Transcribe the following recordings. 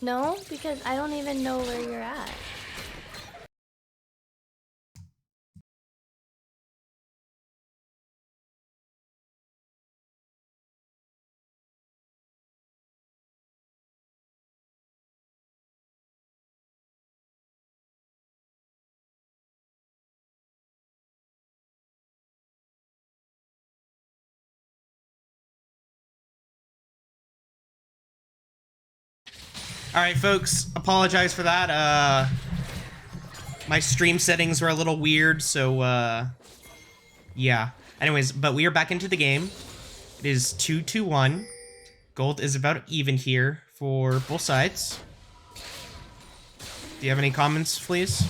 No, because I don't even know where you're at. All right, folks, apologize for that. My stream settings were a little weird, so, yeah. Anyways, but we are back into the game. It is 2-1. Gold is about even here for both sides. Do you have any comments, please?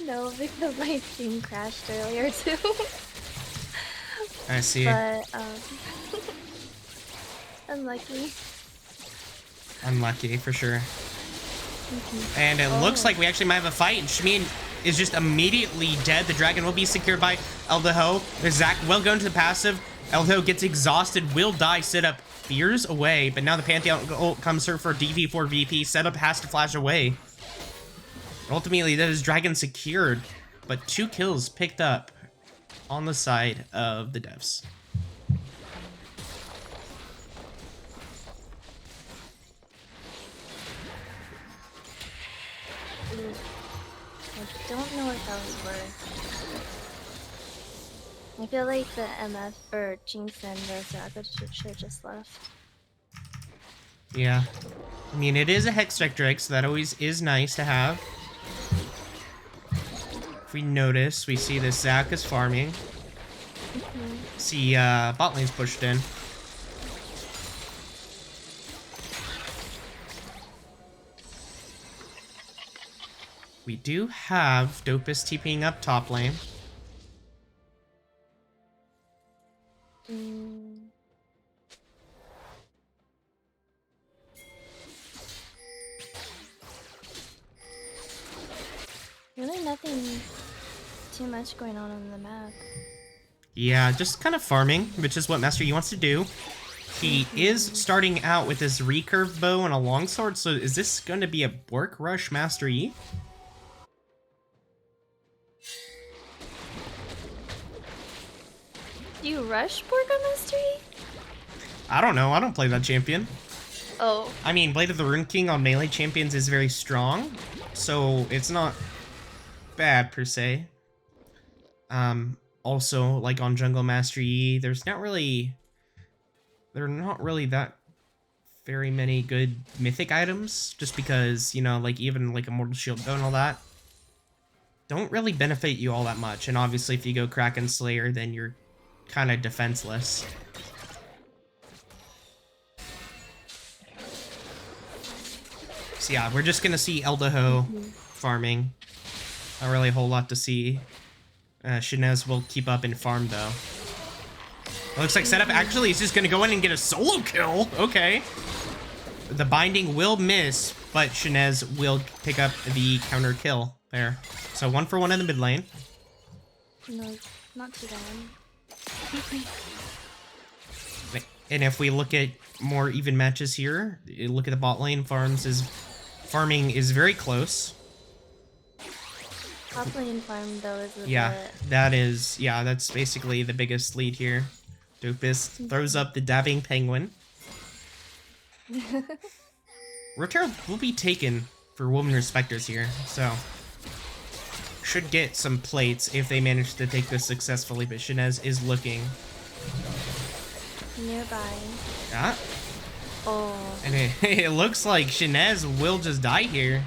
No, because my stream crashed earlier too. I see. But, unlucky. Unlucky, for sure. And it looks like we actually might have a fight, and Shmeen is just immediately dead. The dragon will be secured by Eldaho. Zach will go into the passive. Eldaho gets exhausted, will die, Setup fears away, but now the Pantheon comes through for DV4 VP. Setup has to flash away. Ultimately, that is dragon secured, but 2 kills picked up on the side of the devs. I don't know what that was worth. I feel like the MF or Jinx and the Zaga should just left. Yeah. I mean, it is a Hextech Drake, so that always is nice to have. If we notice, we see this Zac is farming. See, bot lane's pushed in. We do have Dopus TPing up top lane. Really nothing too much going on the map. Yeah, just kind of farming, which is what Master Yi wants to do. He is starting out with this recurve bow and a longsword, so is this going to be a Bork rush Master Yi? Do you rush Borga Mastery? I don't know, I don't play that champion. Oh. I mean, Blade of the Rune King on melee champions is very strong, so it's not bad per se. Also, like on Jungle Master Yi, there are not really that very many good mythic items, just because, you know, like even like Immortal Shield Bow and all that don't really benefit you all that much. And obviously if you go Kraken Slayer, then you're kind of defenseless. So yeah, we're just gonna see Eldaho farming. Not really a whole lot to see. Shinez will keep up and farm though. It looks like Setup actually is just gonna go in and get a solo kill. Okay. The binding will miss, but Shinez will pick up the counter kill there. So 1 for 1 in the mid lane. No, not too bad. And if we look at more even matches here, look at the bot lane farming is very close. Top lane farm though is a bit... that's basically the biggest lead here. Dopus throws up the dabbing penguin. Rotero will be taken for woman respecters here, so should get some plates if they manage to take this successfully, but Shinez is looking nearby. Yeah. Oh. And it looks like Shinez will just die here.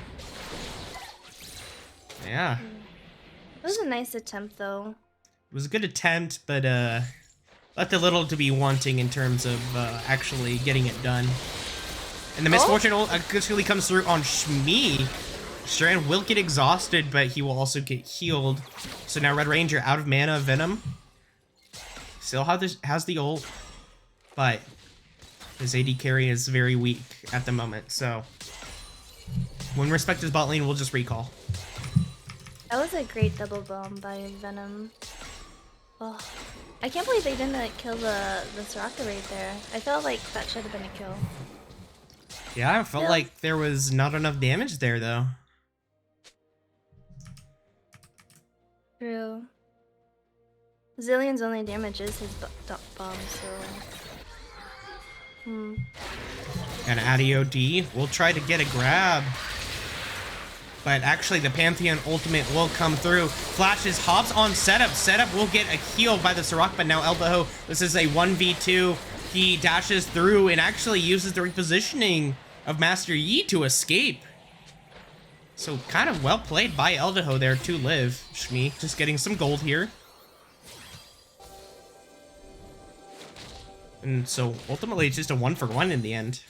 Yeah. It was a nice attempt though. It was a good attempt, but left a little to be wanting in terms of actually getting it done. And the misfortune actually comes through on Shmi. Strand will get exhausted, but he will also get healed. So now Red Ranger out of mana Venom. Still has the ult, but his AD carry is very weak at the moment. So when Respectors bot lane, we'll just recall. That was a great double bomb by Venom. Oh. I can't believe they didn't kill the Soraka right there. I felt like that should have been a kill. Yeah, I felt like there was not enough damage there, though. True. Zillion's only damage is his bomb, so... And ADOD will try to get a grab. But actually, the Pantheon ultimate will come through. Flashes, hops on setup. Setup will get a heal by the Soraka, but now Elbow, this is a 1v2. He dashes through and actually uses the repositioning of Master Yi to escape. So kind of well played by Eldaho there to live. Shmi just getting some gold here. And so ultimately it's just a 1-for-1 in the end.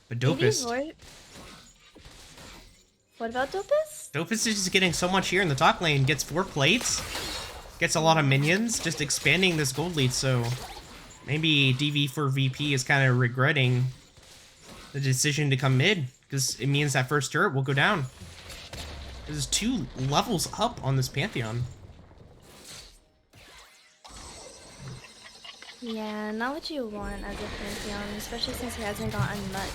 But Dopest. What about Dopest? Dopest is just getting so much here in the top lane. Gets 4 plates. Gets a lot of minions. Just expanding this gold lead. So maybe DV for VP is kind of regretting the decision to come mid. Because it means that first turret will go down. There's 2 levels up on this Pantheon. Yeah, not what you want as a Pantheon, especially since he hasn't gotten much.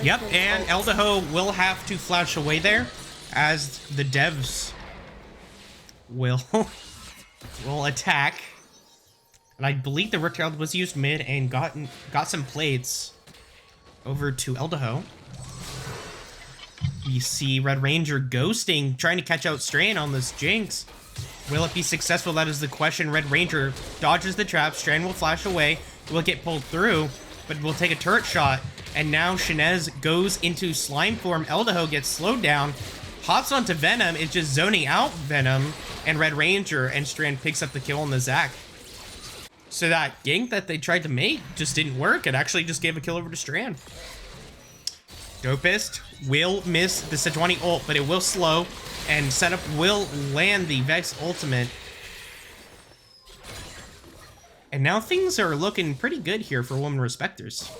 Yep, and Eldaho will have to flash away there, as the devs will attack. And I believe the Riptail was used mid and got some plates over to Eldaho. We see Red Ranger ghosting, trying to catch out Strain on this Jinx. Will it be successful? That is the question. Red Ranger dodges the trap. Strand will flash away. Will get pulled through, but will take a turret shot. And now Shinez goes into slime form. Eldaho gets slowed down. Hops onto Venom. Is just zoning out Venom and Red Ranger. And Strand picks up the kill on the Zac. So that gank that they tried to make just didn't work. It actually just gave a kill over to Strand. Dopest will miss the Sejuani ult, but it will slow. And setup will land the Vex ultimate. And now things are looking pretty good here for Women Respectors.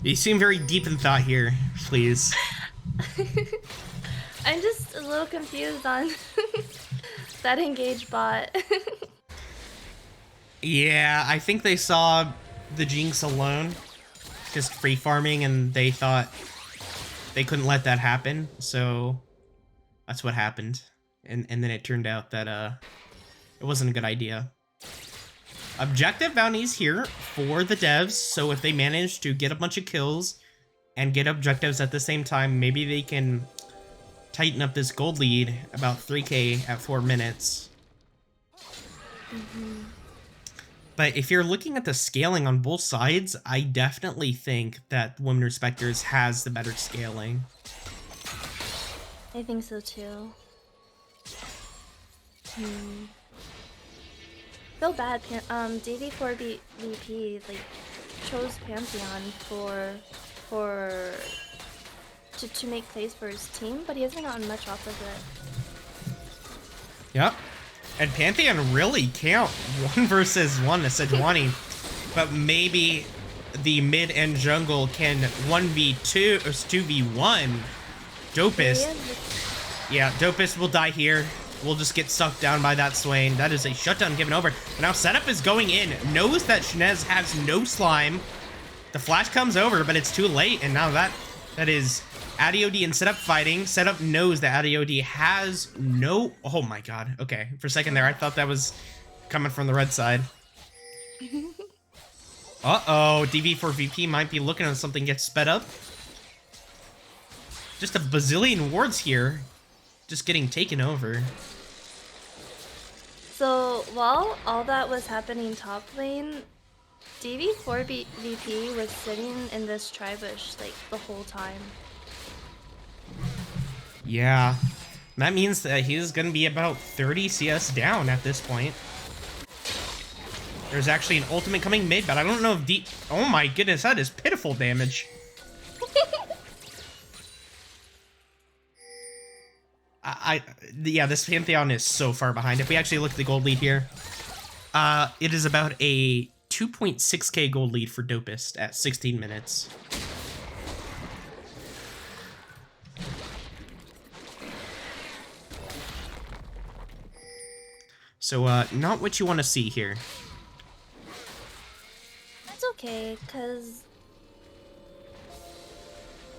You seem very deep in thought here, please. I'm just a little confused on that engage bot. Yeah, I think they saw the Jinx alone, just free farming, and they thought they couldn't let that happen, so that's what happened. And then it turned out that it wasn't a good idea. Objective bounties here for the devs, so if they manage to get a bunch of kills and get objectives at the same time, maybe they can tighten up this gold lead about 3k at 4 minutes. But if you're looking at the scaling on both sides, I definitely think that Women Respectors has the better scaling. I think so too. Feel bad, DV4VP like chose Pantheon to make plays for his team, but he hasn't gotten much off of it. Yep. And Pantheon really can't 1 versus 1 to Sejuani, but maybe the mid and jungle can 1v2 or 2v1 Dopest. Yeah, Dopest will die here. We'll just get sucked down by that Swain. That is a shutdown given over. But now setup is going in. Knows that Shinez has no slime. The flash comes over, but it's too late. And now that is ADOD and setup fighting. Setup knows that ADOD has no... Oh my god. Okay. For a second there, I thought that was coming from the red side. Uh-oh. DV4VP might be looking at something get sped up. Just a bazillion wards here. Just getting taken over. So while all that was happening top lane, DV4VP was sitting in this tribush like the whole time. Yeah. That means that he's gonna be about 30 CS down at this point. There's actually an ultimate coming mid, but I don't know if deep. Oh my goodness, that is pitiful damage. Yeah, this Pantheon is so far behind. If we actually look at the gold lead here, it is about a 2.6k gold lead for Dopest at 16 minutes. So, not what you want to see here. That's okay, because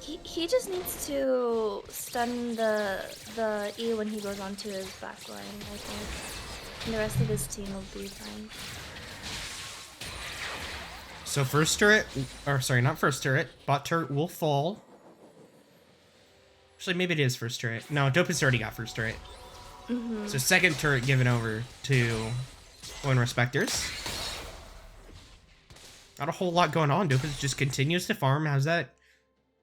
he just needs to stun the E when he goes onto his back line, I think. And the rest of his team will be fine. So first turret, or sorry, not first turret, bot turret will fall. Actually, maybe it is first turret. No, Dopest already got first turret. So second turret given over to Respectors. Not a whole lot going on. Dopest just continues to farm. How's that?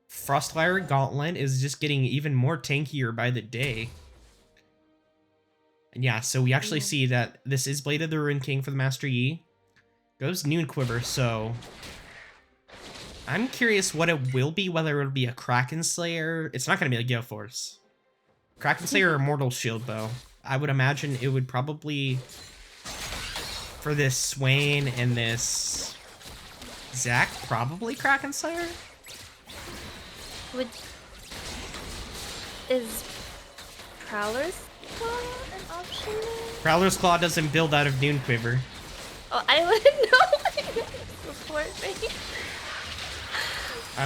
Frostfire Gauntlet is just getting even more tankier by the day. And yeah, so we actually see that this is Blade of the Ruined King for the Master Yi. Goes Noon Quiver, so I'm curious what it will be, whether it'll be a Kraken Slayer. It's not going to be a Gale Force. Kraken Slayer or Immortal Shield, though. I would imagine it would probably, for this Swain and this Zac, probably Kraken Slayer? Is Prowler's Claw an option there? Prowler's Claw doesn't build out of Noon Quiver. Oh, I wouldn't know. Support me.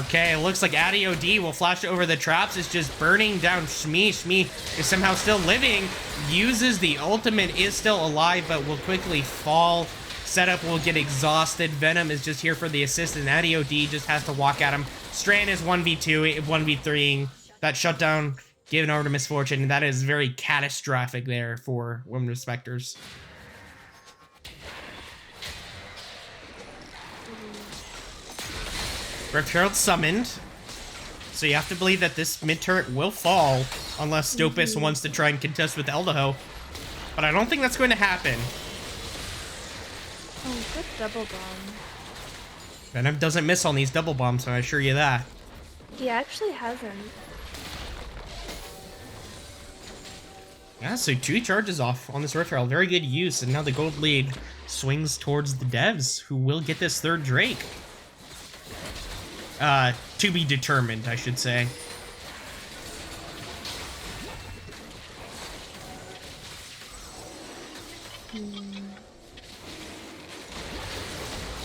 Okay, it looks like ADOD will flash over the traps. It's just burning down Shmi. Shmi is somehow still living. Uses the ultimate, is still alive, but will quickly fall. Setup will get exhausted. Venom is just here for the assist, and ADOD just has to walk at him. Strand is 1v2, 1v3ing. That shutdown given over to Misfortune, and that is very catastrophic there for Women Respectors. Rift Herald summoned, so you have to believe that this mid turret will fall unless Dopest wants to try and contest with Eldaho. But I don't think that's going to happen. Oh, good double bomb. Venom doesn't miss on these double bombs, so I assure you that. He actually hasn't. Yeah, so 2 charges off on this Rift Herald. Very good use, and now the gold lead swings towards the devs, who will get this third Drake. To be determined, I should say.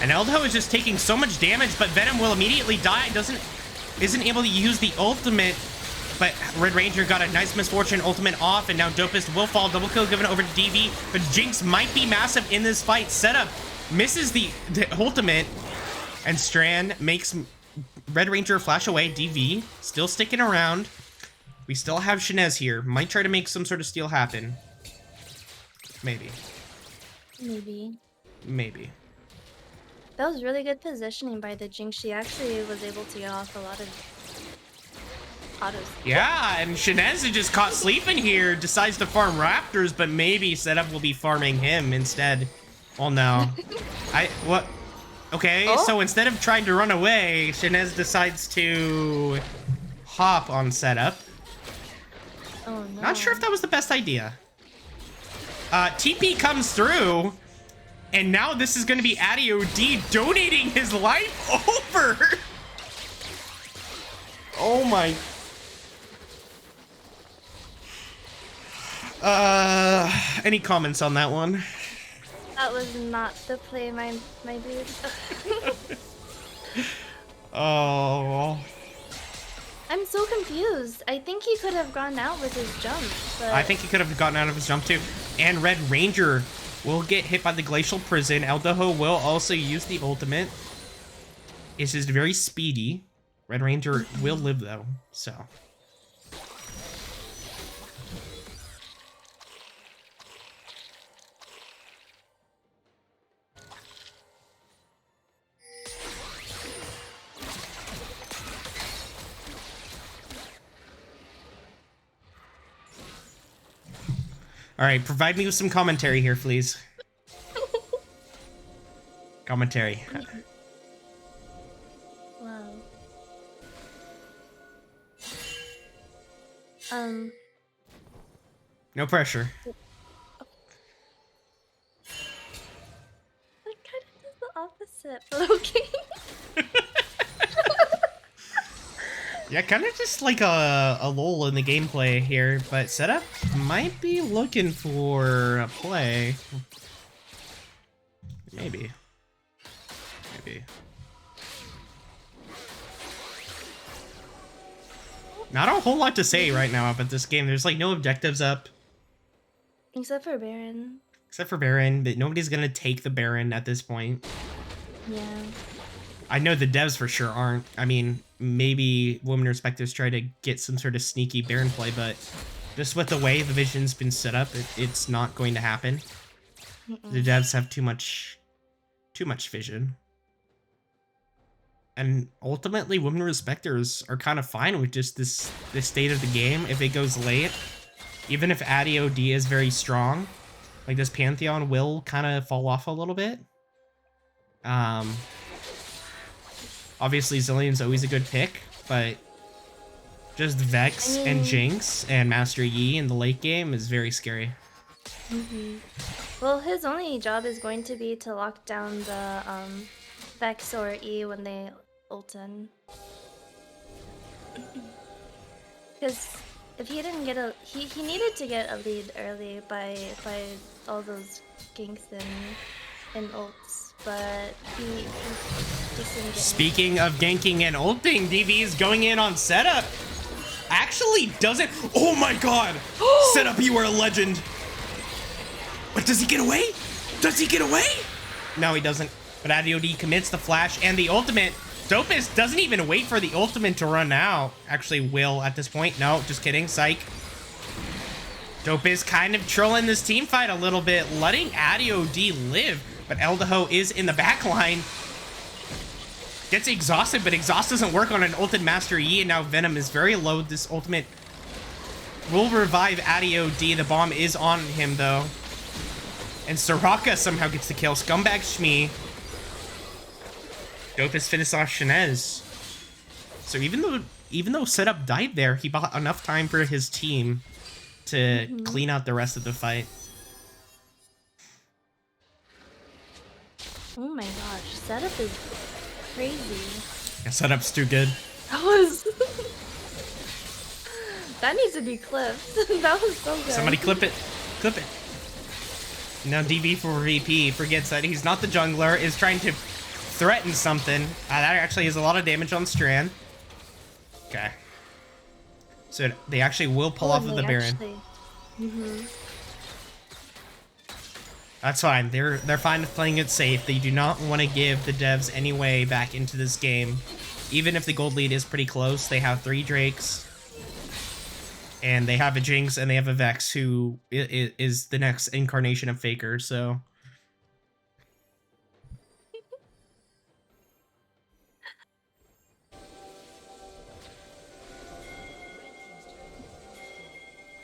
And Eldaho is just taking so much damage, but Venom will immediately die. Isn't able to use the ultimate, but Red Ranger got a nice Misfortune ultimate off, and now Dopest will fall. Double kill given over to DV, but Jinx might be massive in this fight. Setup misses the ultimate, and Strand makes Red Ranger flash away. DV still sticking around. We still have Shinez here. Might try to make some sort of steal happen. Maybe. Maybe. That was really good positioning by the Jinx. She actually was able to get off a lot of autos. Yeah, and Shinez is just caught sleeping here. Decides to farm Raptors, but maybe Setup will be farming him instead. Oh no. What? Okay, so instead of trying to run away, Shinez decides to hop on Setup. Oh no. Not sure if that was the best idea. TP comes through, and now this is going to be ADOD donating his life over. Oh my. Any comments on that one? That was not the play, my dude. Oh. I'm so confused. I think he could have gone out with his jump, but I think he could have gotten out of his jump too. And Red Ranger will get hit by the Glacial Prison. Eldaho will also use the ultimate. It's just very speedy. Red Ranger will live though, so. All right, provide me with some commentary here, please. Commentary. Wow. No pressure. That kind of does the opposite, but okay. Yeah, kind of just like a lull in the gameplay here, but setup might be looking for a play. Maybe. Maybe. Not a whole lot to say right now about this game. There's like no objectives up. Except for Baron. Except for Baron, but nobody's gonna take the Baron at this point. Yeah. I know the devs for sure aren't. I mean, maybe Women Respectors try to get some sort of sneaky Baron play, but just with the way the vision's been set up, it's not going to happen. The devs have too much vision. And ultimately, Women Respectors are kind of fine with just this state of the game. If it goes late, even if Addy OD is very strong, like this Pantheon will kind of fall off a little bit. Obviously, Zillion's always a good pick, but just Vex and Jinx and Master Yi in the late game is very scary. Well, his only job is going to be to lock down the Vex or E when they ult in. Because if he didn't get a... He needed to get a lead early by all those ganks and ults, but he just didn't get Speaking of ganking and ulting, DV is going in on setup. Actually doesn't... Oh my god! Setup, you are a legend! But does he get away? Does he get away? No, he doesn't. But ADOD commits the flash and the ultimate. Dopus doesn't even wait for the ultimate to run out. Actually will at this point. No, just kidding. Psych. Dopus kind of trolling this team fight a little bit, letting ADOD live. But Eldaho is in the back line. Gets exhausted, but exhaust doesn't work on an ulted Master Yi, and now Venom is very low. This ultimate will revive ADOD. The bomb is on him, though. And Soraka somehow gets the kill. Scumbag Shmi. Dopus finishes off Shenez. So even though setup died there, he bought enough time for his team to clean out the rest of the fight. Oh my gosh, setup is crazy. Yeah, setup's too good. That was... that needs to be clipped. That was so good. Somebody clip it. Clip it. Now DB for VP forgets that he's not the jungler, is trying to threaten something. That actually has a lot of damage on Strand. Okay. So they actually will pull off of the Baron. That's fine. They're fine with playing it safe. They do not want to give the devs any way back into this game. Even if the gold lead is pretty close, they have 3 Drakes. And they have a Jinx and they have a Vex who is the next incarnation of Faker, so...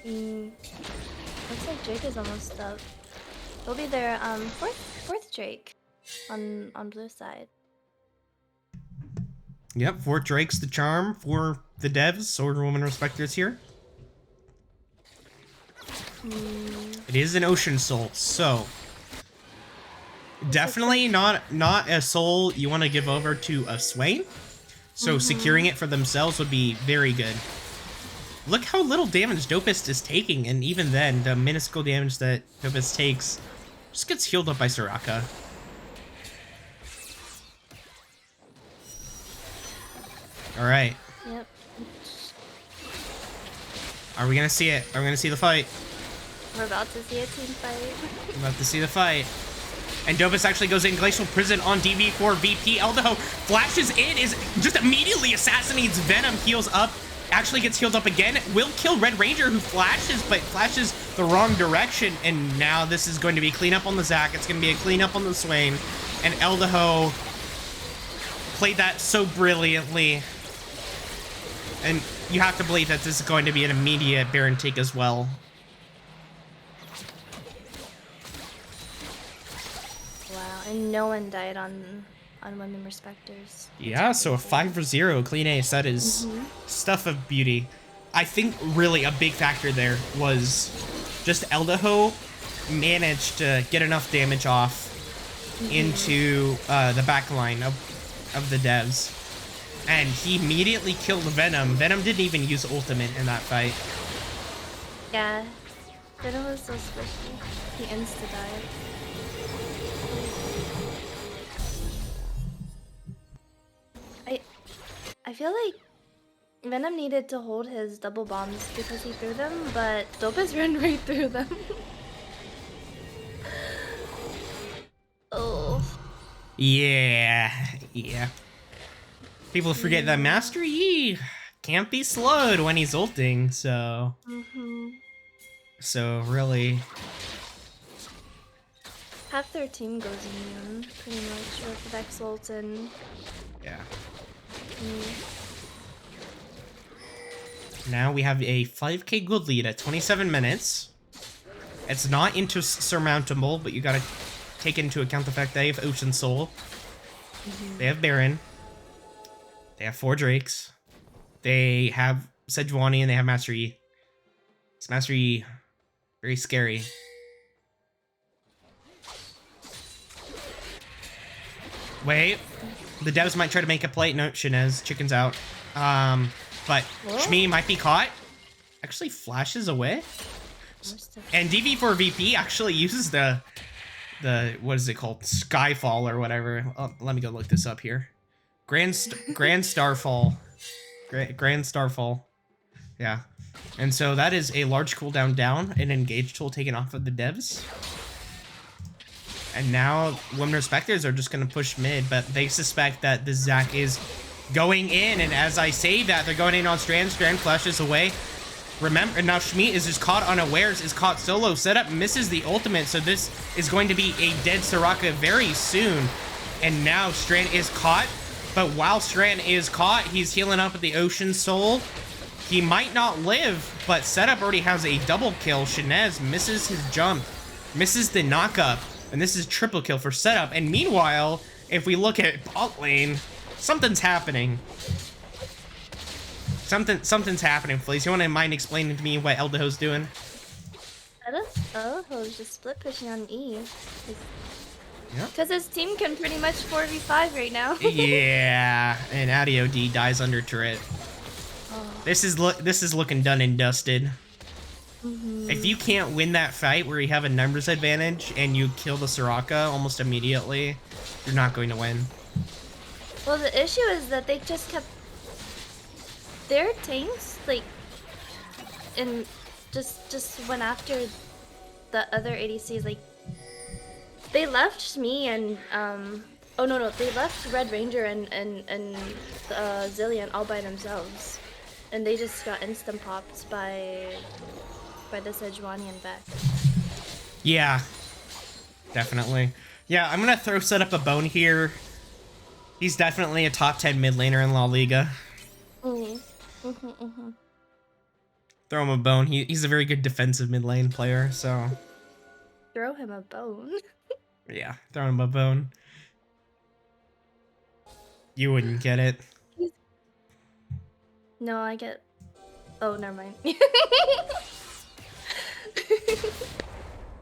Looks like Drake is almost up. He'll be their fourth Drake on blue side. Yep, 4 Drakes the charm for the devs, Sword Woman Respectors here. It is an Ocean Soul, so definitely not a soul you want to give over to a Swain. So securing it for themselves would be very good. Look how little damage Dopest is taking, and even then, the minuscule damage that Dopest takes just gets healed up by Soraka. All right. Yep. Are we gonna see it? Are we gonna see the fight? We're about to see a team fight. We're about to see the fight. And Dopus actually goes in Glacial Prison on DB4 VP. Eldaho flashes in, is just immediately assassinates Venom, heals up, actually gets healed up again, will kill Red Ranger who flashes, but flashes the wrong direction. And now this is going to be cleanup on the Zac. It's going to be a cleanup on the Swain. And Eldaho played that so brilliantly. And you have to believe that this is going to be an immediate Baron take as well. Wow, And no one died on Women Respectors. Yeah, so a 5-0 clean ace. That is stuff of beauty. I think really a big factor there was just Eldaho managed to get enough damage off into the back line of the devs. And he immediately killed Venom. Venom didn't even use ultimate in that fight. Yeah. Venom was so squishy. He insta-died. I feel like Venom needed to hold his double bombs because he threw them, but Dopus ran right through them. Oh. Yeah. People forget that Master Yi can't be slowed when he's ulting, so... So, really... Half their team goes immune, pretty much, with Vex ult and... Yeah. Now we have a 5k gold lead at 27 minutes. It's not insurmountable, but you gotta take into account the fact they have Ocean Soul. They have Baron. They have 4 Drakes. They have Sejuani and they have Master Yi. It's Master Yi. Very scary. Wait. The devs might try to make a play. No, Shinez. Chicken's out. But Shmi might be caught. Actually flashes away. And DV4VP actually uses the what is it called? Skyfall or whatever. Oh, let me go look this up here. Grand Starfall. Grand Starfall. Yeah. And so that is a large cooldown down, an engage tool taken off of the devs. And now Women Respectors are just going to push mid, but they suspect that the Zac is going in. And as I say that, they're going in on Strand. Strand flashes away. Remember, now Shmi is just caught unawares, is caught solo. Setup misses the ultimate, so this is going to be a dead Soraka very soon. And now Strand is caught, but while Strand is caught, he's healing up with the Ocean Soul. He might not live, but Setup already has a double kill. Shinez misses his jump, misses the knockup, and this is triple kill for Setup. And meanwhile, if we look at bot lane, something's happening. Something's happening, Fleece. You want to mind explaining to me what Eldaho's doing? Eldaho's just split pushing on E. Yeah. Because his team can pretty much 4v5 right now. Yeah, and AudioD dies under turret. Oh. This is looking done and dusted. If you can't win that fight where you have a numbers advantage and you kill the Soraka almost immediately, you're not going to win. Well, the issue is that they just kept their tanks, like, and just went after the other ADCs. Like, they left me and oh no, they left Red Ranger and Zillion all by themselves, and they just got instant popped by the Sejuani and Vex. Yeah, definitely. Yeah, I'm gonna throw Setup a bone here. He's definitely a top 10 mid laner in La Liga. Throw him a bone. He's a very good defensive mid lane player, so... Throw him a bone? Yeah, throw him a bone. You wouldn't get it. No, I get... Oh, never mind.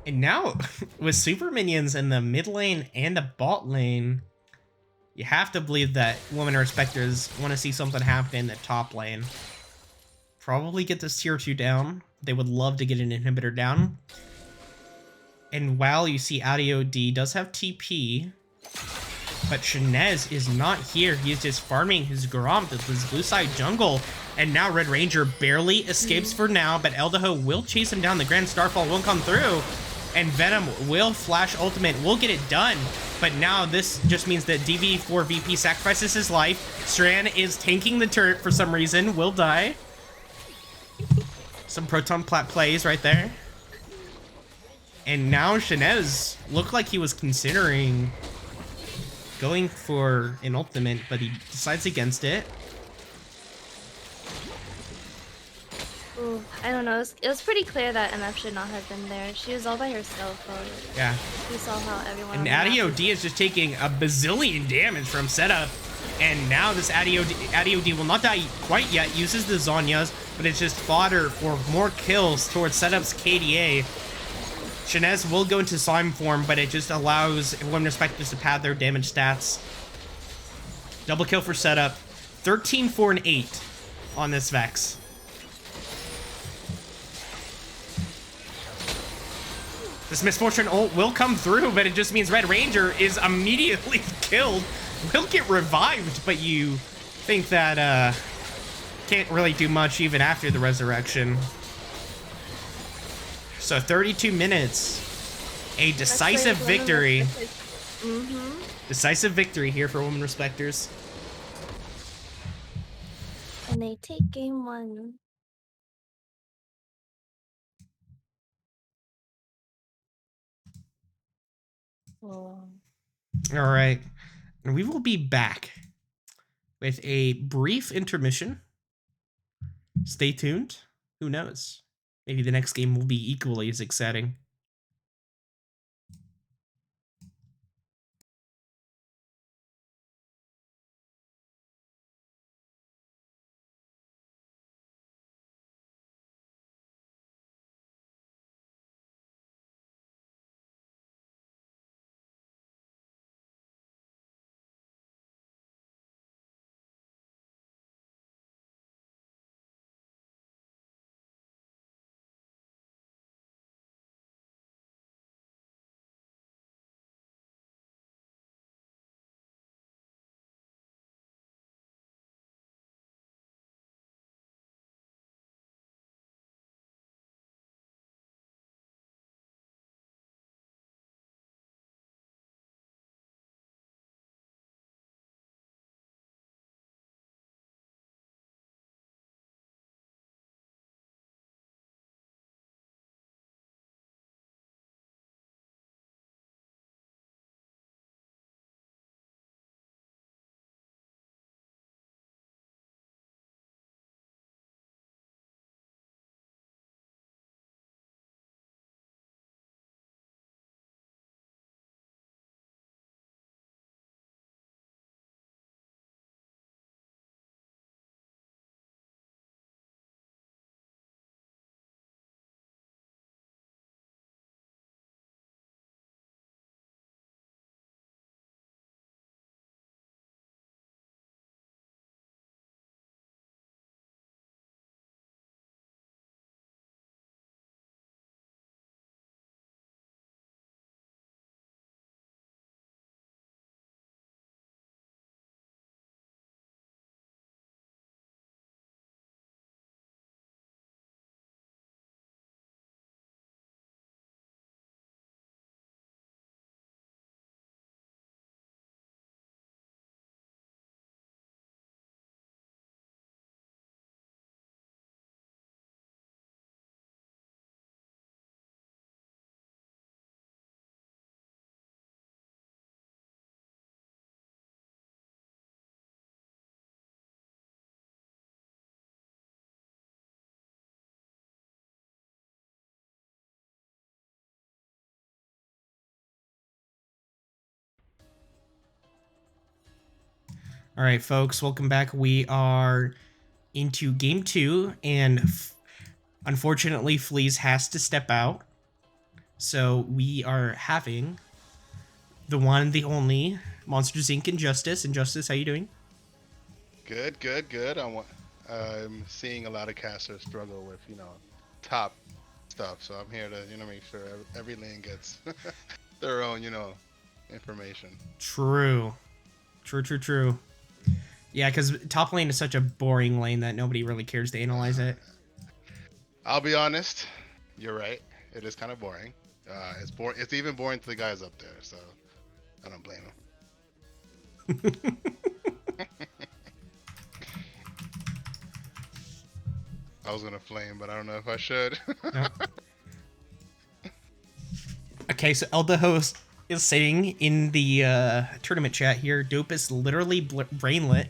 And now, with super minions in the mid lane and the bot lane, you have to believe that Women Respectors want to see something happen in the top lane. Probably get this tier 2 down. They would love to get an inhibitor down. And while you see AudioD does have TP, but Shinez is not here. He's just farming his Gromp with his blue side jungle. And now Red Ranger barely escapes for now, but Eldaho will chase him down. The Grand Starfall won't come through. And Venom will flash ultimate, will get it done. But now this just means that DV4VP sacrifices his life. Strand is tanking the turret for some reason, will die. Some Proton Plat plays right there. And now Shinez looked like he was considering going for an ultimate, but he decides against it. Ooh, I don't know. It was pretty clear that MF should not have been there. She was all by herself. But Yeah. we saw how everyone And on the map was. ADIO-D is just taking a bazillion damage from setup. And now this ADIO-D will not die quite yet, uses the Zhonya's, but it's just fodder for more kills towards setup's KDA. Shinez will go into slime form, but it just allows Women Respectors to pad their damage stats. Double kill for setup. 13, 4, and 8 on this Vex. This Misfortune ult will come through, but it just means Red Ranger is immediately killed. Will get revived, but you think that can't really do much even after the resurrection. So 32 minutes. A decisive victory. Decisive victory here for Women Respectors. And they take game 1. Oh. All right. And we will be back with a brief intermission. Stay tuned. Who knows? Maybe the next game will be equally as exciting. All right, folks, welcome back. We are into game 2, and unfortunately, Fleas has to step out. So we are having the one, the only Monsters Inc. Injustice. Injustice, how you doing? Good, good, good. I'm seeing a lot of casters struggle with, top stuff. So I'm here to, make sure every lane gets their own, information. True. True. Yeah, because top lane is such a boring lane that nobody really cares to analyze it. I'll be honest. You're right. It is kind of boring. It's even boring to the guys up there. So I don't blame them. I was gonna flame, but I don't know if I should. Nope. Okay, so Elda Host is saying in the tournament chat here, Dope is literally brainlit.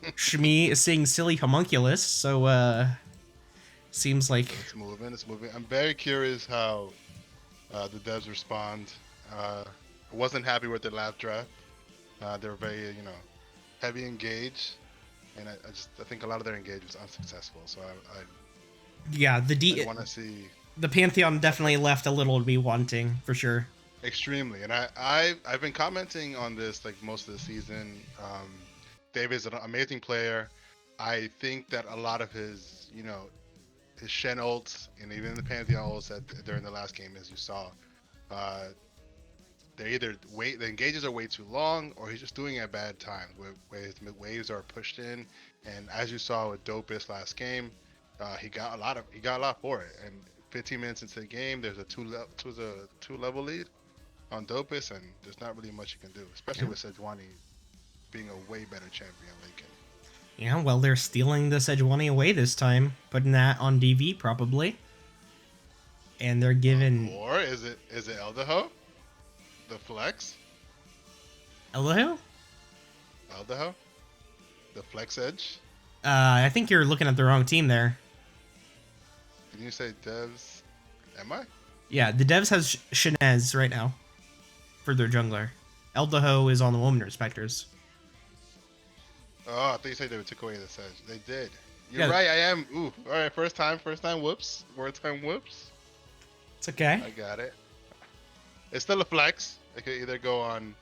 Shmi is saying silly homunculus, so Seems like It's moving. It's moving. I'm very curious how the devs respond. I wasn't happy with their last draft. They were very, heavy engaged, and I think a lot of their engage was unsuccessful. So yeah, I'd want to see the Pantheon definitely left a little to be wanting for sure. extremely. And I've been commenting on this like most of the season. Dave is an amazing player. I think that a lot of his, his Shen ults and even the Pantheon ults during the last game, as you saw, uh, they're either the engages are way too long, or he's just doing it at bad times where his waves are pushed in. And as you saw with Dopus last game, he got a lot for it. And 15 minutes into the game, there's a two level lead on Dopus, and there's not really much you can do, especially with Sejuani being a way better champion late game. Yeah, well, they're stealing the Sejuani away this time, putting that on DV probably, and they're giving. Or is it Eldaho? The flex? Hello? Eldaho? The flex edge? I think you're looking at the wrong team there. Did you say devs? Am I? Yeah, the devs has Shinez right now for their jungler. Eldaho is on the woman Respectors. Oh, I thought you said they took away the sedge. They did. You're Yeah. right, I am. Ooh, alright, first time, whoops. Word time, whoops. It's okay. I got it. It's still a flex. It could either go on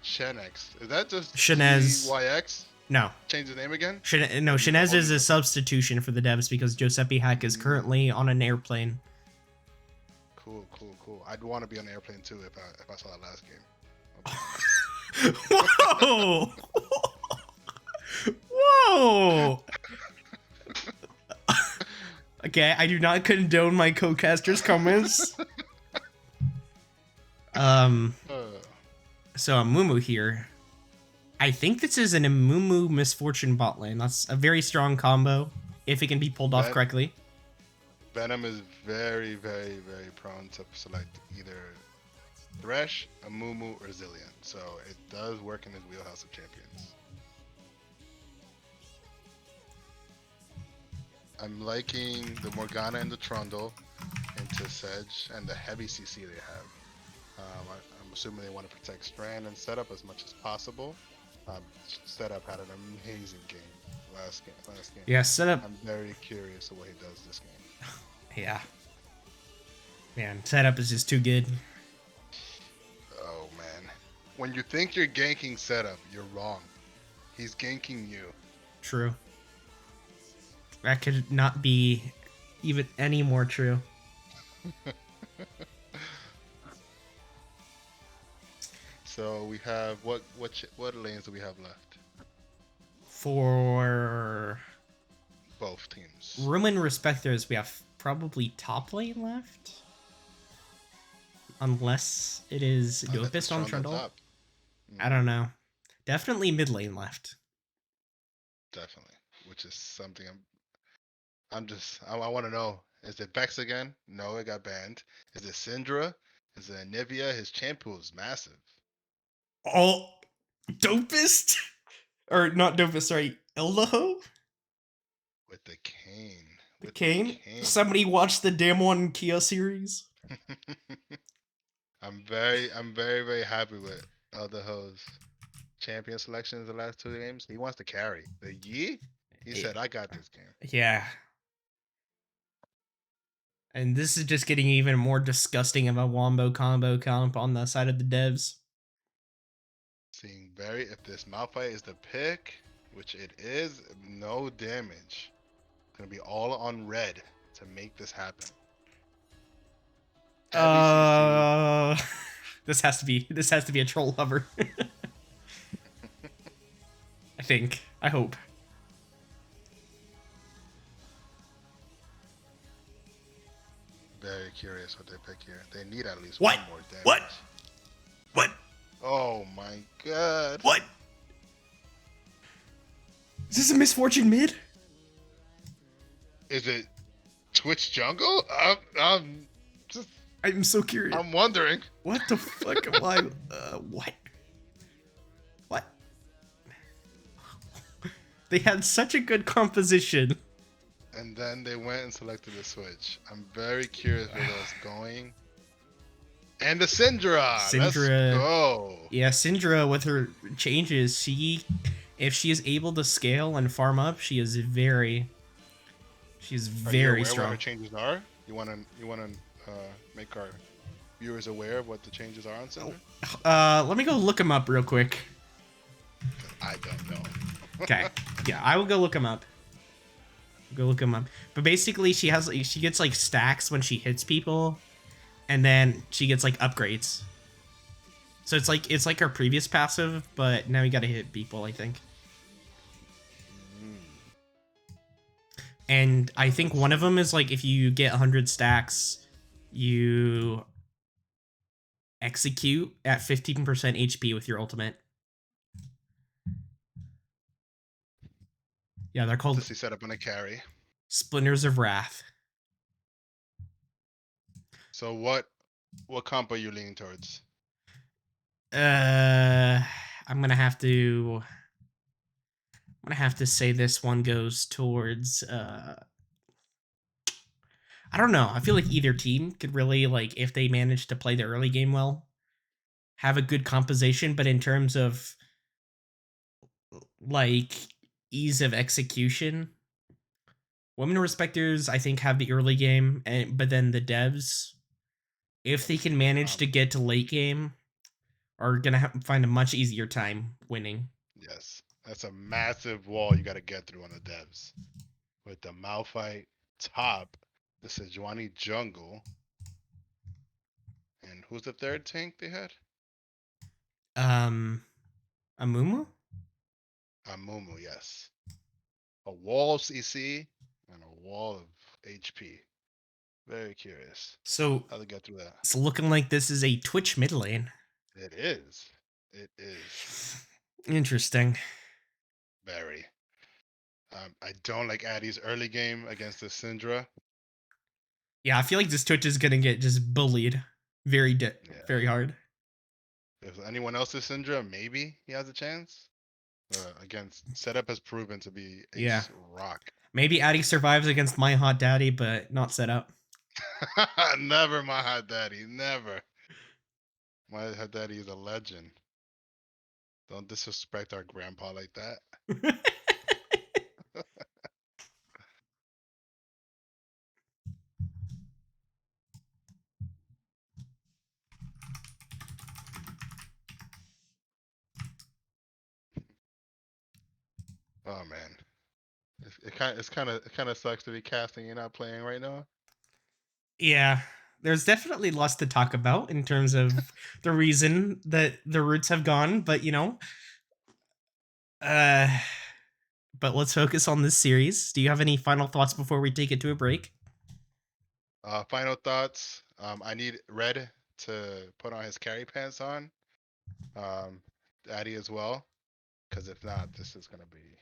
Shenex. Is that just Shinez. YX? No. Change the name again? Shinez is a substitution for the devs because Giuseppe Hack is currently on an airplane. Cool. I'd want to be on an airplane too if I saw that last game. Whoa! Whoa! Okay, I do not condone my co-caster's comments. So Amumu here. I think this is an Amumu Misfortune bot lane. That's a very strong combo, if it can be pulled off correctly. Venom is very, very, very prone to select either Thresh, Amumu, or Zillion. So it does work in his wheelhouse of champions. I'm liking the Morgana and the Trundle into Sedge and the heavy CC they have. I'm assuming they want to protect Strand and Setup as much as possible. Setup had an amazing game last game. Yeah, Setup. I'm very curious of what he does this game. Yeah. Man, Setup is just too good. Oh man. When you think you're ganking Setup, you're wrong. He's ganking you. True. That could not be even any more true. So we have what lanes do we have left? For Both teams. Ruin Respectors, we have probably top lane left. Unless it is Dopest on Trundle. I don't know. Definitely mid lane left. Definitely. Which is something I want to know. Is it Vex again? No, it got banned. Is it Syndra? Is it Anivia? His champ pool is massive. Oh, Dopest? Or not Dopest, sorry, Eldaho? With the cane. With Kane? Somebody watched the Damn One Kia series? I'm very, very happy with Eldaho's champion selections the last two games. He wants to carry. The Yi? He said, I got this game. Yeah. And this is just getting even more disgusting of a wombo combo comp on the side of the devs. Seeing if this Malphite is the pick, which it is, no damage. It's gonna be all on red to make this happen. This has to be a troll hover. I think. I hope. Very curious what they pick here. They need at least What? one more damage. What? Oh my god. What? Is this a Misfortune mid? Is it Twitch jungle? I'm so curious. I'm wondering. What the fuck am I? What? What? They had such a good composition. and then they went and selected the Switch. I'm very curious where that's going. And the Syndra, let's Syndra, go. yeah, Syndra with her changes, if she is able to scale and farm up, she's Are you very aware what her strong. changes are? You wanna make our viewers aware of what the changes are on Syndra? Let me go look them up real quick. Because I don't know. Okay, yeah, I will go look them up. Go look them up. But basically, she gets like stacks when she hits people, and then she gets like upgrades. So it's like her previous passive, but now you gotta hit people, I think. Mm, And I think let's one of see. them is like if you get 100 stacks, you execute at 15% HP with your ultimate. Yeah, they're What's called this he set up on a carry? Splinters of Wrath. So what comp are you leaning towards? Uh, I'm gonna have to. I'm gonna have to say this one goes towards. I don't know. I feel like either team could really like if they manage to play the early game well, have a good composition. But in terms of like ease of execution, women respecters I think have the early game, and but then the devs, if they can manage to Um, get to late game, are gonna find a much easier time winning. yes, that's a massive wall you got to get through on the devs. With the Malphite top, the Sejuani jungle, and who's the third tank they had? Um, Amumu. Amumu, yes. A wall of CC and a wall of HP. Very curious So how they get through that. it's looking like this is a Twitch mid lane. It is. It is Interesting. very. I don't like Addy's early game against the Syndra. Yeah, I feel like this Twitch is gonna get just bullied Yeah. very hard. If anyone else is Syndra, maybe he has a chance. Against setup has proven to be Yeah. ace rock. Maybe Addy survives against my hot daddy, but not set up. Never my hot daddy. Never. My hot daddy is a legend. Don't disrespect our grandpa like that. Oh man. It kind of sucks to be casting and not playing right now. Yeah, there's definitely lots to talk about in terms of the reason that the roots have gone, but uh, but let's focus on this series. Do you have any final thoughts before we take it to a break? Final thoughts. I need Red to put on his carry pants on. Addy as well. Because if not, this is gonna be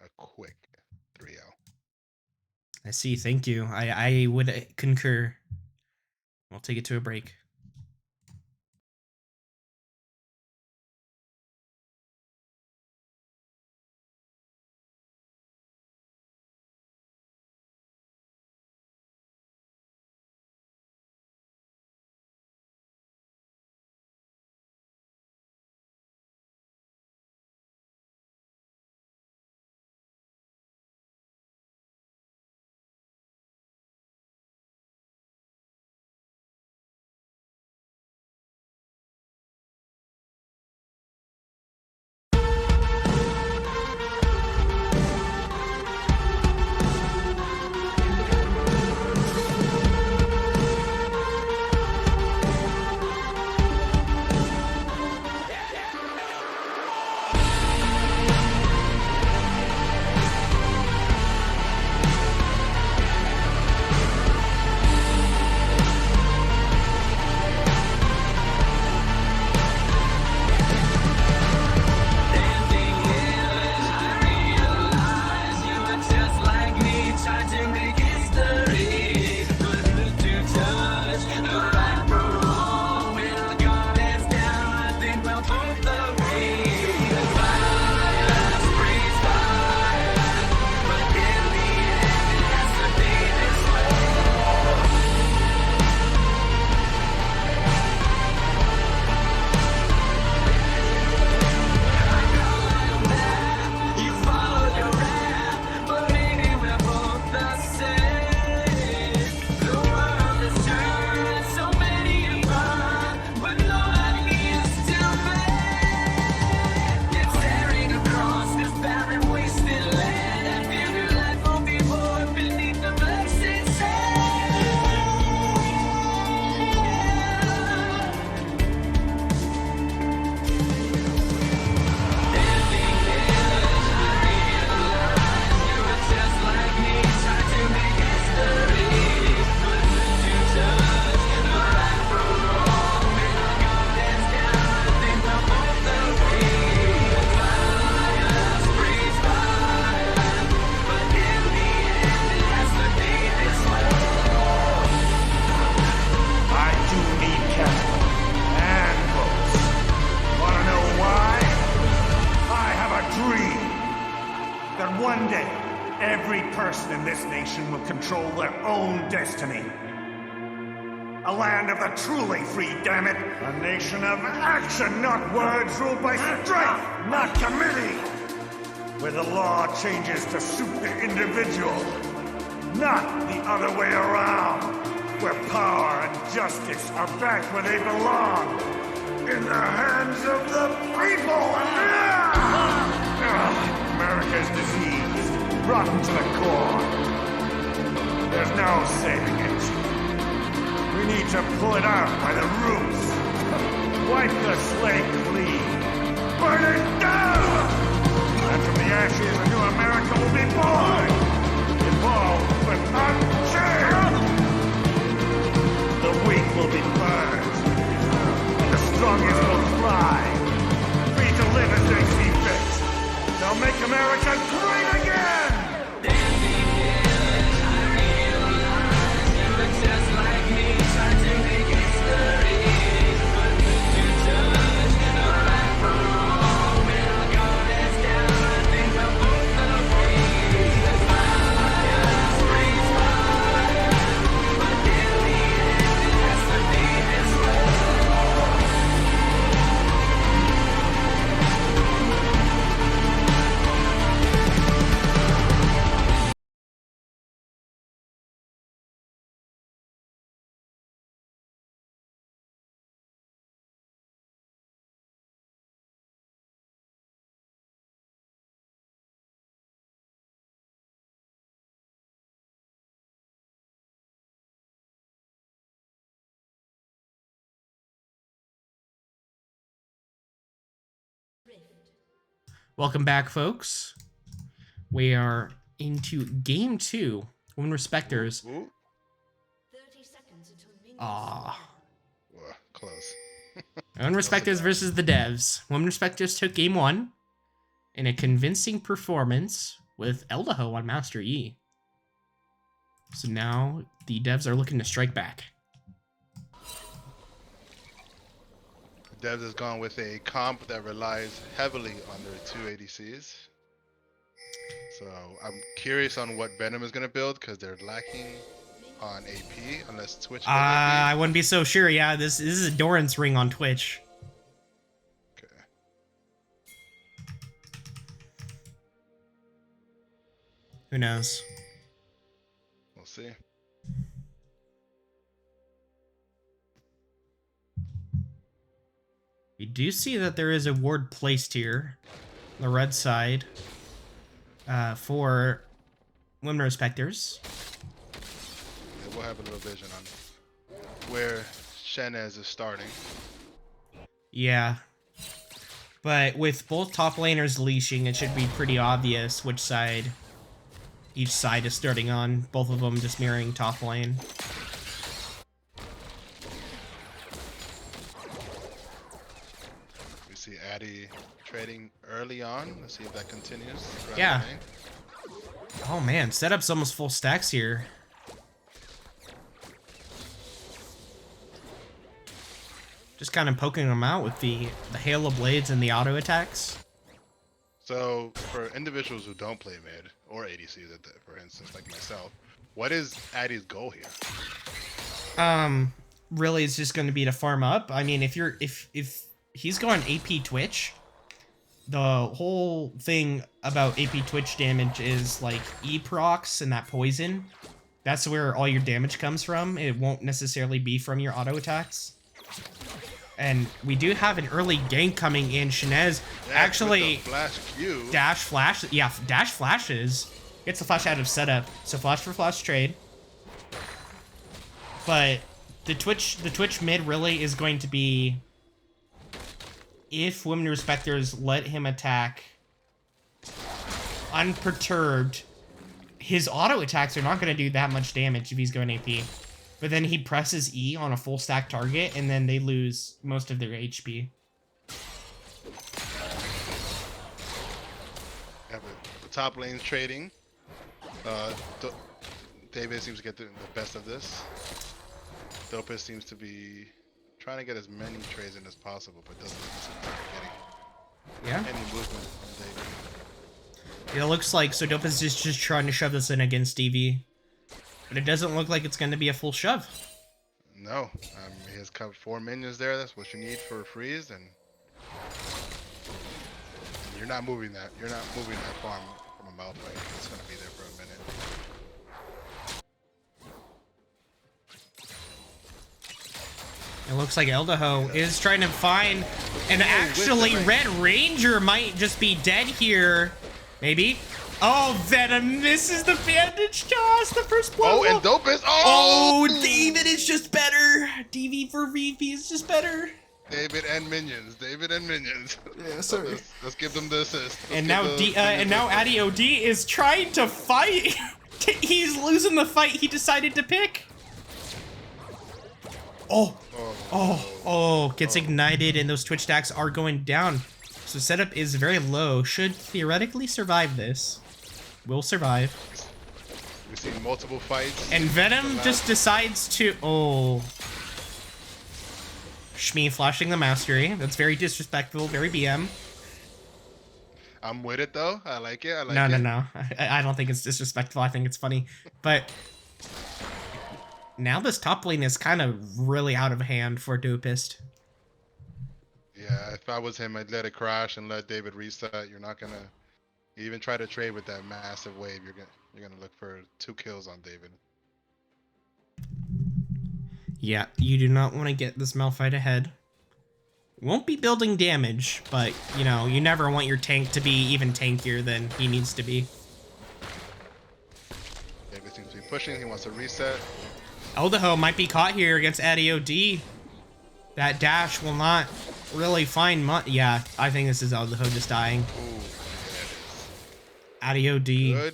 a quick 3-0. I see. Thank you. I would concur. We'll take it to a break. nation will control their own destiny. A land of the truly free, damn it! A nation of action, not words, ruled by strength, not committee! Where the law changes to suit the individual, not the other way around. Where power and justice are back where they belong, in the hands of the people! America's diseased, rotten to the core. There's no saving it. We need to pull it out by the roots. Wipe the slate clean. Burn it down! And from the ashes, a new America will be born. Evolved but unchanged. The weak will be burned. And the strongest will fly. Free to live as they see fit. They'll make America great again! Just like me, try to make history. But to judge the right from wrong, when our guard is down, I think we're both afraid. The fire springs fire, but in the end it has to be this Welcome back, folks. We are into game 2. Women Respectors. Ooh. Ah. Close. Women Respectors versus the Devs. Women Respectors took game 1 in a convincing performance with Eldaho on Master E. So now the Devs are looking to strike back. Devs has gone with a comp that relies heavily on their 2 ADCs. So I'm curious on what Venom is going to build because they're lacking on AP unless Twitch does I AP. wouldn't be so sure. Yeah, this is a Doran's ring on Twitch. Okay. Who knows? We'll see. We do see that there is a ward placed here on the red side for Women Respectors. Yeah, we'll have a little vision on where Shenez is starting. Yeah. But with both top laners leashing, it should be pretty obvious which side each side is starting on. Both of them just mirroring top lane. We see Addy trading early on. Let's see if that continues. throughout Yeah. the game. Oh man, setup's almost full stacks here. Just kind of poking them out with the hail of blades and the auto attacks. So for individuals who don't play mid or ADCs, for instance, like myself, what is Addy's goal here? Really it's just going to be to farm up. I mean, if he's going AP Twitch, the whole thing about AP Twitch damage is like E procs and that poison. That's where all your damage comes from. It won't necessarily be from your auto attacks. And we do have an early gank coming in. Shenez actually flash Q. dash flash. Yeah, dash flashes. Gets the flash out of setup. So flash for flash trade. But the Twitch mid really is going to be if Women Respectors let him attack unperturbed. His auto attacks are not going to do that much damage if he's going AP. But then he presses E on a full stack target, and then they lose most of their HP. Yeah, but the top lane's trading. David seems to get the best of this. Dopus seems to be trying to get as many trades in as possible, but doesn't seem to be getting any movement from David. It looks like Dopus is just trying to shove this in against Stevie. But it doesn't look like it's going to be a full shove. No, he has covered 4 minions there. That's what you need for a freeze, and you're not moving that. You're not moving that farm from a Malphite. It's gonna be there for a minute. It looks like Eldaho is trying to find, and actually Red Ranger might just be dead here. Maybe. Oh, Venom misses the bandage toss, the first blow. Oh, and Dopus. Oh, David is just better. DV for VP is just better. David and minions. David and minions. Yeah, sorry. Let's give them the assist. And now Addy OD is trying to fight. He's losing the fight he decided to pick. Gets ignited, and those Twitch stacks are going down. So setup is very low. Should theoretically survive this. Will survive. We've seen multiple fights. And Venom just decides to... Oh. Shmi flashing the mastery. That's very disrespectful, very BM. I'm with it, though. I like it. I like it. No. I don't think it's disrespectful. I think it's funny. But... now this top lane is kind of really out of hand for Dopist. Yeah, if I was him, I'd let it crash and let David reset. You're not gonna even try to trade with that massive wave. You're gonna look for 2 kills on David. Yeah, you do not want to get this Malphite ahead. Won't be building damage, but you know, you never want your tank to be even tankier than he needs to be. David seems to be pushing. He wants to reset. Eldaho might be caught here against Addy OD. That dash will not really find much. Yeah, I think this is Eldaho just dying. Ooh, Addy OD.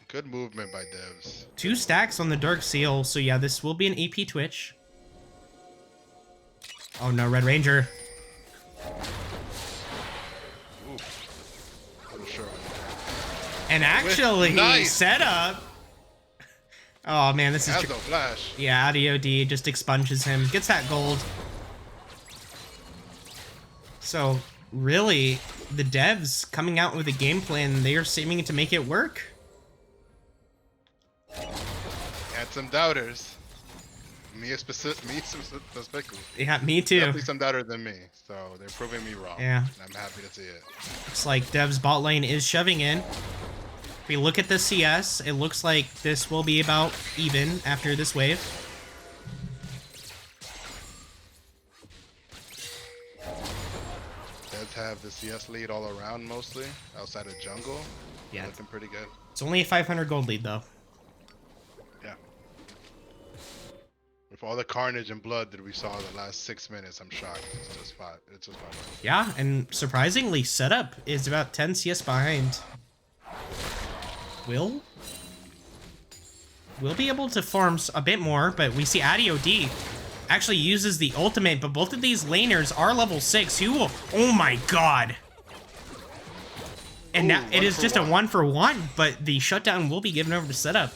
Good movement by devs. 2 stacks on the Dark Seal, so yeah, this will be an AP Twitch. Oh no, Red Ranger. Ooh, I'm sure. And actually, Nice. setup. Oh man, this is... Has no flash. Yeah, Addy OD just expunges him. Gets that gold. So, really, the devs coming out with a game plan, they are seeming to make it work. Had some doubters. Me specifically. Yeah, me too. Definitely some doubters than me. So they're proving me wrong. Yeah. And I'm happy to see it. Looks like devs bot lane is shoving in. If we look at the CS, it looks like this will be about even after this wave. Devs have the CS lead all around mostly, outside of jungle. Yeah. Looking pretty good. It's only a 500 gold lead though. Yeah. With all the carnage and blood that we saw in the last 6 minutes, I'm shocked. It's just fine. Yeah, and surprisingly, setup is about 10 CS behind. We'll be able to farm a bit more, but we see Addy OD actually uses the ultimate, but both of these laners are level 6. Who will... Oh my god. And now it is just a 1-for-1, but the shutdown will be given over to setup.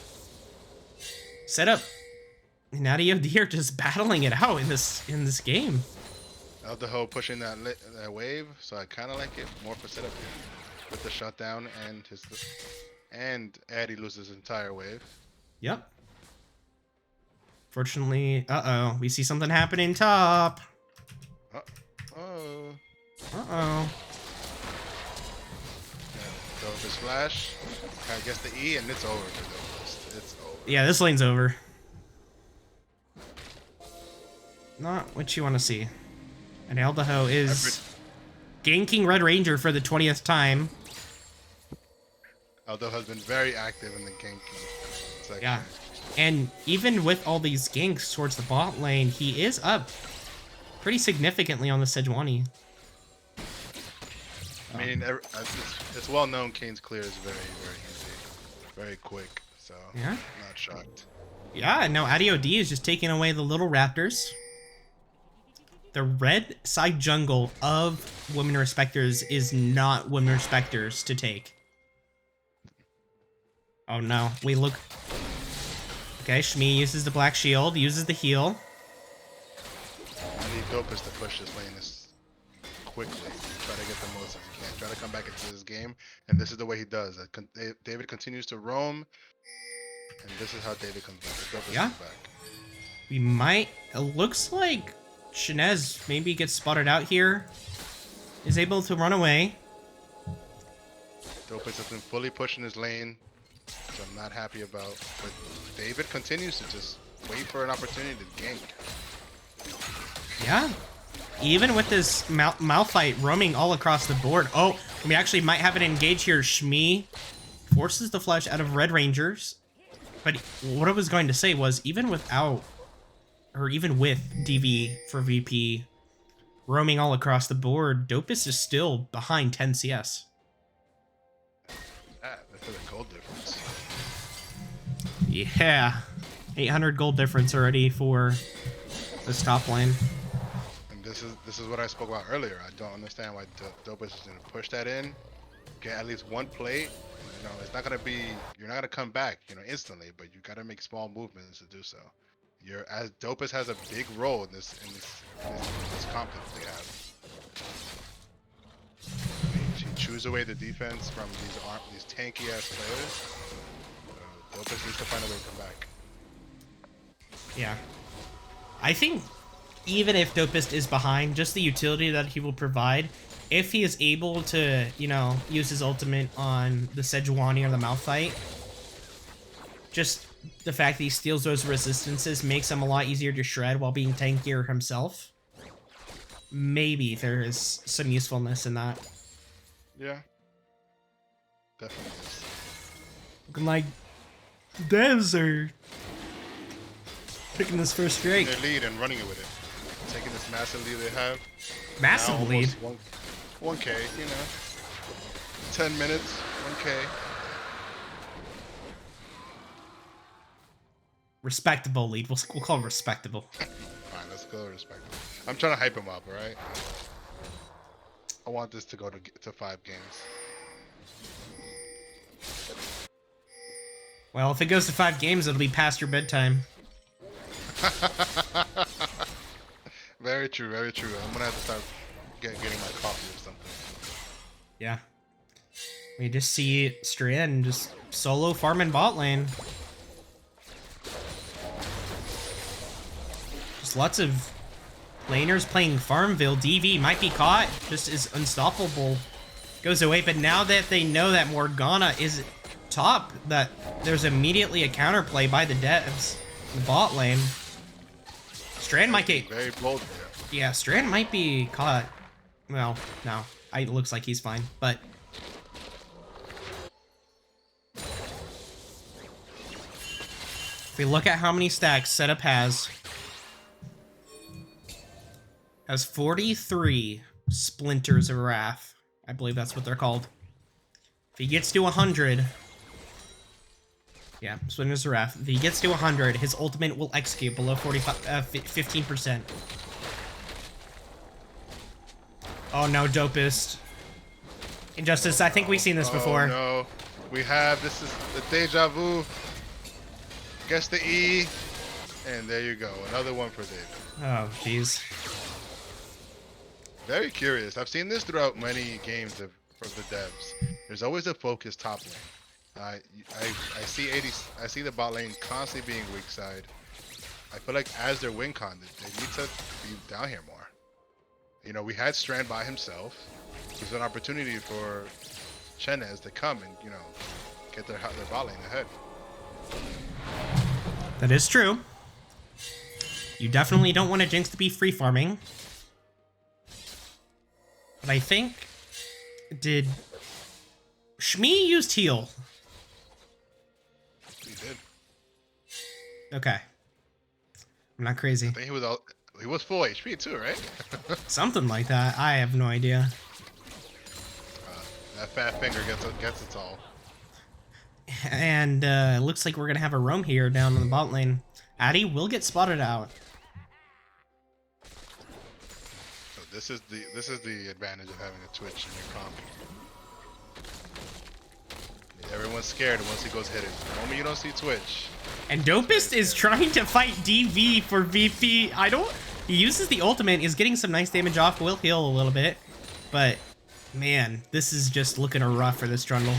Setup and Addy OD are just battling it out in this game. Eldaho pushing that wave, so I kind of like it more for setup here. With the shutdown and Addy loses his entire wave. Yep. Fortunately, we see something happening top. Uh-oh. Uh-oh. So this flash, I guess the E, and it's over for Dopist. It's over. Yeah, this lane's over. Not what you want to see. And Eldaho is ganking Red Ranger for the 20th time. Eldaho has been very active in the ganking section. Yeah. And even with all these ganks towards the bot lane, he is up pretty significantly on the Sejuani. I mean, it's well known Kane's clear is very, very easy. Very quick, so Yeah. not shocked. Yeah, and now Addy OD is just taking away the little raptors. The red side jungle of Women Respectors is not Women Respectors to take. Oh no, we look... Okay, Shmi uses the black shield, uses the heal. I need Dopus to push this lane this quickly. Try to get the most as he can. Try to come back into this game, and this is the way he does. David continues to roam. And this is how David comes back. The Dopest Yeah. comes back. We might. It looks like Shinez maybe gets spotted out here. Is able to run away. Dopest has been fully pushing his lane, which I'm not happy about. But David continues to just wait for an opportunity to gank. Yeah. Even with this Malphite roaming all across the board. Oh, we actually might have an engage here. Shmi forces the flash out of Red Rangers. But what I was going to say was, even without, or even with DV for VP roaming all across the board, Dopest is still behind 10 CS. That's a gold difference. Yeah. 800 gold difference already for this top lane. And this is what I spoke about earlier. I don't understand why Dopest is going to push that in, get at least one plate. You know, it's not going to be, you're not going to come back, you know, instantly, but you got to make small movements to do so. As Dopest has a big role in this comp that they have. She chews away the defense from these tanky ass players. Dopest needs to find a way to come back. Yeah. I think even if Dopest is behind, just the utility that he will provide, if he is able to, you know, use his ultimate on the Sejuani or the Malphite, just the fact that he steals those resistances makes him a lot easier to shred while being tankier himself. Maybe there is some usefulness in that. Yeah. Definitely is. Looking like devs are picking this first Drake. Their lead and running it with it. Taking this massive lead they have. Massive Now lead. almost 1K, you know. 10 minutes, 1K. Respectable lead. We'll call it respectable. Fine, let's go respect. I'm trying to hype him up, alright? I want this to go to 5 games. Well, if it goes to 5 games, it'll be past your bedtime. Very true, very true. I'm gonna have to start getting my coffee or something. Yeah. We just see Strand just solo farming bot lane. Just lots of laners playing Farmville. DV might be caught, just is unstoppable. Goes away, but now that they know that Morgana is top, that there's immediately a counterplay by the devs in the bot lane. Strand might get... Very bold there. Yeah, Strand might be caught. Well, no. It looks like he's fine, but... If we look at how many stacks Setup has 43 Splinters of Wrath. I believe that's what they're called. If he gets to 100... Yeah, Splinters of Wrath. If he gets to 100, his ultimate will execute below 15%. Oh no, Dopest. Injustice, I think we've seen this before. Oh no. We have, this is the deja vu. Guess the E. And there you go. Another one for David. Oh, jeez. Very curious. I've seen this throughout many games from the devs. There's always a focus top lane. I see the bot lane constantly being weak side. I feel like as their win con, they need to be down here more. You know, we had Strand by himself. There's an opportunity for Chenez to come and, you know, get their bot lane ahead. That is true. You definitely don't want a Jinx to be free farming. But I think... Did... Shmi used heal? He did. Okay. I'm not crazy. I think he was full HP too, right? Something like that. I have no idea. That fat finger gets it all. And it looks like we're gonna have a roam here down in the bot lane. Addy will get spotted out. So this is the advantage of having a Twitch in your comp. Everyone's scared once he goes hidden. The moment you don't see Twitch. And Dopest is trying to fight DV for VP. He uses the ultimate, is getting some nice damage off, will heal a little bit. But, man, this is just looking rough for this Trundle.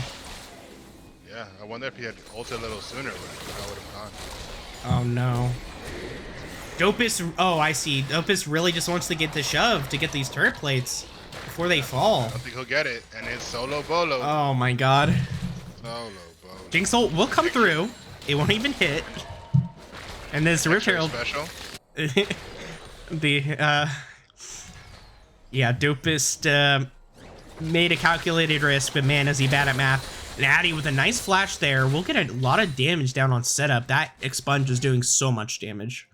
Yeah, I wonder if he had ulted a little sooner, but I would have gone. Oh no. Dopus, oh I see. Dopus really just wants to get the shove to get these turret plates before they fall. I don't think he'll get it, and it's solo bolo. Oh my god. Solo bolo. Jinx ult will come through. It won't even hit. And this Rift Extra Herald. special. Yeah, Dopest made a calculated risk, but man, is he bad at math. And Addy with a nice flash there. We'll get a lot of damage down on setup. That expunge is doing so much damage.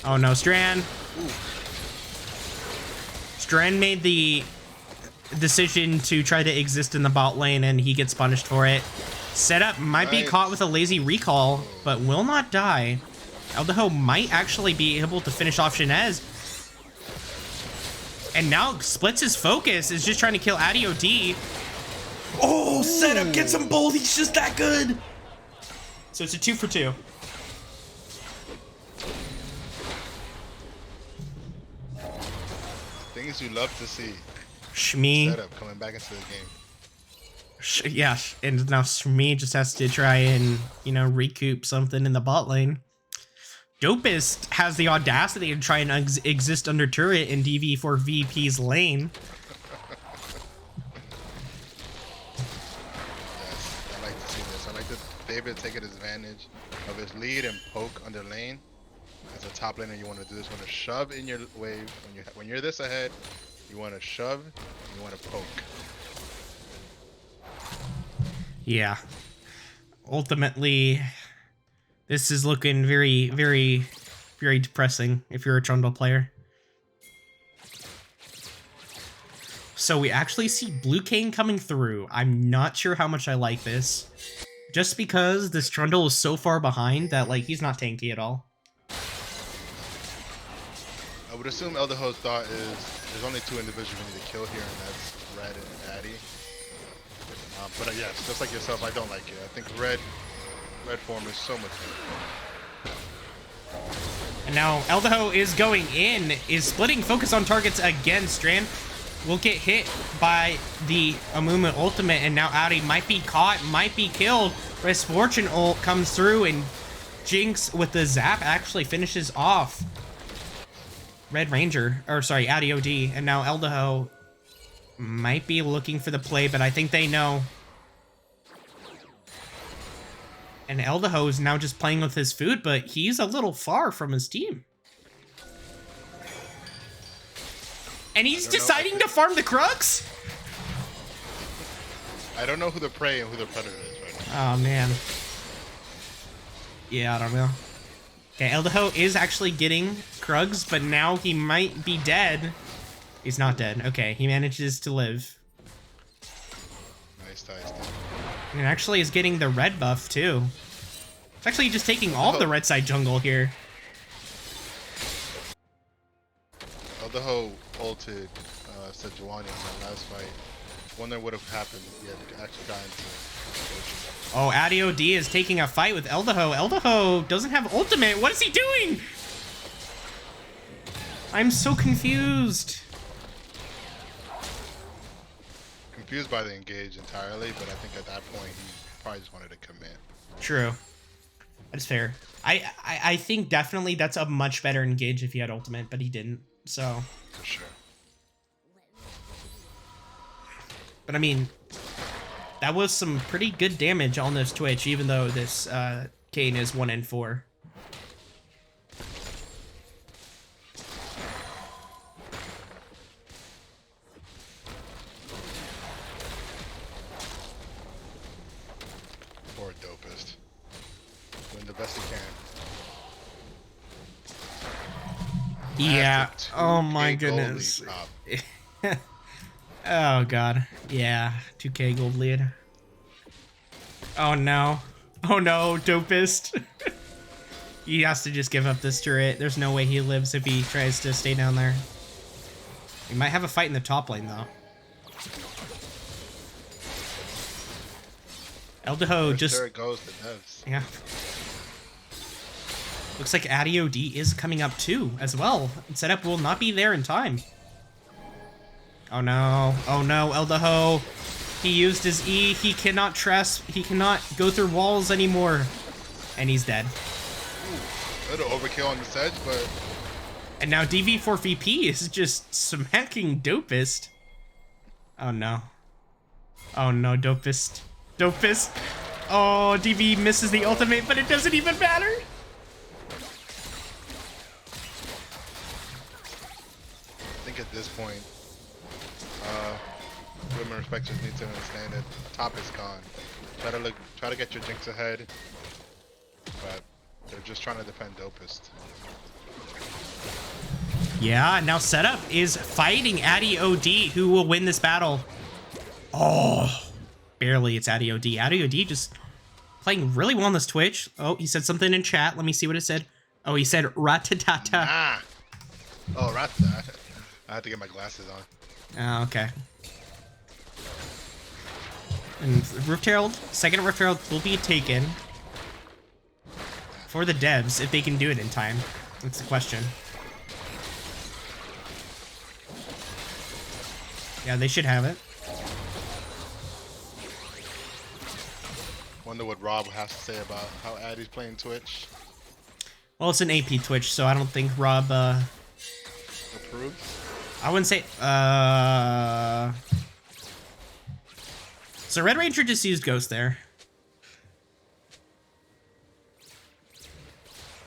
Oh no, Strand. Strand made the decision to try to exist in the bot lane, and he gets punished for it. Setup might be caught with a lazy recall, but will not die. Eldeho might actually be able to finish off Shinez. And now splits his focus, is just trying to kill Addy OD. Oh, Setup gets him both. He's just that good. So it's a 2 for 2. Things you love to see. Shmi. Setup coming back into the game. Yeah, and now Shmi just has to try and, you know, recoup something in the bot lane. Dopest has the audacity to try and exist under turret in DV4 VP's lane. Yes, I like to see this. I like that David taking advantage of his lead and poke under lane. As a top laner, you want to do this. You want to shove in your wave. When you're this ahead, you want to shove and you want to poke. Yeah. Ultimately, this is looking very, very, very depressing if you're a Trundle player. So we actually see Blue Cane coming through. I'm not sure how much I like this. Just because this Trundle is so far behind that, like, he's not tanky at all. I would assume Elderho's thought is there's only 2 individuals we need to kill here, and that's Red and Addy. But yes, just like yourself, I don't like it. I think red form is so much better. And now Eldeho is going in, is splitting focus on targets again. Strand will get hit by the Amumu ultimate, and now Addy might be caught, might be killed. Misfortune ult comes through, and Jinx with the zap actually finishes off Red Ranger, or sorry, Addy OD. And now Eldeho might be looking for the play, but I think they know. And Eldeho is now just playing with his food, but he's a little far from his team. And he's deciding to farm the Krugs? I don't know who the prey and who the predator is right now. Oh, man. Yeah, I don't know. Okay, Eldeho is actually getting Krugs, but now he might be dead. He's not dead. Okay, he manages to live. Nice. And it actually is getting the red buff, too. It's actually just taking all of the red side jungle here. Eldeho ulted Sejuani in that last fight. Wonder what would have happened if he had actually gotten to Oh, Addy OD is taking a fight with Eldeho. Eldeho doesn't have ultimate. What is he doing? I'm so confused. Confused by the engage entirely, but I think at that point he probably just wanted to commit. True. That's fair. I think definitely that's a much better engage if he had ultimate, but he didn't. So. For sure. But I mean, that was some pretty good damage on this Twitch, even though this Kayn is 1-4. Poor Dopest. Doing the best he can. Yeah. After Oh my 2K gold goodness. lead top. Oh god. Yeah. 2K gold lead. Oh no. Oh no, Dopest. He has to just give up this turret. There's no way he lives if he tries to stay down there. We might have a fight in the top lane though. Eldeho First just... turret goes to devs. Yeah. Looks like Addy OD is coming up too, as well. Setup will not be there in time. Oh no. Oh no, Eldaho. He used his E. He cannot go through walls anymore. And he's dead. Ooh, a little overkill on the sedge, but... And now DV4VP is just smacking Dopest. Oh no. Oh no, Dopest. Dopest. Oh, DV misses the ultimate, but it doesn't even matter. I think at this point, women respecters need to understand that top is gone. Try to get your Jinx ahead, but they're just trying to defend Dopest. Yeah, now setup is fighting Addy OD, who will win this battle. Oh, barely. It's Addy OD. Addy OD just playing really well on this Twitch. Oh, he said something in chat. Let me see what it said. Oh, he said ratatata. Ah! Oh, ratata. I have to get my glasses on. Oh, okay. And Rift Herald, second Rift Herald will be taken for the devs if they can do it in time. That's the question. Yeah, they should have it. Wonder what Rob has to say about how Addy's playing Twitch. Well, it's an AP Twitch, so I don't think Rob, Approves? I wouldn't say, So Red Ranger just used Ghost there.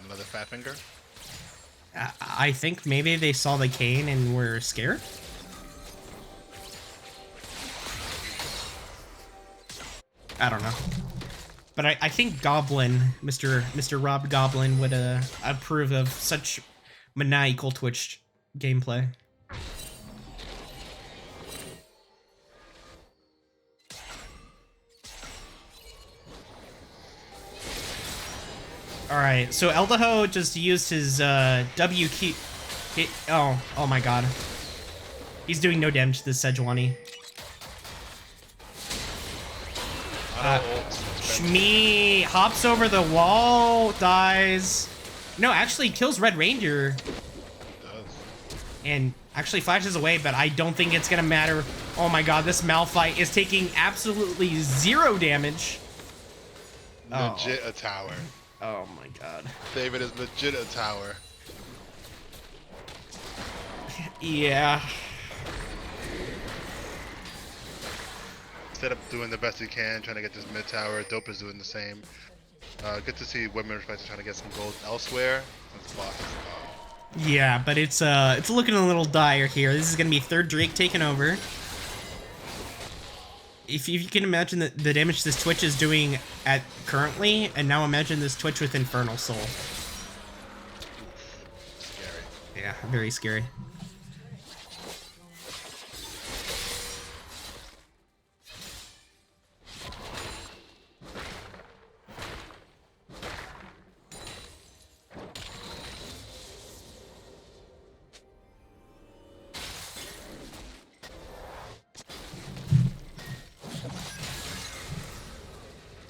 Another fat finger? I think maybe they saw the cane and were scared. I don't know. But I think Goblin, Mr. Rob Goblin would approve of such maniacal Twitch gameplay. Alright, so Eldaho just used his W key. Oh my god. He's doing no damage to this Sejuani. Shmee hops over the wall, dies. No, actually kills Red Ranger. And actually flashes away, but I don't think it's gonna matter. Oh my god, this Malphite is taking absolutely 0 damage. Legit a tower. Oh my god. David is legit a tower. Yeah. Instead of doing the best he can, trying to get this mid tower, Dope is doing the same. Good to see women respecters trying to get some gold elsewhere. This boss is gone. Yeah, but it's looking a little dire here. This is gonna be third Drake taken over. If you can imagine the damage this Twitch is doing at currently, and now imagine this Twitch with Infernal Soul. Scary. Yeah, very scary.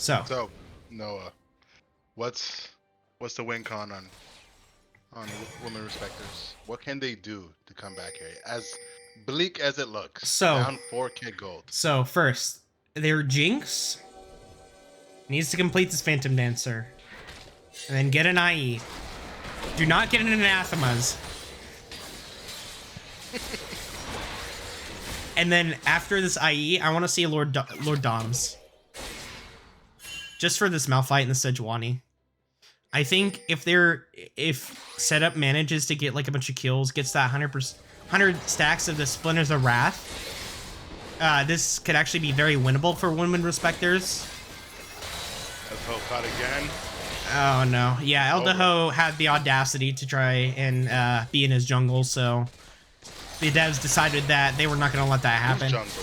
So, Noah, what's the win con on women respecters? What can they do to come back here? As bleak as it looks, So- down 4K gold. So first, their Jinx needs to complete this Phantom Dancer, and then get an IE. Do not get an Anathemas. And then after this IE, I want to see a Lord Doms. Just for this Malphite and the Sejuani. I think if setup manages to get like a bunch of kills, gets that 100 stacks of the Splinters of Wrath, this could actually be very winnable for women respecters. Let's hope caught again. Oh no. Yeah, Eldaho had the audacity to try and be in his jungle, so the devs decided that they were not going to let that happen. Who's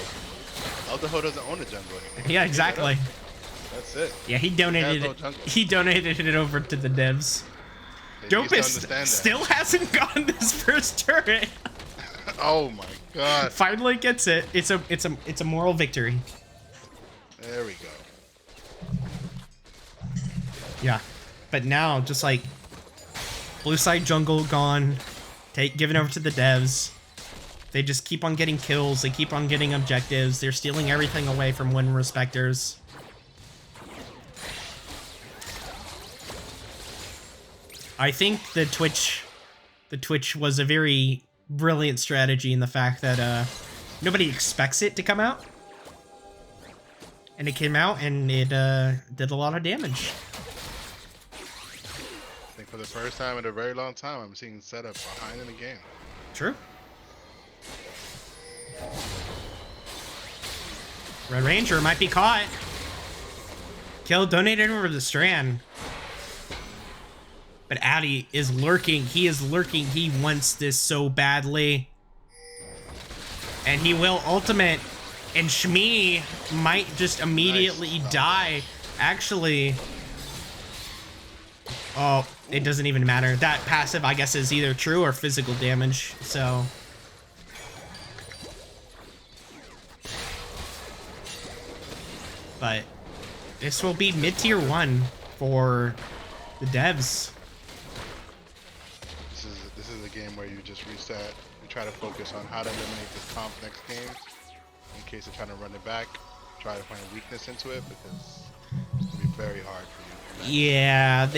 jungle? Eldaho doesn't own a jungle anymore. Yeah, exactly. That's it. Yeah, he donated no it. jungle. He donated it over to the devs. They need to Dopest understand that. still hasn't gotten this first turret. Oh my god. Finally gets it. It's a moral victory. There we go. Yeah. But now just like blue side jungle gone, given over to the devs. They just keep on getting kills. They keep on getting objectives. They're stealing everything away from Women Respectors. I think the Twitch was a very brilliant strategy in the fact that nobody expects it to come out. And it came out and it did a lot of damage. I think for the first time in a very long time, I'm seeing setup behind in the game. True. Red Ranger might be caught. Kill donated over the Strand. But Addy is lurking. He is lurking. He wants this so badly. And he will ultimate. And Shmi might just immediately die. Actually. Oh, it doesn't even matter. That passive, I guess, is either true or physical damage. So. But this will be mid-tier 1 for the devs. This is a game where you just reset. You try to focus on how to eliminate this comp next game. In case they're trying to run it back, try to find a weakness into it because it's gonna be very hard for you. Yeah,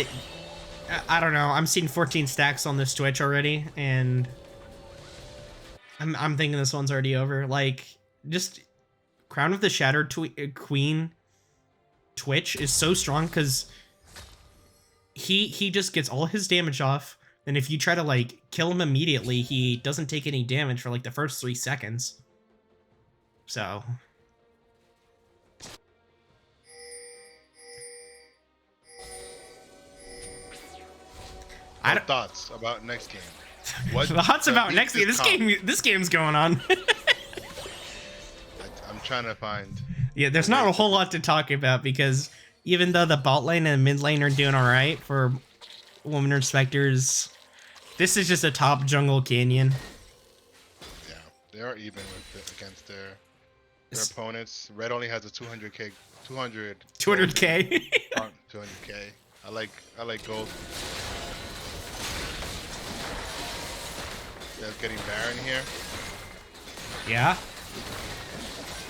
I don't know. I'm seeing 14 stacks on this Twitch already, and I'm thinking this one's already over. Like, just Crown of the Shattered Queen Twitch is so strong because he just gets all his damage off. And if you try to like kill him immediately, he doesn't take any damage for like the first 3 seconds. So Thoughts about next game? Thoughts about next game? This game's going on. I'm trying to find. Yeah, there's not a whole lot to talk about because even though the bot lane and mid lane are doing all right for Women Respectors, this is just a top jungle canyon. Yeah, they are even against their opponents. Red only has a 200k. 200k. 200k. I like gold. They're getting Baron here. Yeah.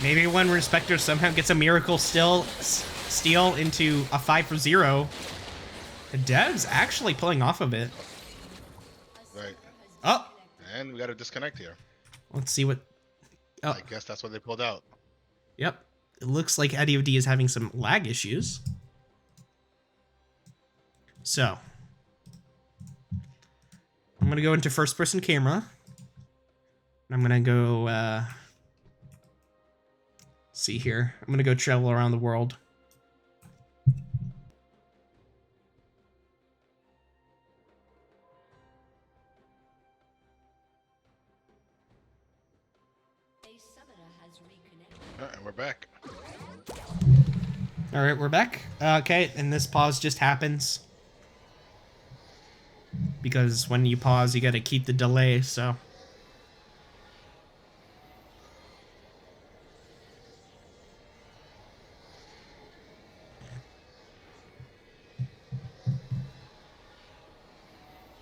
Maybe when Respector somehow gets a miracle steal into a 5-0. The dev's actually pulling off of it. Right. Oh. And we got a disconnect here. Let's see what. Oh. I guess that's what they pulled out. Yep. It looks like Eddie of D is having some lag issues. So. I'm going to go into first person camera. I'm going to go, see here. I'm going to go travel around the world. Alright, and we're back. Alright, we're back. Okay, and this pause just happens. Because when you pause, you gotta keep the delay, so.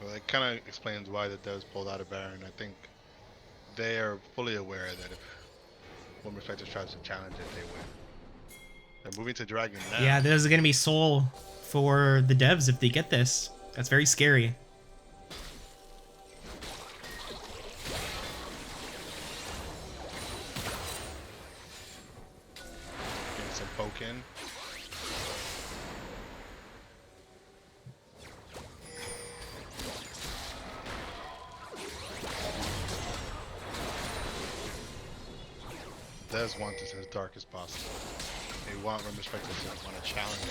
Well, that kind of explains why the devs pulled out of Baron. I think they are fully aware that if Women Respectors tries to challenge it, they win. They're moving to Dragon now. Yeah, there's gonna be soul for the devs if they get this. That's very scary. Getting some poke in. Devs want this as dark as possible. They want Women Respectors to want to challenge it.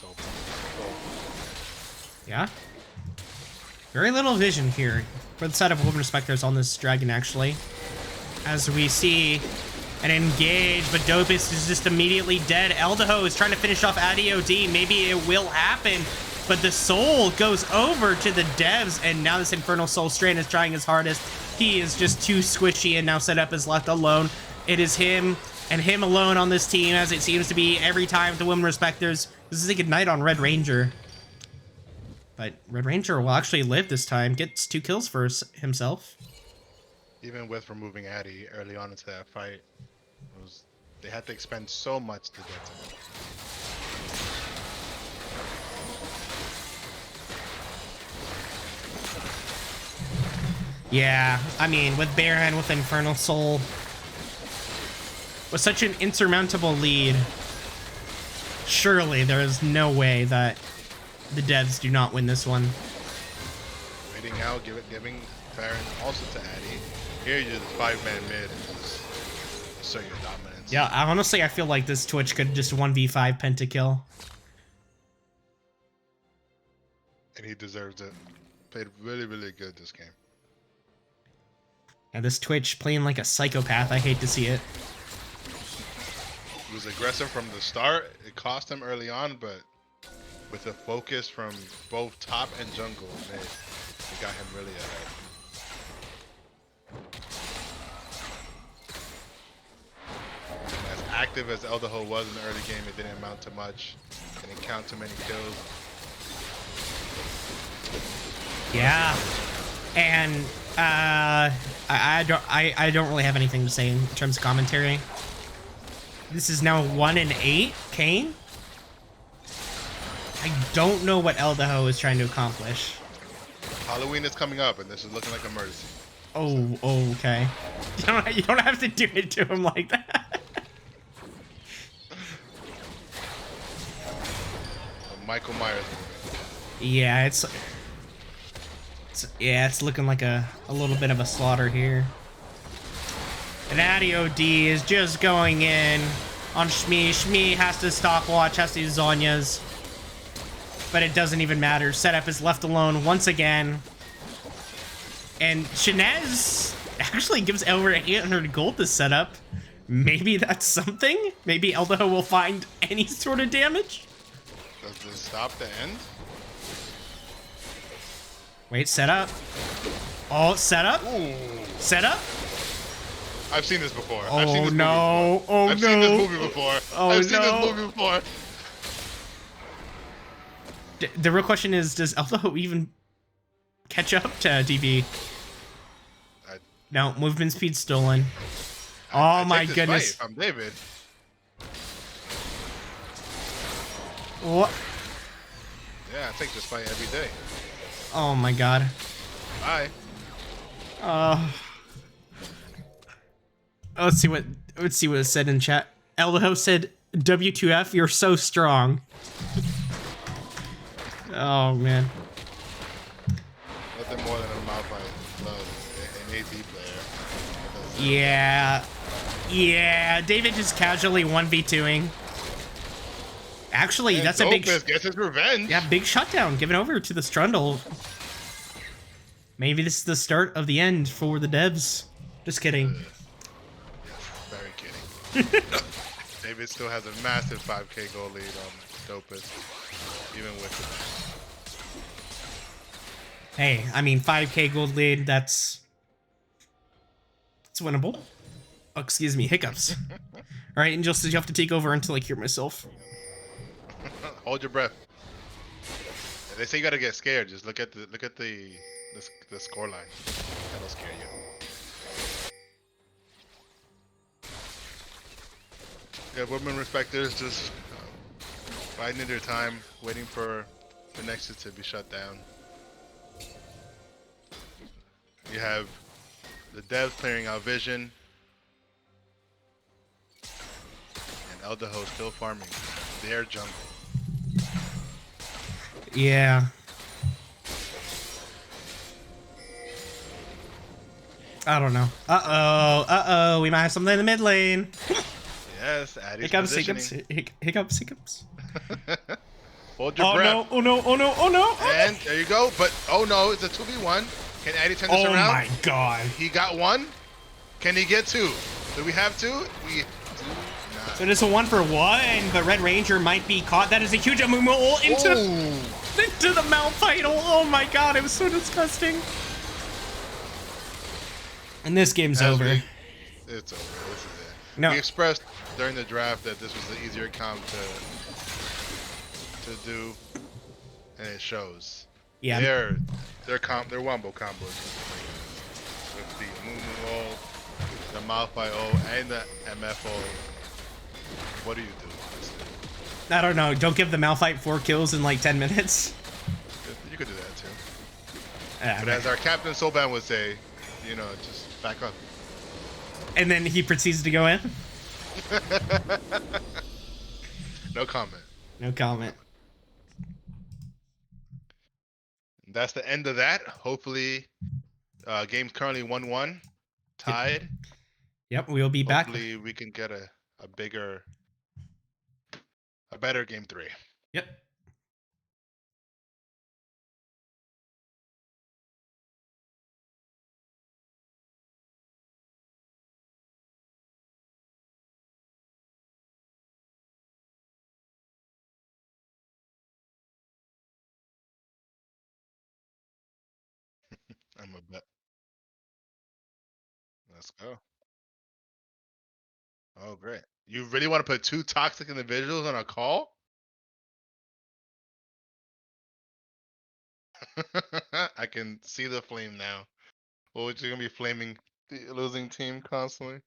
So cool. Yeah. Very little vision here for the side of Women Respectors on this dragon, actually. As we see an engage, but Dopus is just immediately dead. Eldaho is trying to finish off ADOD. Maybe it will happen, but the soul goes over to the devs, and now this Infernal Soul Strain is trying his hardest. He is just too squishy, and now Setup is left alone. It is him and him alone on this team, as it seems to be every time the Women Respectors. This is a good night on Red Ranger. But Red Ranger will actually live this time. Gets 2 kills for himself. Even with removing Addy early on into that fight, they had to expend so much to get to him. Yeah, I mean, with Baron, with Infernal Soul, with such an insurmountable lead, surely there is no way that the devs do not win this one. Waiting out, giving Baron also to Addy. Here you're the 5-man mid and just assert your dominance. Yeah, honestly, I feel like this Twitch could just 1v5 pentakill. And he deserves it. Played really, really good this game. And this Twitch playing like a psychopath, I hate to see it. He was aggressive from the start. It cost him early on, but with the focus from both top and jungle, it got him really ahead. As active as Elderho was in the early game, it didn't amount to much. Didn't count too many kills. Yeah, and I don't really have anything to say in terms of commentary. This is now 1-8, Kane. I don't know what Elderho is trying to accomplish. Halloween is coming up, and this is looking like a murder scene. Oh, okay. You don't have to do it to him like that. Michael Myers. Yeah, it's looking like a little bit of a slaughter here. And Addy OD is just going in on Shmi. Shmi has to stop watch, has to use Zonya's. But it doesn't even matter. Setup is left alone once again. And Shinez actually gives over 800 gold to setup. Maybe that's something? Maybe Elderho will find any sort of damage? Does this stop the end? Wait, setup. Oh, setup? Ooh. Setup? I've seen this before. Oh, I've seen this no. movie before. Oh, I've no. seen this movie before. Oh, I've seen no. this movie before. The real question is, does Elderho even catch up to DB? No, movement speed stolen. Oh my goodness. I'm David. What? Yeah, I take this fight every day. Oh my god. Bye. Let's see what it said in chat. Elderho said, "W2F, you're so strong." Oh man. Nothing more than a mouth like an AD player. Yeah, David just casually 1v2ing. Actually, And that's a big... Dopus gets his revenge. Yeah, big shutdown given over to the Strundle. Maybe this is the start of the end for the devs. Just kidding. Yes, very kidding. David still has a massive 5k goal lead on Dopus, even with it. Hey, I mean, 5k gold lead, it's winnable. Oh, excuse me, hiccups. Alright, Angel says you have to take over until I cure myself. Hold your breath. They say you gotta get scared. Just look at the score line. That'll scare you. Yeah, women respecters just biding their time, waiting for the Nexus to be shut down. You have the devs clearing out Vision, and Elderho still farming their jungle. Yeah. I don't know. Uh-oh, we might have something in the mid lane. Yes, Addy's Hiccups, positioning. hiccups. Hold your breath. Oh no. And there you go. But oh no, it's a 2v1. Can Addy turn this Oh around? my god. He got one. Can he get two? Do we have two? We do not. So it is a 1-for-1, but Red Ranger might be caught. That is a huge Amumu into the Malphite. Oh my god, it was so disgusting. And this game's over. It's over. This is it. No. We expressed during the draft that this was the easier comp to do, and it shows. Yeah. Their wombo combos with the Mumu ult, the Malphite ult, and the MF ult, what do you do, honestly? I don't know. Don't give the Malphite 4 kills in like 10 minutes. You could do that too. Yeah, But man. as our Captain Soban would say, you know, just back up. And then he proceeds to go in. No comment. No comment. That's the end of that. Hopefully, game's currently 1-1, tied. Yep, we'll be back. Hopefully, we can get a better game 3. Yep. I'm a bet. Let's go. Oh, great. You really want to put 2 toxic individuals on a call? I can see the flame now. Well, you're gonna be flaming the losing team constantly.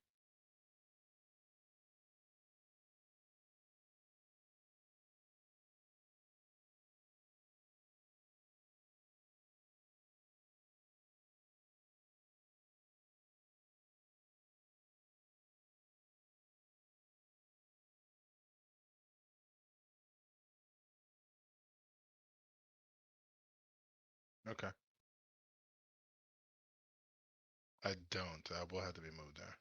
Okay. I don't. I will have to be moved there.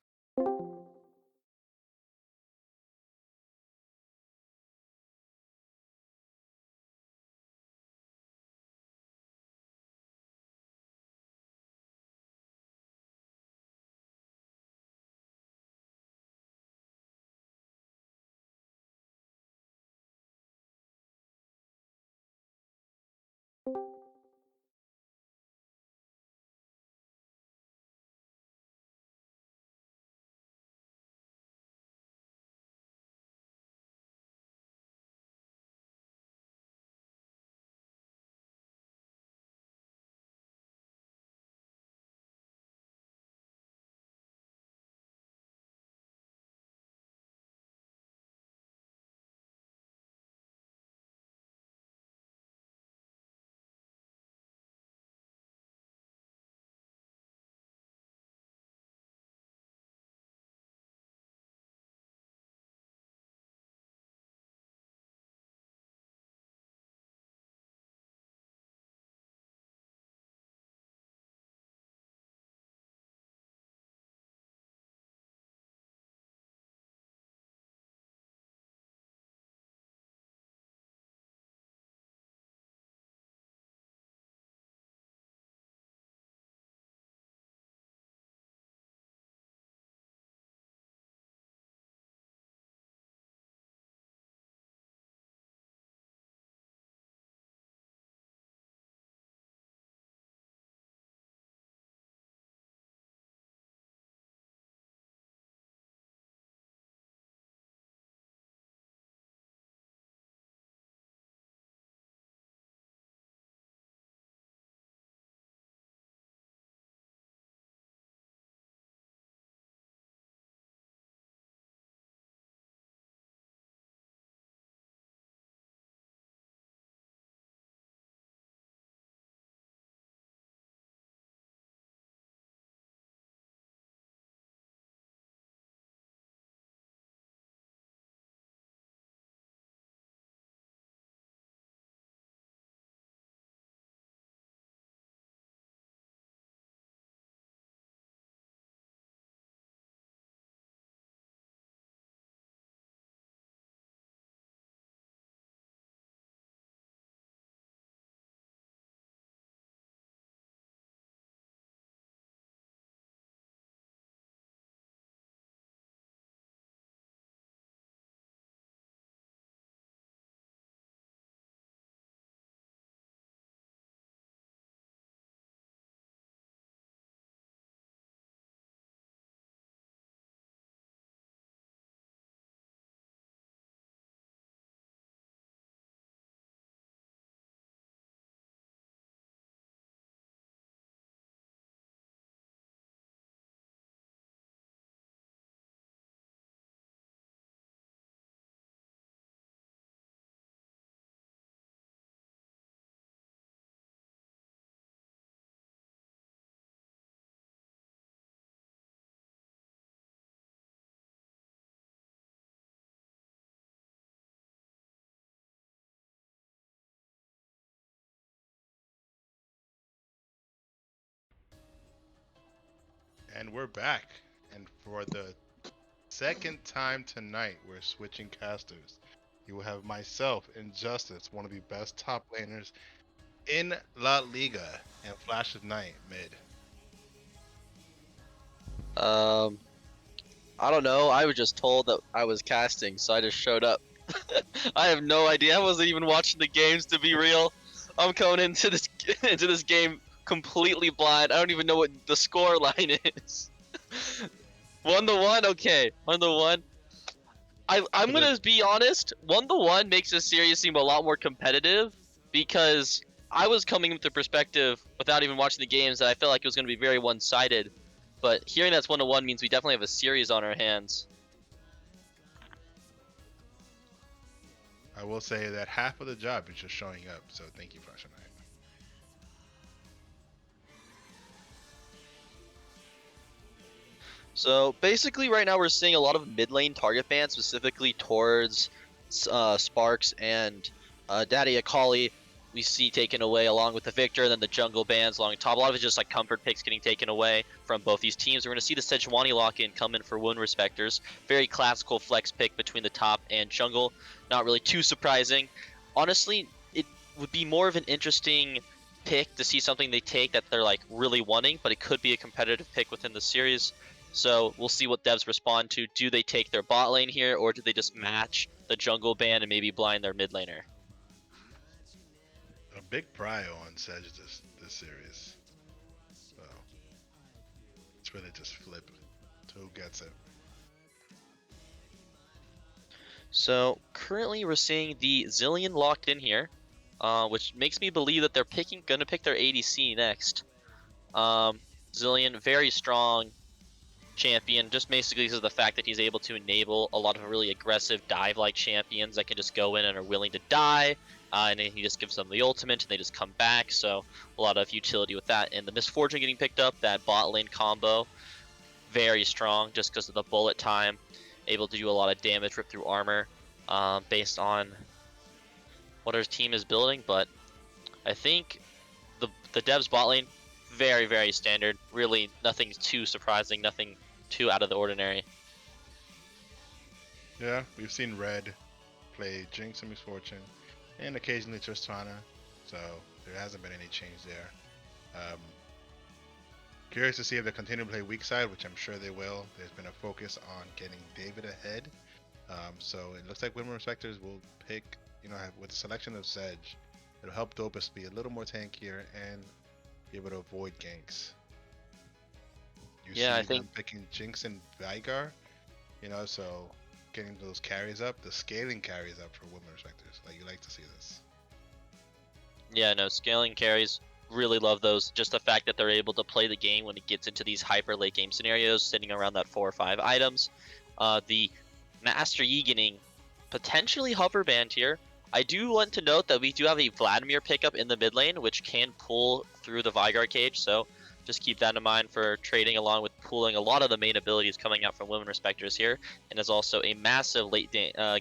And we're back. And for the second time tonight, we're switching casters. You will have myself, Injustice, one of the best top laners in La Liga, and Flash of Night mid. Um, I don't know. I was just told that I was casting, so I just showed up. I have no idea. I wasn't even watching the games, to be real. I'm coming into this into this game completely blind. I don't even know what the score line is. 1-1, okay. 1-1. I'm For the gonna be honest. 1-1 makes this series seem a lot more competitive because I was coming with the perspective without even watching the games that I felt like it was gonna be very one-sided. But hearing that's 1-1 means we definitely have a series on our hands. I will say that half of the job is just showing up. So thank you, Flash of Night. So basically, right now we're seeing a lot of mid lane target bans, specifically towards Sparks and Daddy Akali. We see taken away along with the Victor, and then the jungle bans along top. A lot of it's just like comfort picks getting taken away from both these teams. We're going to see the Sejuani lock-in come in for Wound Respectors. Very classical flex pick between the top and jungle. Not really too surprising. Honestly, it would be more of an interesting pick to see something they take that they're like really wanting, but it could be a competitive pick within the series. So we'll see what devs respond to. Do they take their bot lane here, or do they just match the jungle ban and maybe blind their mid laner? A big prio on Sedge this series. So it's really just flip to who gets it. So currently we're seeing the Zillion locked in here, which makes me believe that they're gonna pick their ADC next. Zillion, very strong champion, just basically because of the fact that he's able to enable a lot of really aggressive dive-like champions that can just go in and are willing to die, and then he just gives them the ultimate and they just come back, so a lot of utility with that. And the Misfortune getting picked up, that bot lane combo, very strong just because of the bullet time, able to do a lot of damage, rip through armor, based on what our team is building. But I think the devs bot lane, very, very standard, really nothing too surprising, nothing too out of the ordinary. Yeah, we've seen Red play Jinx and Misfortune, and occasionally Tristana, so there hasn't been any change there. Curious to see if they continue to play weak side, which I'm sure they will. There's been a focus on getting David ahead, so it looks like Women Respectors will pick, with the selection of Sedge, it'll help Dopus be a little more tankier and be able to avoid ganks. Yeah, I them think picking Jinx and Vigar, so getting those carries up, the scaling carries up for Women Respectors. Like, you like to see this. Yeah, no, scaling carries, really love those. Just the fact that they're able to play the game when it gets into these hyper late game scenarios, sitting around that 4 or 5 items. The Master Yi getting potentially hover banned here. I do want to note that we do have a Vladimir pickup in the mid lane, which can pull through the Vigar cage, so just keep that in mind for trading, along with pooling a lot of the main abilities coming out from Women Respectors here, and is also a massive late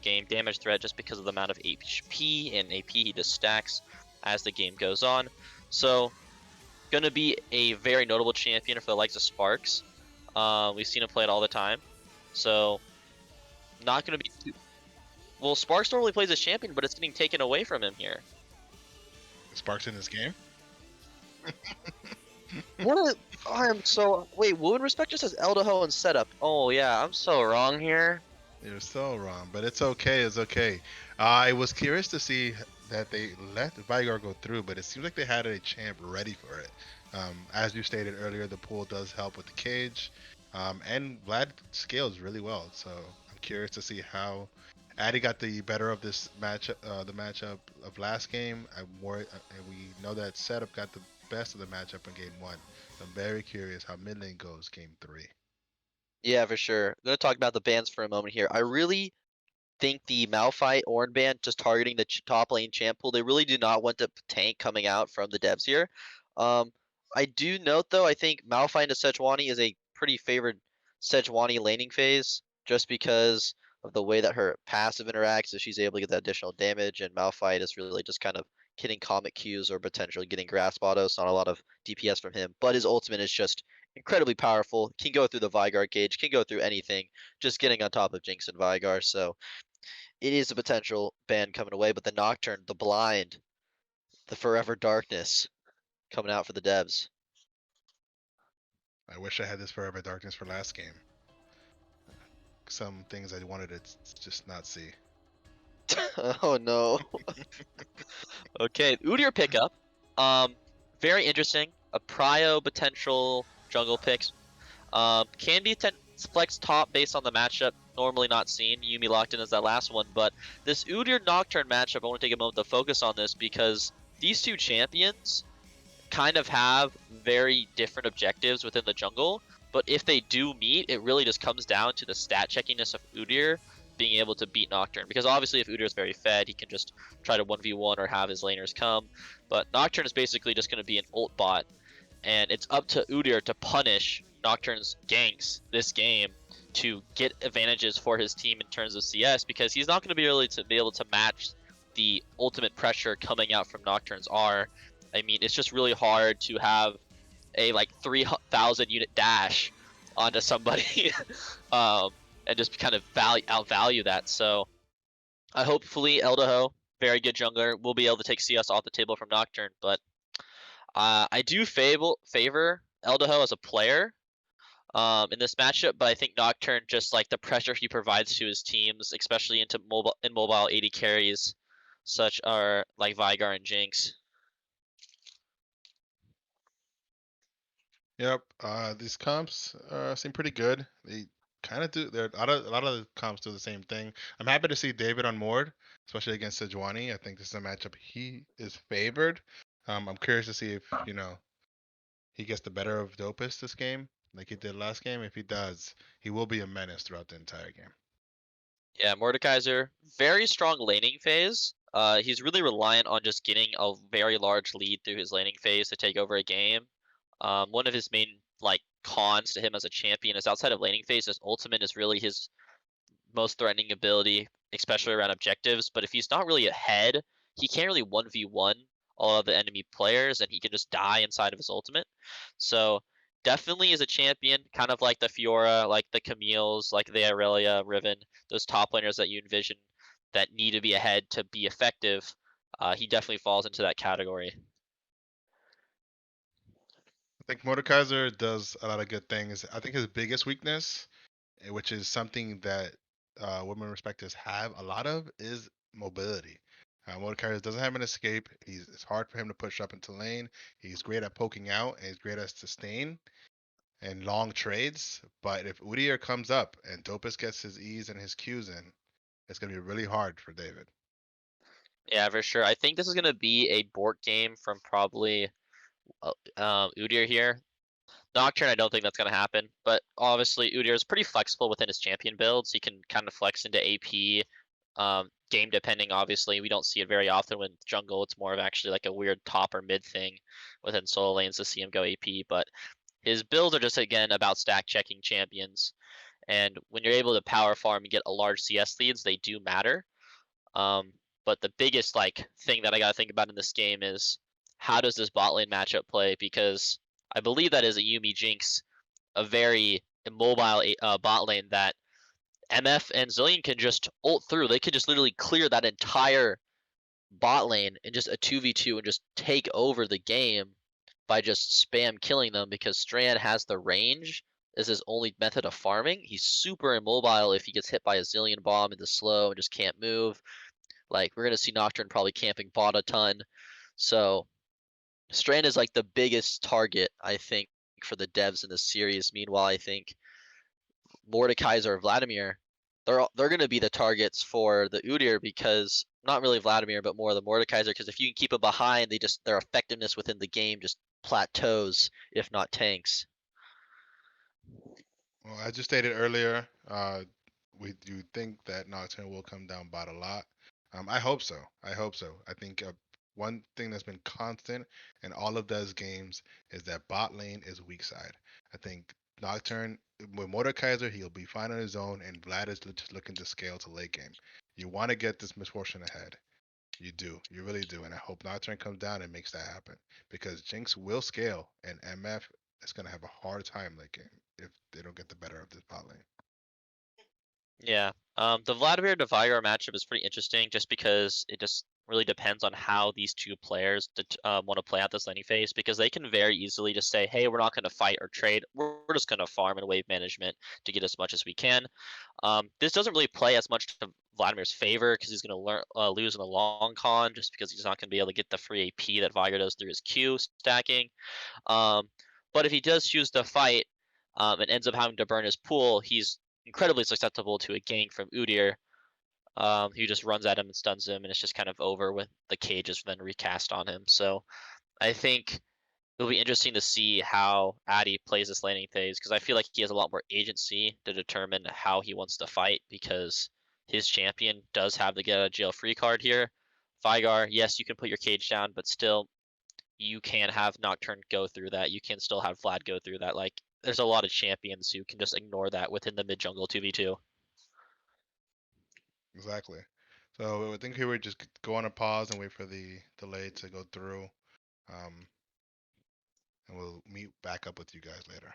game damage threat just because of the amount of HP and AP he just stacks as the game goes on. So, gonna be a very notable champion for the likes of Sparks. We've seen him play it all the time, so not gonna be too... Well, Sparks normally plays as champion, but it's getting taken away from him here. Sparks in this game? What? I am so... Wait, Wound Respector says Eldaho and setup. Oh yeah, I'm so wrong here. You're so wrong, but it's okay. It's okay. I was curious to see that they let Vigar go through, but it seems like they had a champ ready for it. As you stated earlier, the pool does help with the cage, and Vlad scales really well. So I'm curious to see how Addy got the better of this matchup, the matchup of last game. And we know that setup got the best of the matchup in game 1. So I'm very curious how mid lane goes game 3. Yeah, for sure. I'm gonna talk about the bans for a moment here. I really think the Malphite Ornn ban, just targeting the top lane champ pool, they really do not want the tank coming out from the devs here. I do note though, I think Malphite into Sejuani is a pretty favored Sejuani laning phase, just because of the way that her passive interacts, if she's able to get that additional damage, and Malphite is really just kind of getting Comet Qs or potentially getting Grasp Autos, not a lot of DPS from him, but his ultimate is just incredibly powerful. Can go through the Vygar cage, can go through anything. Just getting on top of Jinx and Vygar. So it is a potential ban coming away. But the Nocturne, the Blind, the Forever Darkness coming out for the devs. I wish I had this Forever Darkness for last game. Some things I wanted to just not see. Oh no. Okay, Udyr pickup. Very interesting. A prio potential jungle picks. Can be flex top based on the matchup. Normally not seen. Yumi locked in as that last one, but this Udyr Nocturne matchup, I want to take a moment to focus on this because these two champions kind of have very different objectives within the jungle. But if they do meet, it really just comes down to the stat checkiness of Udyr being able to beat Nocturne. Because obviously, if Udyr is very fed, he can just try to 1v1 or have his laners come. But Nocturne is basically just going to be an ult bot, and it's up to Udyr to punish Nocturne's ganks this game to get advantages for his team in terms of CS, because he's not going to be able to match the ultimate pressure coming out from Nocturne's R. I mean, it's just really hard to have a like 3,000 unit dash onto somebody, and just kind of outvalue that. So I hopefully Eldaho, very good jungler, will be able to take CS off the table from Nocturne. But I do favor Eldaho as a player in this matchup, but I think Nocturne, just like the pressure he provides to his teams, especially into mobile 80 carries, such are like Vygar and Jinx. Yep. These comps seem pretty good. They kind of do. A lot of the comps do the same thing. I'm happy to see David on board, especially against Sejuani. I think this is a matchup he is favored. I'm curious to see if he gets the better of Dopus this game, like he did last game. If he does, he will be a menace throughout the entire game. Yeah, Mordekaiser, very strong laning phase. He's really reliant on just getting a very large lead through his laning phase to take over a game. One of his main like cons to him as a champion is outside of laning phase, his ultimate is really his most threatening ability, especially around objectives. But if he's not really ahead, he can't really 1v1 all of the enemy players, and he can just die inside of his ultimate. So definitely as a champion, kind of like the Fiora, like the Camille's, like the Irelia, Riven, those top laners that you envision that need to be ahead to be effective. He definitely falls into that category. I think Mordekaiser does a lot of good things. I think his biggest weakness, which is something that women respecters have a lot of, is mobility. Mordekaiser doesn't have an escape. It's hard for him to push up into lane. He's great at poking out, and he's great at sustain and long trades. But if Udyr comes up and Dopus gets his E's and his Q's in, it's going to be really hard for David. Yeah, for sure. I think this is gonna be a Bork game from probably Udyr here. Nocturne, I don't think that's going to happen, but obviously Udyr is pretty flexible within his champion builds. He can kind of flex into AP, game depending, obviously. We don't see it very often with jungle. It's more of actually like a weird top or mid thing within solo lanes to see him go AP, but his builds are just, again, about stack checking champions. And when you're able to power farm and get a large CS leads, they do matter. But the biggest like thing that I got to think about in this game is how does this bot lane matchup play? Because I believe that is a Yumi Jinx, a very immobile bot lane that MF and Zillion can just ult through. They can just literally clear that entire bot lane and just a 2v2 and just take over the game by just spam killing them, because Strand has the range as his only method of farming. He's super immobile if he gets hit by a Zillion bomb into slow and just can't move. Like, we're going to see Nocturne probably camping bot a ton. So Strand is like the biggest target, I think, for the devs in this series. Meanwhile, I think Mordekaiser or Vladimir, they're going to be the targets for the Udyr, because not really Vladimir, but more the Mordekaiser. Because if you can keep them behind, their effectiveness within the game just plateaus, if not tanks. Well, as you stated earlier, we do think that Nocturne will come down bot a lot. I hope so. I hope so. I think one thing that's been constant in all of those games is that bot lane is weak side. I think Nocturne with Mordekaiser, he'll be fine on his own, and Vlad is just looking to scale to late game. You want to get this misfortune ahead. You do. You really do. And I hope Nocturne comes down and makes that happen, because Jinx will scale, and MF is gonna have a hard time late game if they don't get the better of this bot lane. Yeah. The Vladimir to Vigar matchup is pretty interesting just because it just really depends on how these two players want to play out this laning phase because they can very easily just say, hey, we're not going to fight or trade. We're just going to farm and wave management to get as much as we can. This doesn't really play as much to Vladimir's favor because he's going to lose in the long con just because he's not going to be able to get the free AP that Vigar does through his Q stacking. Um, but if he does choose to fight and ends up having to burn his pool, he's incredibly susceptible to a gank from Udyr. He just runs at him and stuns him, and it's just kind of over with the cages then recast on him. So I think it'll be interesting to see how Addy plays this laning phase because I feel like he has a lot more agency to determine how he wants to fight because his champion does have the get out of jail free card here. Vigar, yes, you can put your cage down, but still, you can have Nocturne go through that. You can still have Vlad go through that. Like, there's a lot of champions who can just ignore that within the mid jungle 2v2. Exactly. So I think we would just go on a pause and wait for the delay to go through. Um, and we'll meet back up with you guys later.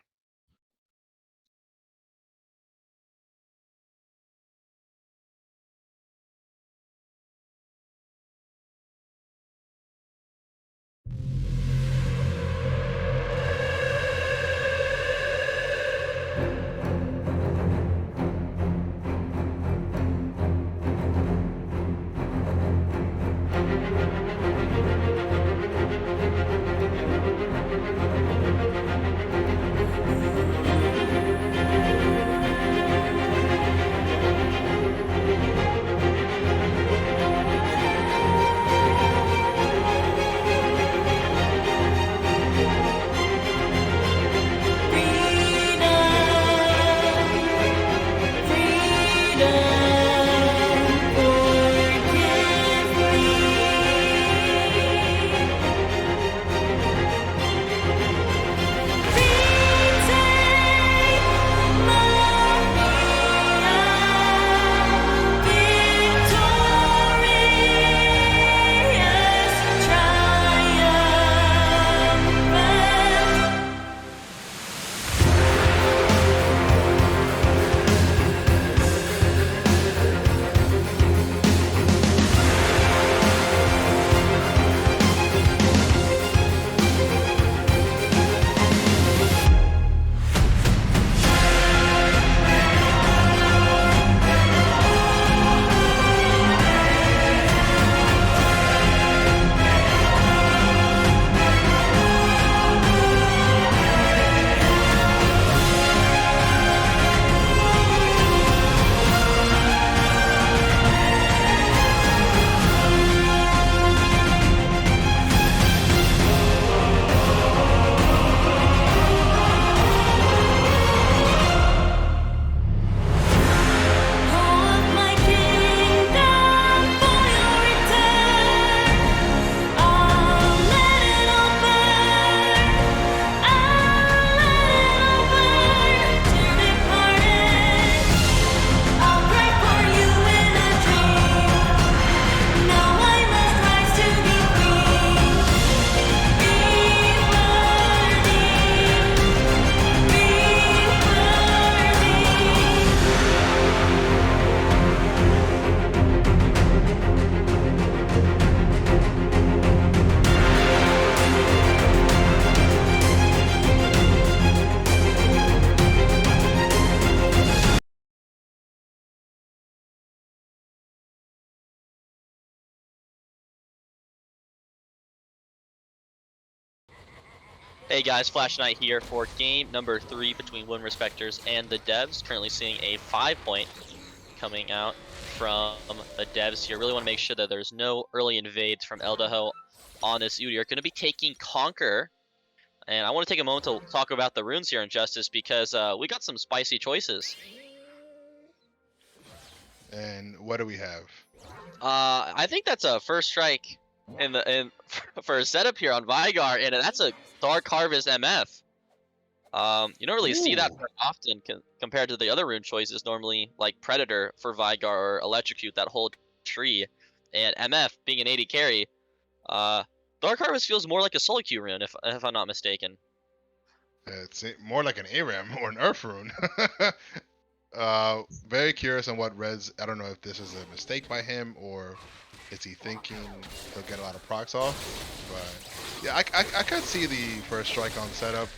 Hey guys, Flash Knight here for game number 3 between Win Respectors and the Devs. Currently seeing a 5-point coming out from the Devs here. Really want to make sure that there's no early invades from Eldaho on this Udyr. Going to be taking Conquer. And I want to take a moment to talk about the runes here in Justice because we got some spicy choices. And what do we have? I think that's a first strike for a setup here on Vigar, and that's a Dark Harvest MF. You don't really see that very often compared to the other rune choices. Normally, like Predator for Vigar or Electrocute that whole tree, and MF being an 80 carry. Dark Harvest feels more like a solo queue rune, if I'm not mistaken. It's more like an ARAM or an Earth rune. Very curious on what Reds. I don't know if this is a mistake by him or is he thinking he'll get a lot of procs off. But yeah, I could see the first strike on setup.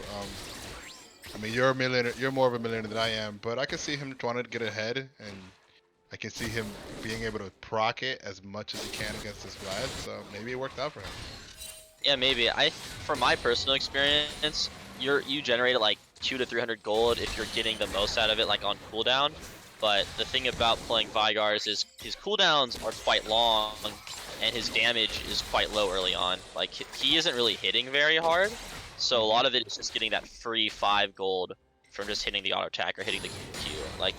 I mean, you're a millionaire. You're more of a millionaire than I am, but I can see him trying to get ahead, and I can see him being able to proc it as much as he can against this Red. So maybe it worked out for him. Yeah, maybe. From my personal experience, you generate like 200 to 300 gold if you're getting the most out of it, like on cooldown. But the thing about playing Vigars is his cooldowns are quite long, and his damage is quite low early on. Like he isn't really hitting very hard, so a lot of it is just getting that free 5 gold from just hitting the auto attack or hitting the Q. Like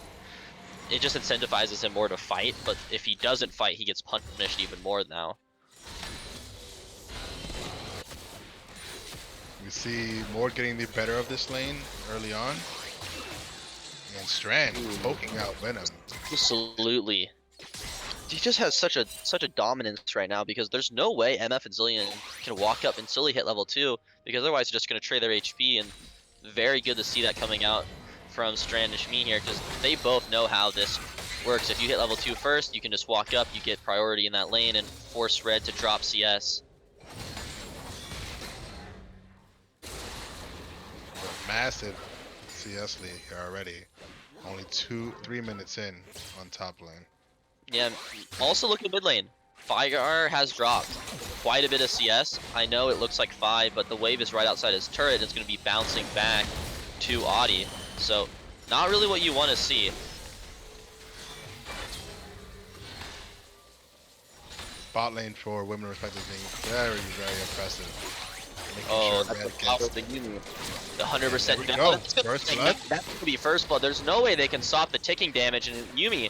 it just incentivizes him more to fight. But if he doesn't fight, he gets punished even more now. We see Mord getting the better of this lane early on. And Strand poking out Venom. Absolutely. He just has such a dominance right now because there's no way MF and Zillion can walk up and silly hit level 2 because otherwise they're just going to trade their HP, and very good to see that coming out from Strand and Shmi here because they both know how this works. If you hit level 2 first, you can just walk up, you get priority in that lane and force Red to drop CS. Massive CS lead here already. Only 3 minutes in on top lane. Yeah, also look at mid lane. Vigar has dropped quite a bit of CS. I know it looks like 5, but the wave is right outside his turret. It's going to be bouncing back to Audi. So, not really what you want to see. Bot lane for Women Respectors being very, very impressive. Making Oh, sure that's Red the power gets- of the Yumi. The 100% There we down. go. That's gonna First be- blood. That's going to be first blood. There's no way they can stop the ticking damage in Yumi.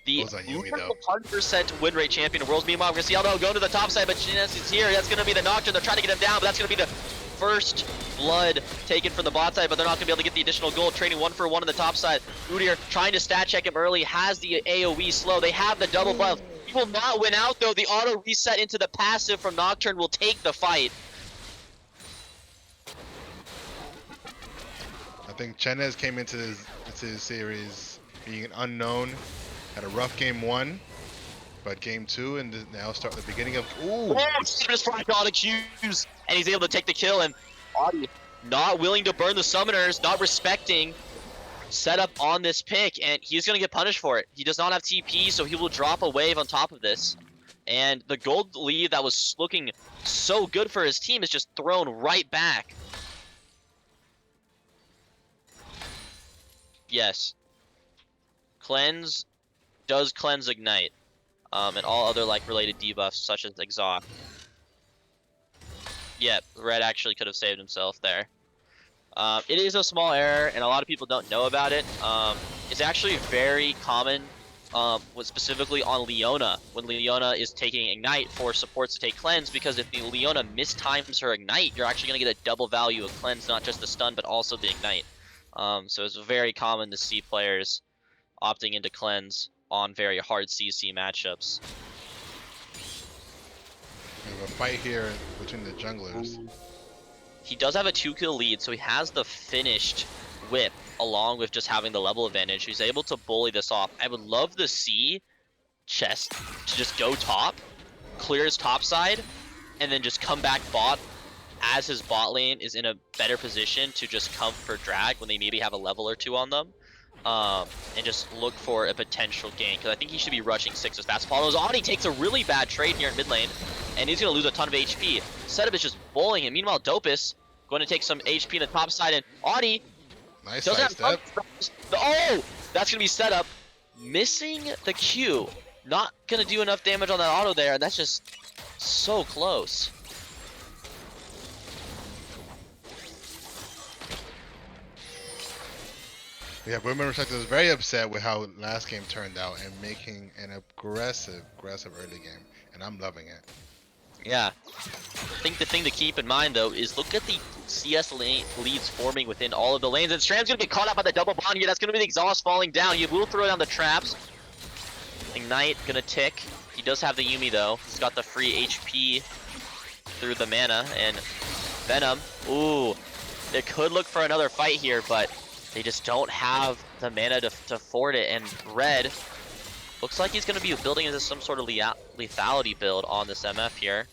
The Those are Yumi, though. 100% win rate champion of Worlds. Meanwhile, we're going to see Aldo go to the top side, but Shinez is here. That's going to be the Nocturne. They're trying to get him down, but that's going to be the first blood taken from the bot side, but they're not going to be able to get the additional gold. Trading 1 for 1 on the top side. Udyr trying to stat check him early, has the AoE slow. They have the double buff. He will not win out, though. The auto reset into the passive from Nocturne will take the fight. I think Chenez came into this series being an unknown. Had a rough game 1, but game 2 and now start the beginning of. Ooh! Just flash all the Qs, and he's able to take the kill. And Audi not willing to burn the summoners, not respecting setup on this pick, and he's gonna get punished for it. He does not have TP, so he will drop a wave on top of this. And the gold lead that was looking so good for his team is just thrown right back. Yes. Cleanse does cleanse ignite, and all other like related debuffs such as exhaust. Yeah, Red actually could have saved himself there. It is a small error, and a lot of people don't know about it. It's actually very common, specifically on Leona, when Leona is taking Ignite for supports to take Cleanse, because if the Leona mistimes her Ignite, you're actually going to get a double value of Cleanse, not just the stun, but also the Ignite. So it's very common to see players opting into Cleanse on very hard CC matchups. We have a fight here between the junglers. He does have a 2-kill lead, so he has the finished whip along with just having the level advantage. He's able to bully this off. I would love to see Chest to just go top, clear his top side, and then just come back bot as his bot lane is in a better position to just come for drag when they maybe have a level or 2 on them. And just look for a potential gain, because I think he should be rushing 6 as fast as possible. Audi takes a really bad trade here in mid lane, and he's going to lose a ton of HP. Setup is just bullying him. Meanwhile, Dopus going to take some HP in the top side, and Audi Nice doesn't have sidestep. oh! That's going to be set up. Missing the Q. Not going to do enough damage on that auto there, and that's just so close. Yeah, Women Respectors is very upset with how last game turned out and making an aggressive early game, and I'm loving it. Yeah. I think the thing to keep in mind, though, is look at the CS lane leads forming within all of the lanes. And Stram's going to get caught up by the double bond here. That's going to be the exhaust falling down. He will throw down the traps. Ignite going to tick. He does have the Yumi, though. He's got the free HP through the mana. And Venom. Ooh. They could look for another fight here, but they just don't have the mana to afford it. And Red looks like he's going to be building into some sort of lethality build on this MF here.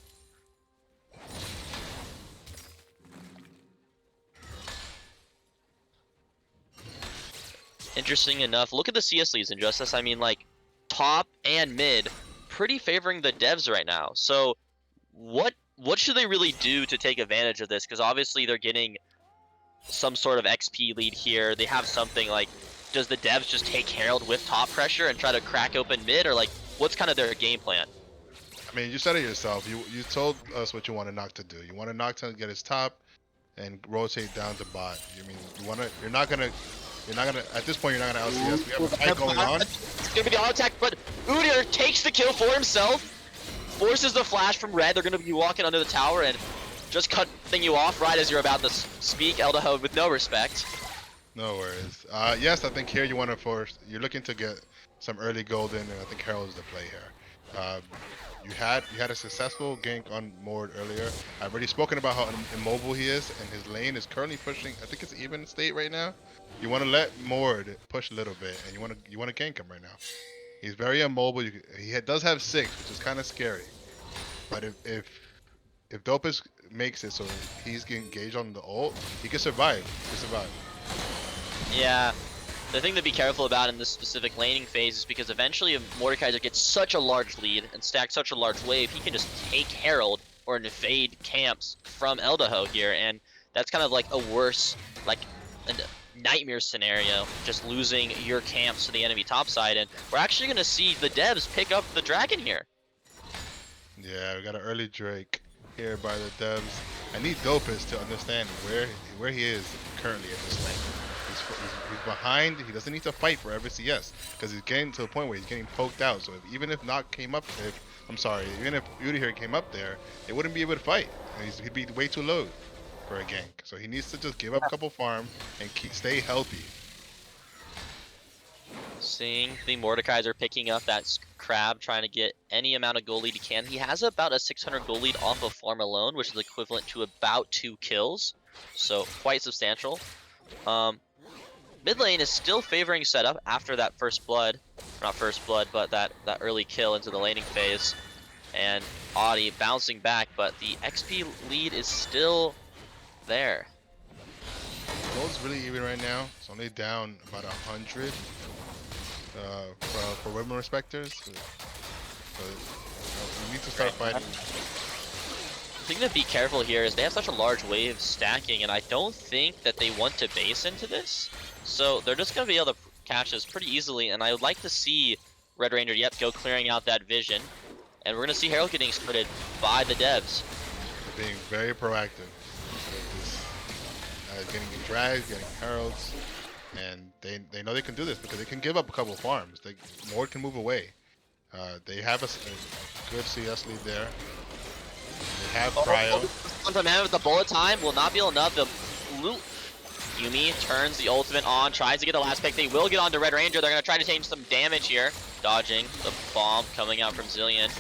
Interesting enough, look at the CS leads, Injustice. I mean, like, top and mid, pretty favoring the devs right now. So, what should they really do to take advantage of this? Because obviously they're getting some sort of XP lead here. They have something like, does the devs just take Herald with top pressure and try to crack open mid, or like, what's kind of their game plan? I mean, you said it yourself. You told us what you wanted Noct to do. You wanted Noct to get his top and rotate down to bot. You mean you're not gonna at this point you're not gonna LCS. We have a fight going on. It's gonna be the auto attack, but Udyr takes the kill for himself, forces the flash from Red. They're gonna be walking under the tower and just cutting you off right as you're about to speak, Eldaho, with no respect. No worries. Yes, I think here you're looking to get some early golden, and I think Herald is the play here. You had a successful gank on Mord earlier. I've already spoken about how immobile he is, and his lane is currently pushing. I think it's even state right now. You want to let Mord push a little bit, and you want to gank him right now. He's very immobile. He does have 6, which is kind of scary. But if Dopus makes it so he's getting engaged on the ult, he can survive. Yeah. The thing to be careful about in this specific laning phase is because eventually if Mordekaiser gets such a large lead and stacks such a large wave, he can just take Herald or invade camps from Eldaho here, and that's kind of like a worse, like a nightmare scenario, just losing your camps to the enemy topside. And we're actually going to see the devs pick up the dragon here. Yeah, we got an early Drake here by the devs. I need Dopus to understand where he is currently in this lane. He's behind. He doesn't need to fight for every CS because he's getting to the point where he's getting poked out. So even if Noct came up, even if Udyr came up there, they wouldn't be able to fight. And he'd be way too low for a gank. So he needs to just give up a couple farm and stay healthy. Seeing the Mordekaiser picking up that crab, trying to get any amount of gold lead he can. He has about a 600 gold lead off of farm alone, which is equivalent to about 2 kills. So quite substantial. Mid lane is still favoring setup after that first blood. Not first blood, but that early kill into the laning phase. And Audi bouncing back, but the XP lead is still there. Gold's really even right now. It's only down about 100 for women Respectors. But we need to start fighting. The thing to be careful here is they have such a large wave stacking, and I don't think that they want to base into this. So they're just going to be able to catch this pretty easily, and I would like to see Red Ranger, go clearing out that vision. And we're going to see Herald getting splitted by the devs. They're being very proactive. Getting drags, getting Heralds, and they know they can do this because they can give up a couple farms. Mord can move away. They have a good CS lead there. They have cryo. With the bullet time will not be enough. The Yumi turns the ultimate on, tries to get the last pick. They will get onto Red Ranger. They're going to try to take some damage here. Dodging the bomb coming out from Zillion,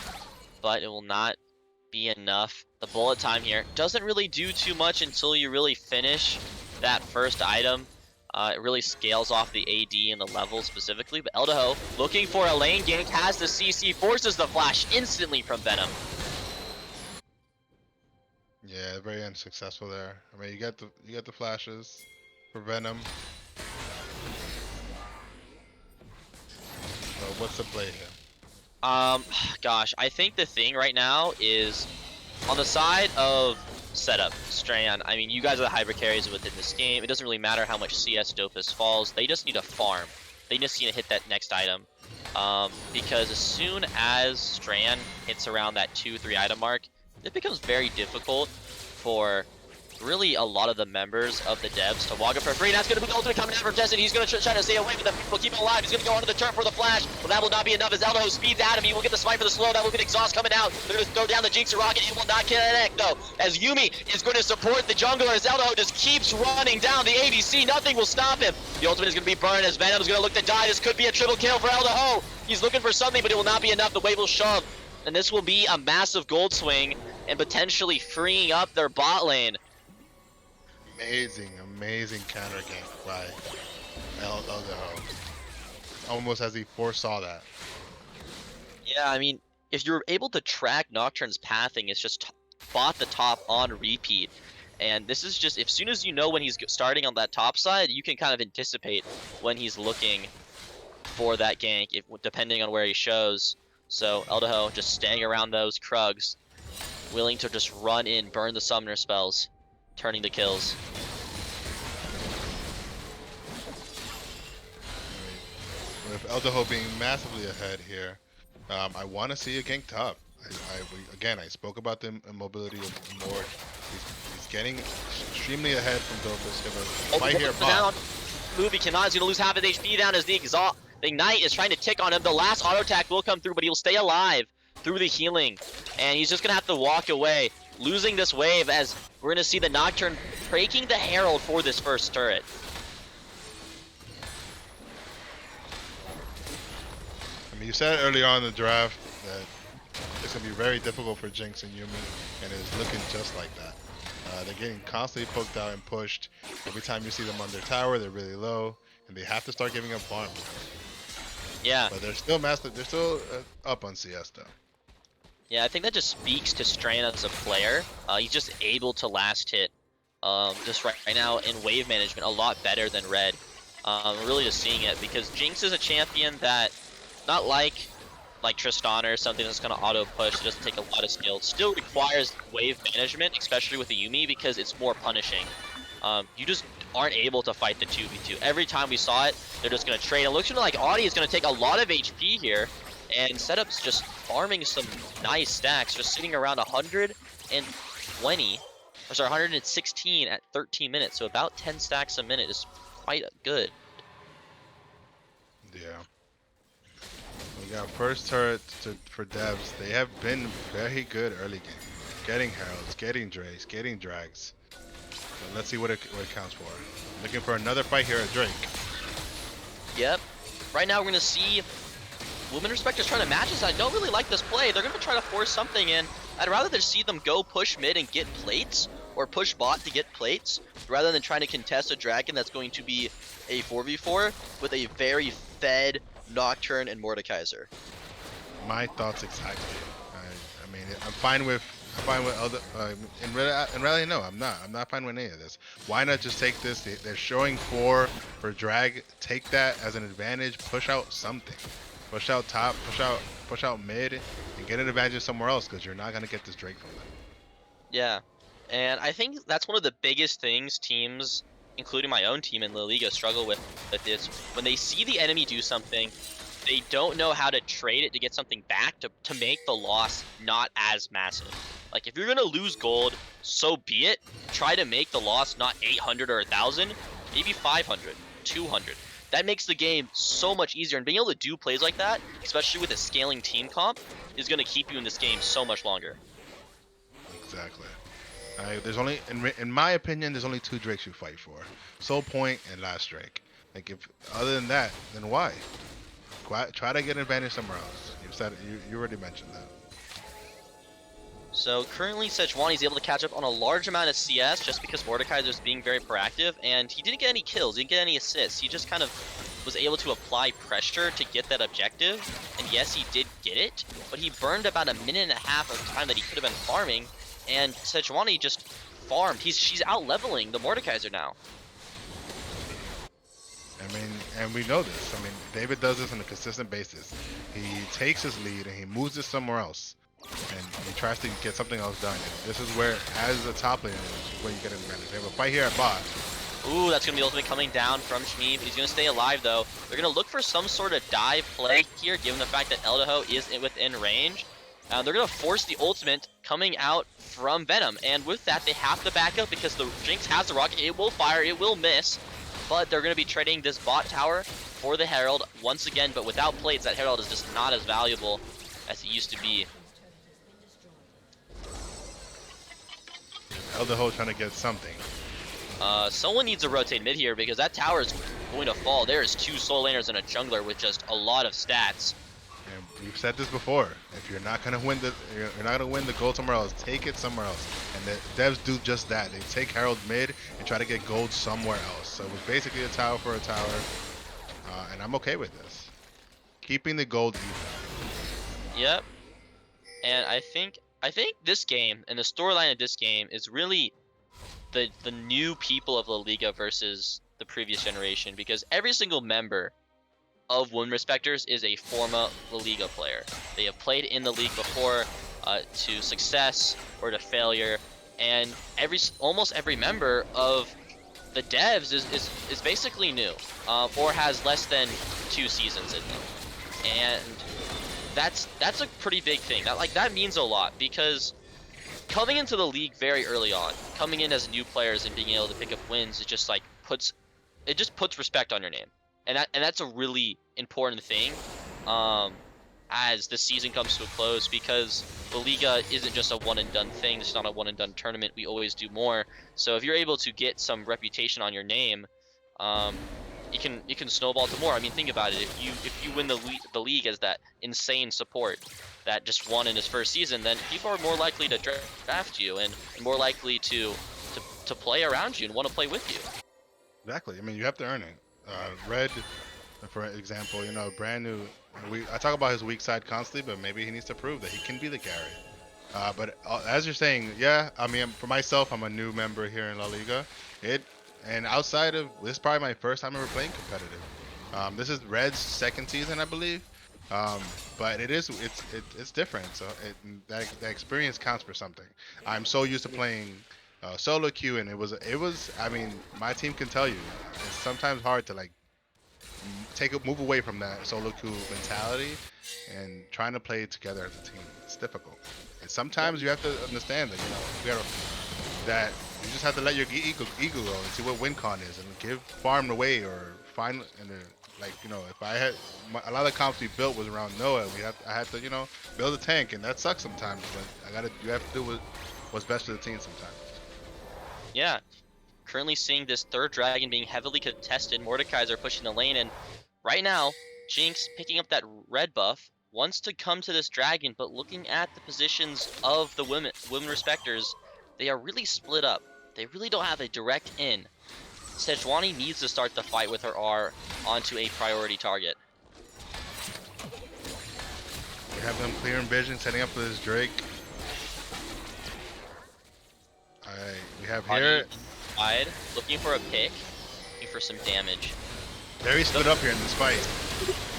but it will not be enough. The bullet time here doesn't really do too much until you really finish that first item. It really scales off the AD and the level specifically, but Eldaho looking for a lane gank, has the CC, forces the flash instantly from Venom. Yeah, very unsuccessful there. I mean, you got the flashes for Venom. So what's the play here? Gosh, I think the thing right now is on the side of setup, Strand. I mean, you guys are the hybrid carries within this game. It doesn't really matter how much CS Dopus falls. They just need to farm. They just need to hit that next item. Because as soon as Strand hits around that 2-3 item mark, it becomes very difficult for really a lot of the members of the devs to walk up for free. That's going to be the ultimate coming out from Tessin. He's going to try to stay away from them. We'll keep him alive. He's going to go onto the turn for the flash. But that will not be enough as Eldaho speeds at him. He will get the smite for the slow. That will get exhaust coming out. They're going to throw down the Jinx rocket. It will not connect though. As Yumi is going to support the jungler as Eldaho just keeps running down the ADC. Nothing will stop him. The ultimate is going to be burned as Venom is going to look to die. This could be a triple kill for Eldaho. He's looking for something, but it will not be enough. The wave will shove. And this will be a massive gold swing and potentially freeing up their bot lane. amazing counter gank by Eldeho. Almost as he foresaw that. Yeah, I mean, if you're able to track Nocturne's pathing, it's just bought the top on repeat. And this is just, as soon as you know when he's starting on that top side, you can kind of anticipate when he's looking for that gank, depending on where he shows. So Eldeho just staying around those Krugs, willing to just run in, burn the summoner spells, turning the kills. With Eldeho being massively ahead here, I want to see a gank top. Again, I spoke about the immobility of Mord. He's getting extremely ahead from Dofus. Fight here, down. Movie cannot. He's gonna lose half his HP down as the Ignite is trying to tick on him. The last auto attack will come through, but he'll stay alive through the healing, and he's just gonna have to walk away, losing this wave as we're gonna see the Nocturne breaking the Herald for this first turret. I mean, you said earlier on in the draft that it's going to be very difficult for Jinx and Yuumi, and it's looking just like that. They're getting constantly poked out and pushed. Every time you see them on their tower, they're really low, and they have to start giving up farms. Yeah. But they're still master. They're still up on CS though. Yeah, I think that just speaks to Strain as a player. He's just able to last hit, just right now in wave management a lot better than Red. Really just seeing it because Jinx is a champion that, not like Tristan or something that's gonna auto push, it doesn't take a lot of skill. Still requires wave management, especially with the Yuumi, because it's more punishing. You just aren't able to fight the 2v2. Every time we saw it, they're just gonna trade. It looks like Audi is gonna take a lot of HP here, and Setup's just farming some nice stacks, just sitting around 120, or sorry, 116 at 13 minutes. So about 10 stacks a minute is quite good. Yeah. We got first turret for devs. They have been very good early game. Getting heralds, getting Drakes, getting drags. So let's see what it counts for. Looking for another fight here at Drake. Yep. Right now we're gonna see Women Respectors trying to match us. I don't really like this play. They're gonna try to force something in. I'd rather just see them go push mid and get plates, or push bot to get plates, rather than trying to contest a dragon that's going to be a 4v4 with a very fed Nocturne and Mordekaiser. My thoughts exactly. I mean, I'm fine with other. In reality, no, I'm not. I'm not fine with any of this. Why not just take this? They're showing 4 for drag. Take that as an advantage. Push out something. Push out top. Push out mid, and get an advantage somewhere else because you're not gonna get this Drake from them. Yeah, and I think that's one of the biggest things teams, including my own team in La Liga, struggle with is when they see the enemy do something, they don't know how to trade it to get something back to make the loss not as massive. Like, if you're gonna lose gold, so be it. Try to make the loss not 800 or 1,000, maybe 500, 200. That makes the game so much easier, and being able to do plays like that, especially with a scaling team comp, is gonna keep you in this game so much longer. Exactly. There's only, in my opinion, there's only 2 Drakes you fight for: Soul Point and Last Drake. Like, if other than that, then why? Try to get an advantage somewhere else. You already mentioned that. So currently Sejuani's able to catch up on a large amount of CS just because Mordekaiser's being very proactive, and he didn't get any kills, didn't get any assists. He just kind of was able to apply pressure to get that objective, and yes, he did get it, but he burned about 1.5 minutes of time that he could have been farming, and Sejuani just farmed. She's out leveling the Mordekaiser now. I mean, and we know this. I mean, David does this on a consistent basis. He takes his lead and he moves it somewhere else, and he tries to get something else done. And this is where, as a top laner, this is where you get an advantage. They have a fight here at bot. Ooh, that's going to be ultimate coming down from Shmi, but he's going to stay alive, though. They're going to look for some sort of dive play here, given the fact that Eldeho is within range. They're going to force the ultimate coming out from Venom, and with that, they have to back up because the Jinx has the rocket. It will fire, it will miss, but they're going to be trading this bot tower for the Herald once again, but without plates, that Herald is just not as valuable as it used to be. Eldeho trying to get something. Someone needs to rotate mid here because that tower is going to fall. There is 2 soul laners and a jungler with just a lot of stats. we've said this before. If you're not gonna win you're not gonna win the gold somewhere else. Take it somewhere else. And the devs do just that. They take Herald mid and try to get gold somewhere else. So it was basically a tower for a tower, and I'm okay with this. Keeping the gold even. Yep. And I think this game and the storyline of this game is really the new people of La Liga versus the previous generation, because every single member of Women Respectors is a former La Liga player. They have played in the league before, to success or to failure, and almost every member of the devs is basically new, or has less than 2 seasons in them, and that's a pretty big thing. That means a lot, because coming into the league very early on, coming in as new players and being able to pick up wins, it just puts respect on your name, and that's a really important thing, as the season comes to a close, because the Liga isn't just a one and done thing. It's not a one and done tournament. We always do more. So if you're able to get some reputation on your name, you can snowball to more. I mean, think about it. If you win the league as that insane support that just won in his first season, then people are more likely to draft you and more likely to play around you and want to play with you. Exactly. I mean, you have to earn it. Red, for example, brand new. I talk about his weak side constantly, but maybe he needs to prove that he can be the carry. But as you're saying, yeah, I mean, for myself, I'm a new member here in La Liga. And outside of this, is probably my first time ever playing competitive. This is Red's second season, I believe. But it's different. So that experience counts for something. I'm so used to playing solo queue, and it was. I mean, my team can tell you, it's sometimes hard to move away from that solo queue mentality and trying to play together as a team. It's difficult. And sometimes you have to understand that that you just have to let your ego go and see what win con is and give farm away or find if I had a lot of the comps we built was around Noah. I had to build a tank, and that sucks sometimes. But you have to do what's best for the team sometimes. Yeah. Currently seeing this third dragon being heavily contested. Mordekaiser are pushing the lane, and right now, Jinx picking up that red buff, wants to come to this dragon, but looking at the positions of the women Respectors, they are really split up. They really don't have a direct in. Sejuani needs to start the fight with her R onto a priority target. We have them clear and vision, setting up for this Drake. Alright, we have here. Wide, looking for a pick, looking for some damage. Very split up here in this fight.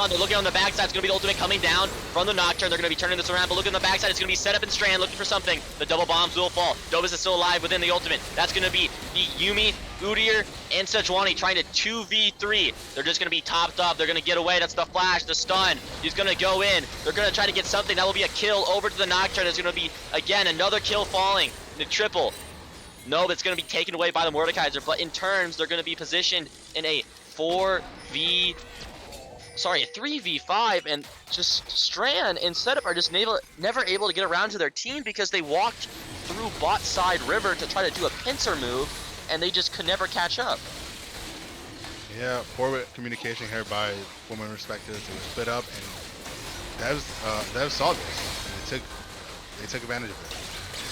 They're looking on the backside. It's going to be the ultimate coming down from the Nocturne. They're going to be turning this around, but look on the backside. It's going to be set up in Strand, looking for something. The double bombs will fall. Dobus is still alive within the ultimate. That's going to be the Yuumi, Udyr, and Sejuani trying to 2v3. They're just going to be topped up. They're going to get away. That's the flash, the stun. He's going to go in. They're going to try to get something. That will be a kill over to the Nocturne. There's going to be, again, another kill falling. The triple. No, but it's going to be taken away by the Mordekaiser, but in turns, they're going to be positioned in a 3v5, and just Strand and Setup are just never able to get around to their team because they walked through bot side river to try to do a pincer move, and they just could never catch up. Yeah, poor communication here by Women Respectors. They were split up, and devs saw this, and they took advantage of it.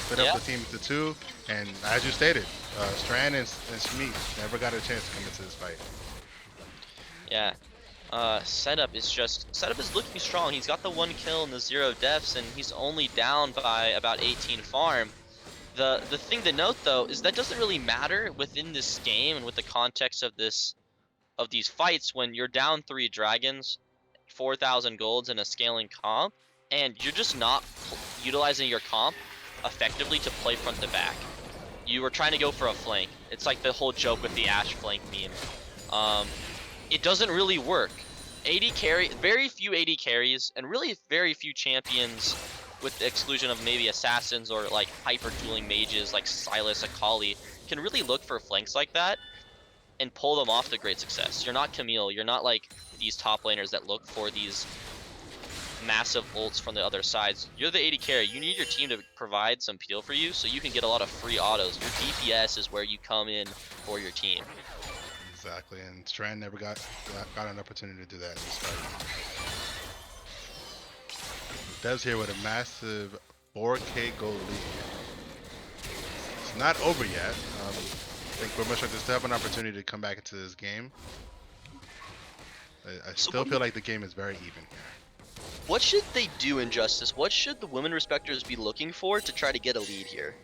Split up the team into two, and as you stated, Strand and Shmeek never got a chance to come into this fight. Yeah. Setup is looking strong. He's got the 1 kill and the 0 deaths, and he's only down by about 18 farm. The thing to note though is that doesn't really matter within this game and with the context of these fights when you're down 3 dragons, 4,000 golds in a scaling comp, and you're just not utilizing your comp effectively to play front to back. You were trying to go for a flank. It's like the whole joke with the Ashe flank meme. It doesn't really work. Very few AD carries, and really very few champions, with the exclusion of maybe assassins or like hyper dueling mages like Sylas, Akali, can really look for flanks like that and pull them off to great success. You're not Camille. You're not like these top laners that look for these massive ults from the other sides. You're the AD carry. You need your team to provide some peel for you so you can get a lot of free autos. Your DPS is where you come in for your team. Exactly, and Strand never got an opportunity to do that in this fight. Devs here with a massive 4K gold lead. It's not over yet. I think Women Respectors still have an opportunity to come back into this game. I still feel like the game is very even here. What should they do, Injustice? What should the Women Respectors be looking for to try to get a lead here?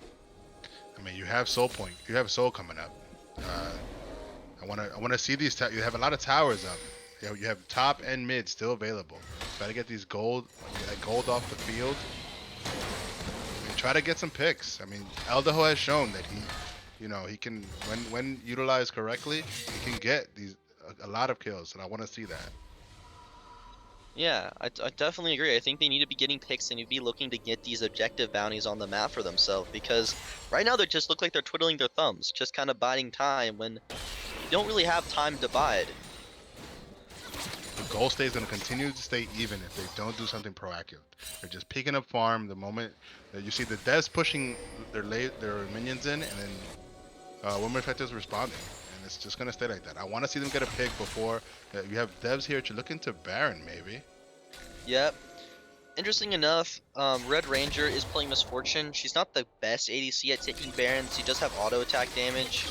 I mean, you have Soul Point. You have Soul coming up. I wanna see these. You have a lot of towers up. You have top and mid still available. Try to get these gold, that gold off the field. And try to get some picks. I mean, Eldaho has shown that he can, when utilized correctly, he can get a lot of kills, and I want to see that. Yeah, I definitely agree. I think they need to be getting picks and be looking to get these objective bounties on the map for themselves, because right now they just look like they're twiddling their thumbs, just kind of biding time when you don't really have time to bide. The goal stay is going to continue to stay even if they don't do something proactive. They're just picking up farm the moment that you see the devs pushing their minions in, and then Women Respectors responding. And it's just going to stay like that. I want to see them get a pick before you have devs here to look into Baron, maybe. Yep. Interesting enough, Red Ranger is playing Misfortune. She's not the best ADC at taking Barons. She does have auto attack damage,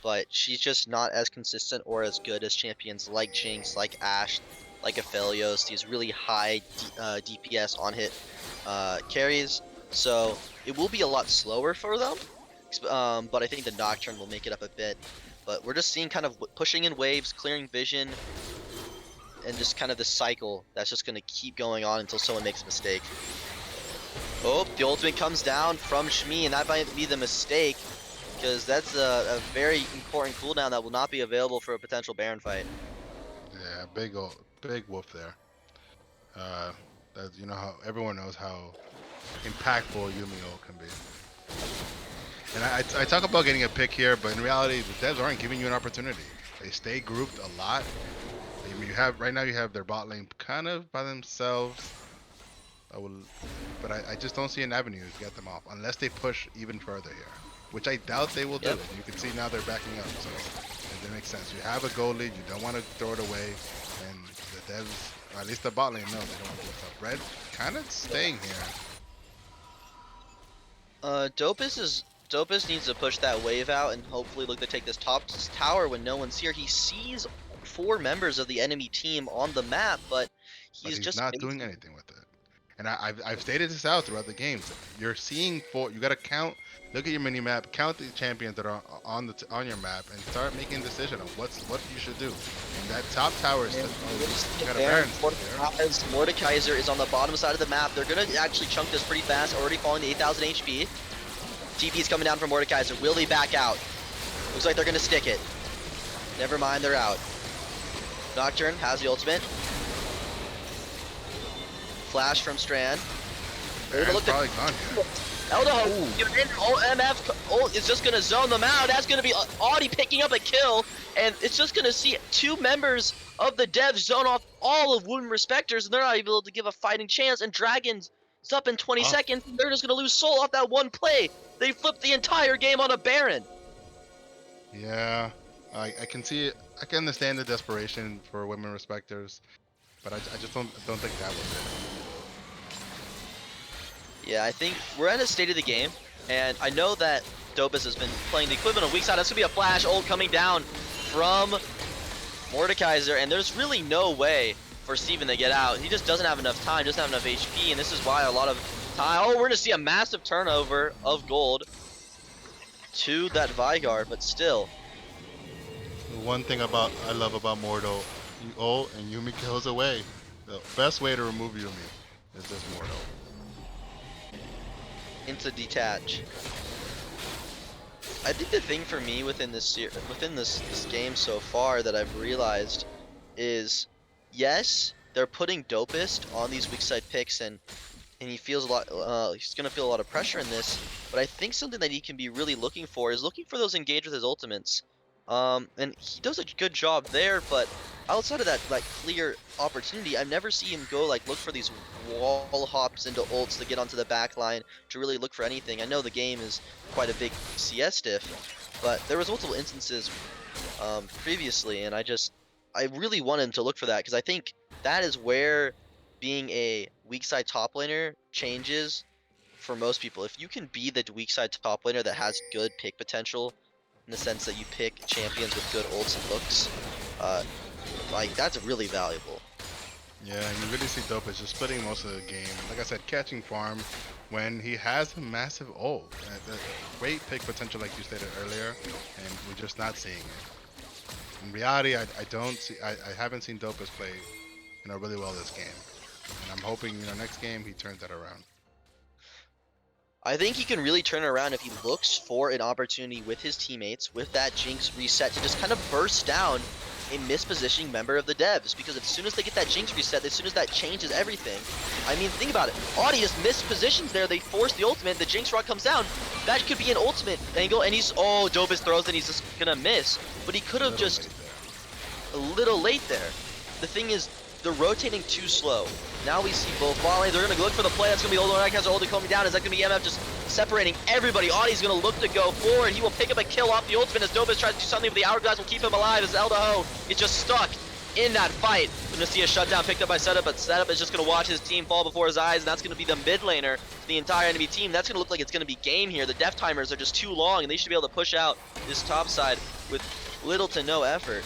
but she's just not as consistent or as good as champions like Jinx, like Ashe, like Aphelios, these really high DPS on hit carries. So it will be a lot slower for them, but I think the Nocturne will make it up a bit. But we're just seeing kind of pushing in waves, clearing vision, and just kind of the cycle that's just going to keep going on until someone makes a mistake. Oh, the ultimate comes down from Shmi, and that might be the mistake, because that's a very important cooldown that will not be available for a potential Baron fight. Yeah, big whoop there. You know how everyone knows how impactful Yumio can be. And I talk about getting a pick here, but in reality, the devs aren't giving you an opportunity. They stay grouped a lot. Right now you have their bot lane kind of by themselves. But I just don't see an avenue to get them off unless they push even further here, which I doubt they will do. Yep. You can see now they're backing up, so it makes sense. You have a goal lead, you don't want to throw it away, and the devs, or at least the bot lane, no, they don't want to do stuff. Red kind of staying here. Dopus needs to push that wave out and hopefully look to take this top tower when no one's here. He sees 4 members of the enemy team on the map, but he's just not doing anything with it. And I've stated this out throughout the games. You're seeing 4. You gotta count. Look at your mini map. Count the champions that are on your map, and start making a decision on what you should do. And that top tower is. You got a Baron Mordekaiser is on the bottom side of the map. They're gonna actually chunk this pretty fast. Already falling to 8,000 HP. TP is coming down from Mordekaiser. Will they back out? Looks like they're gonna stick it. Never mind, they're out. Nocturne has the ultimate. Flash from Strand. Baron's probably gone here. Eldaho, MF is just gonna zone them out. That's gonna be Audi picking up a kill, and it's just gonna see 2 members of the devs zone off all of Women Respectors, and they're not able to give a fighting chance. And Dragons is up in 20 seconds. And they're just gonna lose soul off that one play. They flipped the entire game on a Baron. Yeah, I can see it. I can understand the desperation for Women Respectors, but I just don't think that was it. Yeah, I think we're at a state of the game, and I know that Dopus has been playing the equivalent of weak side. That's gonna be a flash ult coming down from Mordekaiser, and there's really no way for Steven to get out. He just doesn't have enough time, doesn't have enough HP, and this is why a lot of time. Oh, we're gonna see a massive turnover of gold to that Vigard, but still. The one thing I love about Mordo, you ult and Yumi kills away. The best way to remove Yumi is this Mordo. Into detach. I think the thing for me within this game so far that I've realized is, yes, they're putting Dopest on these weak side picks, and he feels a lot. He's gonna feel a lot of pressure in this. But I think something that he can be really looking for is looking for those engage with his ultimates. And he does a good job there, but outside of that clear opportunity, I've never seen him go look for these wall hops into ults to get onto the back line to really look for anything. I know the game is quite a big CS diff, but there was multiple instances previously, and I really want him to look for that, because I think that is where being a weak side top laner changes for most people. If you can be the weak side top laner that has good pick potential, in the sense that you pick champions with good ults and hooks, uh, like that's really valuable. Yeah, and you really see Dope is just splitting most of the game. Like I said, catching farm when he has a massive ult. Great pick potential, like you stated earlier, and we're just not seeing it. In reality, I don't see, I haven't seen Dopus play, really well this game, and I'm hoping, next game he turns that around. I think he can really turn it around if he looks for an opportunity with his teammates, with that Jinx reset, to just kind of burst down a mispositioning member of the devs. Because as soon as they get that Jinx reset, as soon as that changes everything, I mean, think about it. Audie just mispositions there, they force the ultimate, the Jinx rod comes down, that could be an ultimate angle, and he's, oh, Dobis throws and he's just gonna miss. But he could have just, a little late there. The thing is, they're rotating too slow. Now we see both bot lanes. They're going to look for the play. That's going to be Old Has Oldie coming down. Is that going to be MF just separating everybody? Audie's going to look to go forward. He will pick up a kill off the ultimate as Dobis tries to do something, but the Hourglass will keep him alive as Eldaho is just stuck in that fight. We're going to see a shutdown picked up by Setup, but Setup is just going to watch his team fall before his eyes, and that's going to be the mid laner for the entire enemy team. That's going to look like it's going to be game here. The death timers are just too long, and they should be able to push out this top side with little to no effort.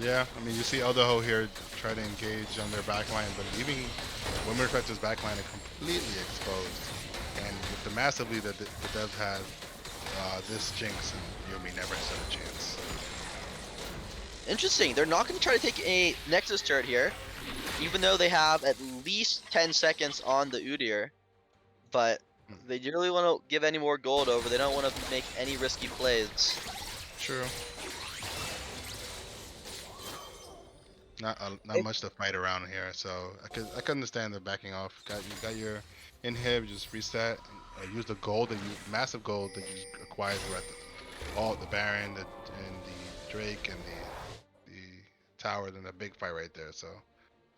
Yeah, I mean, you see Eldaho here try to engage on their backline, but leaving Women Respectors' backline are completely exposed. And with the massive lead that the devs have, this Jinx and Yumi never stood a chance. Interesting. They're not going to try to take a Nexus turret here, even though they have at least 10 seconds on the Udyr. But they really want to give any more gold over. They don't want to make any risky plays. True. Not much to fight around here, so I could understand the backing off. You got your inhib, just reset, use the gold and massive gold that you acquired throughout all the Baron, and the Drake and the tower, and the big fight right there. So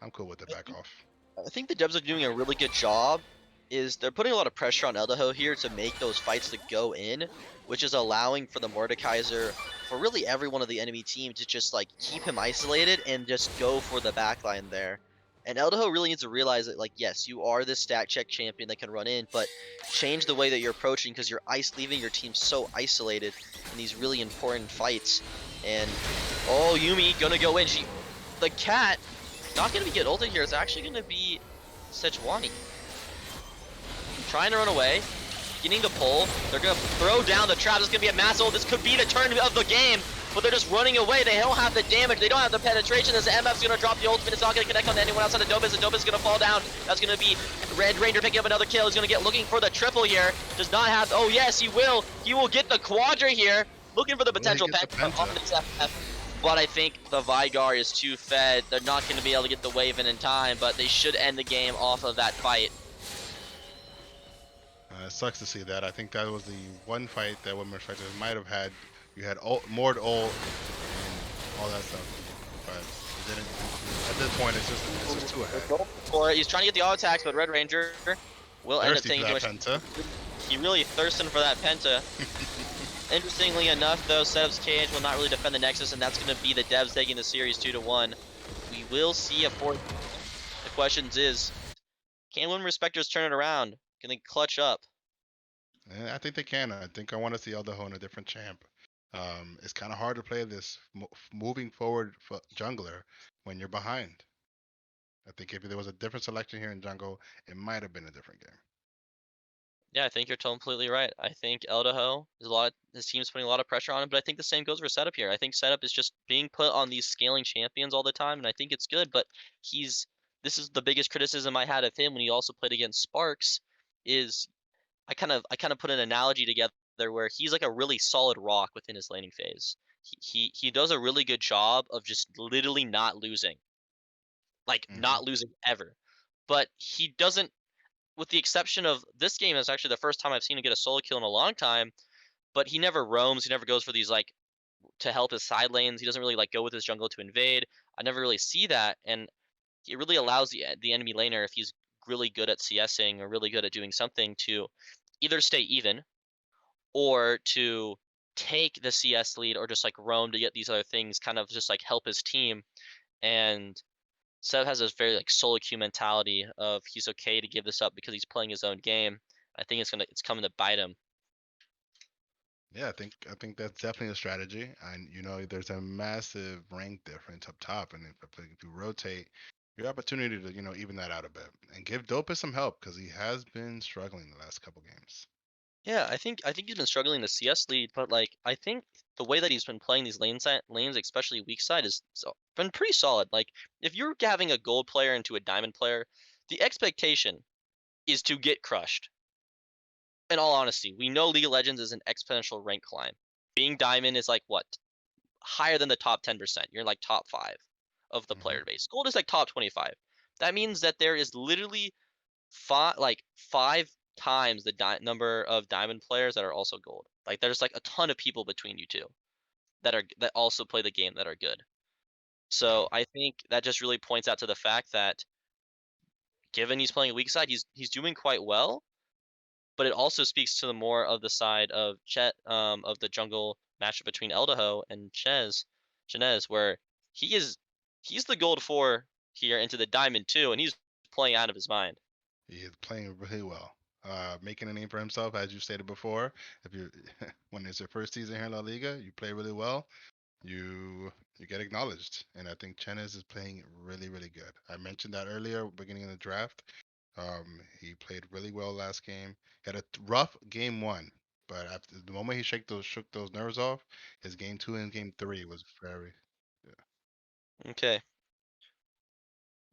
I'm cool with the back off. I think the devs are doing a really good job. Is they're putting a lot of pressure on Eldaho here to make those fights to go in, which is allowing for the Mordekaiser, for really every one of the enemy team, to just like keep him isolated and just go for the backline there. And Eldaho really needs to realize that, like, yes, you are this stat check champion that can run in, but change the way that you're approaching, because you're leaving your team so isolated in these really important fights. And oh, Yumi gonna go in. The cat not gonna be get ulted here. It's actually gonna be Sejuani. Trying to run away, getting the pull. They're gonna throw down the trap. This is gonna be a mass ult. This could be the turn of the game, but they're just running away. They don't have the damage. They don't have the penetration. This MF's gonna drop the ultimate. It's not gonna connect on anyone outside of Dobis, and Dobis is gonna fall down. That's gonna be Red Ranger picking up another kill. He's gonna get looking for the triple here. Does not have. Oh yes, he will. He will get the quadra here. Looking for the potential penta on this FF. But I think the Vigar is too fed. They're not gonna be able to get the wave in time, but they should end the game off of that fight. It sucks to see that. I think that was the one fight that Women Respectors might have had. You had Mord ult and all that stuff, but it didn't. At this point, it's just too ahead. For it. He's trying to get the auto attacks, but Red Ranger will end up taking too much. Penta. He really thirsting for that penta. Interestingly enough, though, Setup's cage will not really defend the Nexus, and that's going to be the devs taking the series 2-1. We will see a fourth. The question is, can Women Respectors turn it around? Can they clutch up? I think they can. I think I want to see Eldaho in a different champ. It's kind of hard to play this moving forward for jungler when you're behind. I think if there was a different selection here in jungle, it might have been a different game. Yeah, I think you're completely right. I think Eldaho, his team's putting a lot of pressure on him, but I think the same goes for Setup here. I think Setup is just being put on these scaling champions all the time, and I think it's good, but this is the biggest criticism I had of him when he also played against Sparks, is I kind of put an analogy together where he's like a really solid rock within his laning phase. He does a really good job of just literally not losing. Like not losing ever. But he doesn't, with the exception of this game is actually the first time I've seen him get a solo kill in a long time, but he never roams, he never goes for these like to help his side lanes. He doesn't really like go with his jungle to invade. I never really see that, and it really allows the enemy laner, if he's really good at CSing or really good at doing something, to either stay even or to take the CS lead or just like roam to get these other things, kind of just like help his team. And Seb has this very like solo queue mentality of he's okay to give this up because he's playing his own game. I think it's coming to bite him. Yeah, I think that's definitely a strategy, and there's a massive rank difference up top, and if you rotate, your opportunity to even that out a bit and give Dopus some help because he has been struggling the last couple games. Yeah, I think he's been struggling the CS lead, but like I think the way that he's been playing these lanes, especially weak side, is been pretty solid. Like if you're having a gold player into a diamond player, the expectation is to get crushed. In all honesty, we know League of Legends is an exponential rank climb. Being diamond is like what? Higher than the top 10%. You're like top 5 of the Hmm. player base. Gold is like top 25. That means that there is literally five times the number of diamond players that are also gold. Like there's like a ton of people between you two that also play the game that are good. Yeah, So I think that just really points out to the fact that given he's playing a weak side, he's doing quite well. But it also speaks to the more of the side of Chet of the jungle matchup between Eldaho and Chenez, where he is he's the gold 4 here into the diamond 2, and he's playing out of his mind. he is playing really well, making a name for himself, as you stated before. If you when it's your first season here in La Liga, you play really well, you get acknowledged, and I think Chenes is playing really really good. I mentioned that earlier, beginning of the draft. He played really well last game. Had a rough game one, but after the moment he shook those nerves off, his game two and game three was very, yeah, Okay.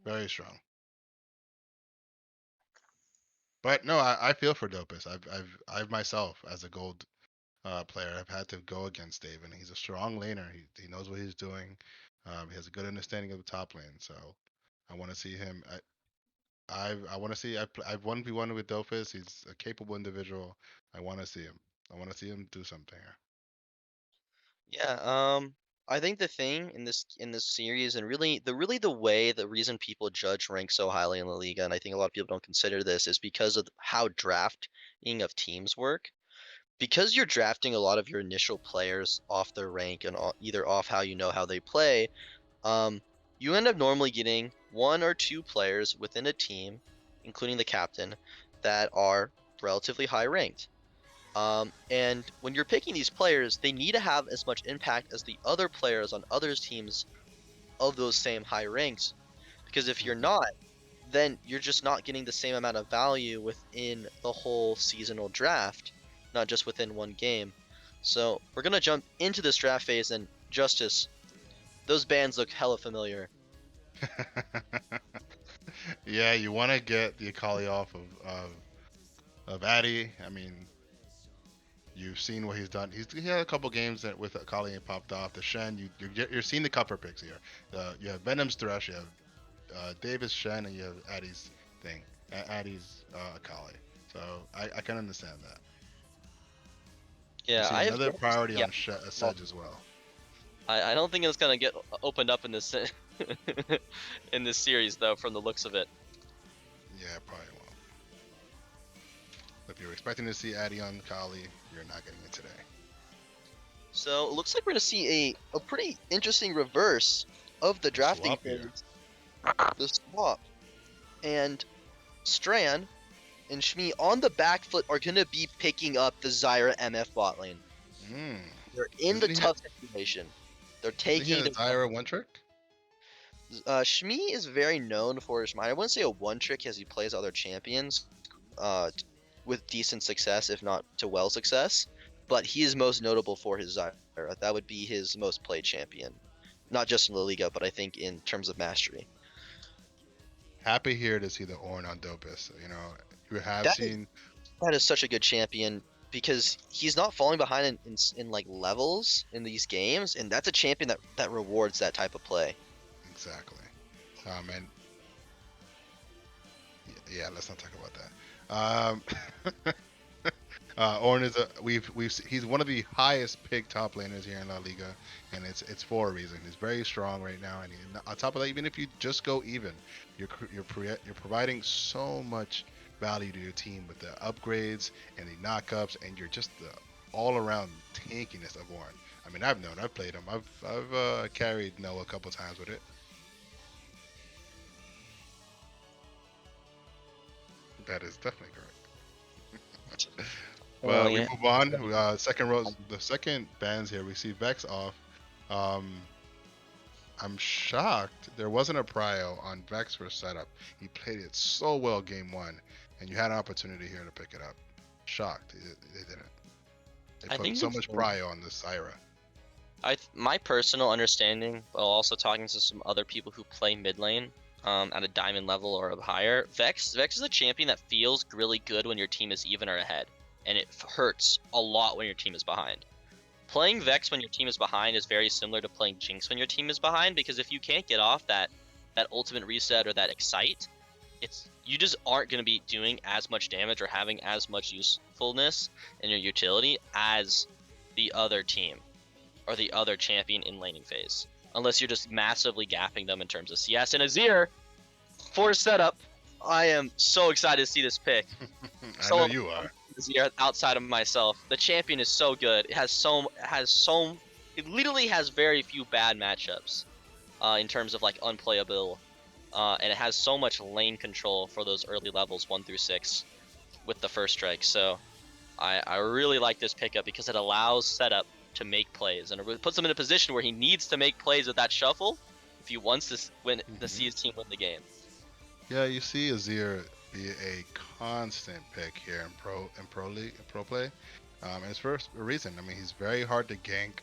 very strong. But no, I feel for Dopus. I've myself as a gold player, I've had to go against Dave, and he's a strong laner. He knows what he's doing. He has a good understanding of the top lane. So I want to see him. I want to see. I've 1v1 with Dofus. He's a capable individual. I want to see him. I want to see him do something here. Yeah, I think the thing in this series and really the reason people judge rank so highly in La Liga, and I think a lot of people don't consider this, is because of how drafting of teams work. Because you're drafting a lot of your initial players off their rank and either off how you know how they play, um, you end up normally getting one or two players within a team, including the captain, that are relatively high ranked. And when you're picking these players, they need to have as much impact as the other players on others' teams of those same high ranks. Because if you're Mhm. not, then you're just not getting the same amount of value within the whole seasonal draft, not just within one game. So we're gonna jump into this draft phase, and Justice, those bands look hella familiar. Yeah, you want to get the Akali off of Addy. I mean, you've seen what he's done. He had a couple games that with Akali and popped off. The Shen, you're seeing the cover picks here. You have Venom's Thresh, you have Davis Shen, and you have Addy's thing, Addy's Akali. So I can understand that. You Yeah, see I have another yet priority yeah. on Well, Sedge as well. I don't think it's gonna get opened up in this in this series though, from the looks of it. Yeah, probably won't. If you're expecting to see Addy on Kali, you're not getting it today. So it looks like we're gonna see a pretty interesting reverse of the drafting Swap here. phase, the swap. And Stran and Shmi on the back foot are gonna be picking up the Zyra MF bot lane. Hmm. They're in the Isn't he tough situation. They're isn't he taking a the Zyra one trick? Shmi is very known for his. I wouldn't say a one trick as he plays other champions, with decent success, if not to well success. But he is most notable for his Zyra. That would be his most played champion, not just in La Liga, but I think in terms of mastery. Happy here to see the Ornn on Dopus. You have That is seen. that is such a good champion because he's not falling behind in like levels in these games, and that's a champion that rewards that type of play. Exactly. And yeah, let's not talk about that. Ornn is he's one of the highest picked top laners here in La Liga, and it's for a reason. He's very strong right now, and on top of that, even if you just go even, you're providing so much value to your team with the upgrades and the knockups, and you're just the all around tankiness of Ornn. I mean, I've played him. I've carried Noah a couple times with it. That is definitely correct. Oh But we yeah. move on. Second row, the second bands here. We see Vex off. Um, I'm shocked there wasn't a prio on Vex for setup. He played it so well game one, and you had an opportunity here to pick it up. Shocked they didn't. They I put think so the much thing, prio on this Syra. my personal understanding, while also talking to some other people who play mid lane, at a diamond level or higher, Vex is a champion that feels really good when your team is even or ahead, and it hurts a lot when your team is behind. Playing Vex when your team is behind is very similar to playing Jinx when your team is behind, because if you can't get off that ultimate reset or that excite, it's you just aren't going to be doing as much damage or having as much usefulness in your utility as the other team or the other champion in laning phase, unless you're just massively gapping them in terms of CS. And Azir, for setup, I am so excited to see this pick. I know So you are. Azir outside of myself, the champion is so good. It literally has very few bad matchups in terms of like unplayable, and it has so much lane control for those early levels 1 through 6 with the first strike. So I really like this pickup because it allows setup to make plays, and it puts him in a position where he needs to make plays with that shuffle if he wants to win to see his team win the game. Yeah, you see Azir be a constant pick here in pro play, and it's for a reason. I mean, he's very hard to gank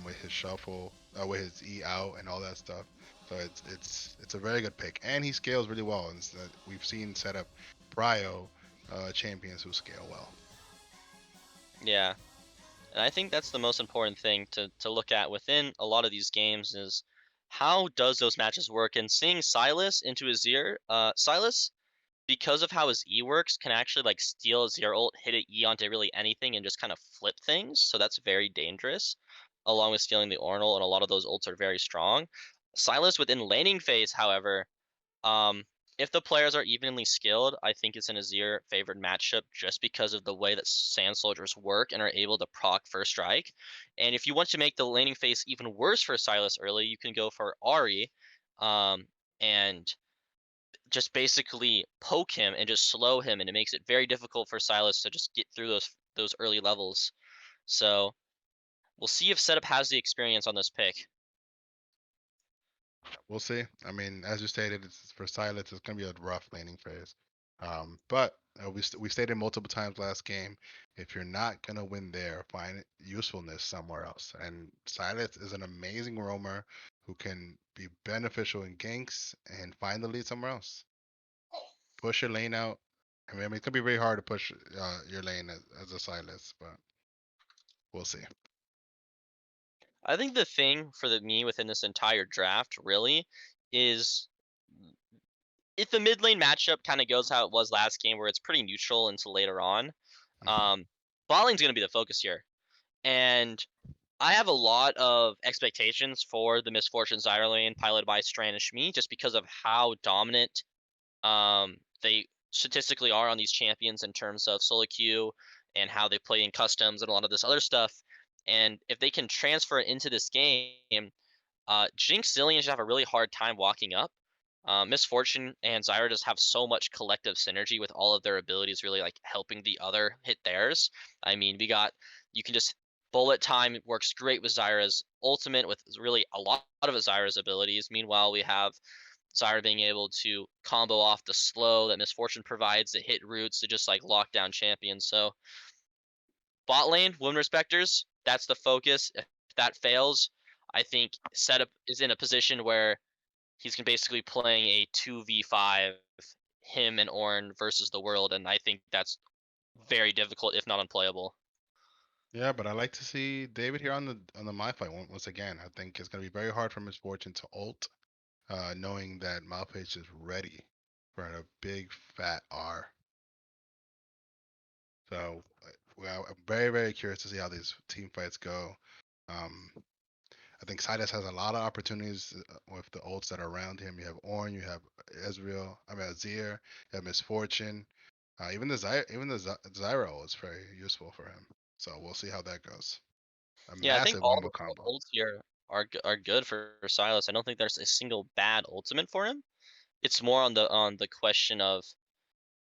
with his shuffle, with his E out and all that stuff. So it's a very good pick, and he scales really well. And we've seen set up prio champions who scale well. Yeah, and I think that's the most important thing to look at within a lot of these games is how does those matches work. And seeing Silas into Azir, Silas, because of how his E works, can actually like steal Azir ult, hit an E onto really anything, and just kind of flip things. So that's very dangerous, along with stealing the Ornal, and a lot of those ults are very strong. Silas within laning phase, however, um, if the players are evenly skilled, I think it's an Azir favored matchup just because of the way that Sand Soldiers work and are able to proc first strike. And if you want to make the laning phase even worse for Silas early, you can go for Ari, and just basically poke him and just slow him, and it makes it very difficult for Silas to just get through those early levels. So we'll see if setup has the experience on this pick. We'll see. I mean, as you stated, it's for Silas, it's going to be a rough laning phase. But we stated multiple times last game, if you're not going to win there, find usefulness somewhere else. And Silas is an amazing roamer who can be beneficial in ganks and find the lead somewhere else. Push your lane out. I mean, it's going to be very hard to push your lane as a Silas, but we'll see. I think the thing for me within this entire draft really is if the mid lane matchup kind of goes how it was last game, where it's pretty neutral until later on, Mhm. bot lane's going to be the focus here. And I have a lot of expectations for the Misfortune Zyra lane piloted by Stran and Shmi just because of how dominant they statistically are on these champions in terms of solo queue and how they play in customs and a lot of this other stuff. And if they can transfer it into this game, Jinx Zillion should have a really hard time walking up. Misfortune and Zyra just have so much collective synergy with all of their abilities really like helping the other hit theirs. I mean, you can just bullet time works great with Zyra's ultimate with really a lot of Zyra's abilities. Meanwhile, we have Zyra being able to combo off the slow that Misfortune provides, the hit roots to just like lock down champions. So bot lane, win respectors, that's the focus. If that fails, I think setup is in a position where he's basically playing a 2v5, him and Ornn versus the world, and I think that's very difficult, if not unplayable. Yeah, but I like to see David here on the my fight once again. I think it's gonna be very hard for Misfortune to ult, knowing that Malphite is ready for a big fat R. So, well, I'm very very curious to see how these team fights go. Um, I think Silas has a lot of opportunities with the ults that are around him. You have Ornn, you have Azir, you have Misfortune. Even the Zyra ult is very useful for him. So we'll see how that goes. A Yeah, I think massive all wombo the combo. ults here are good for Silas. I don't think there's a single bad ultimate for him. It's more on the question of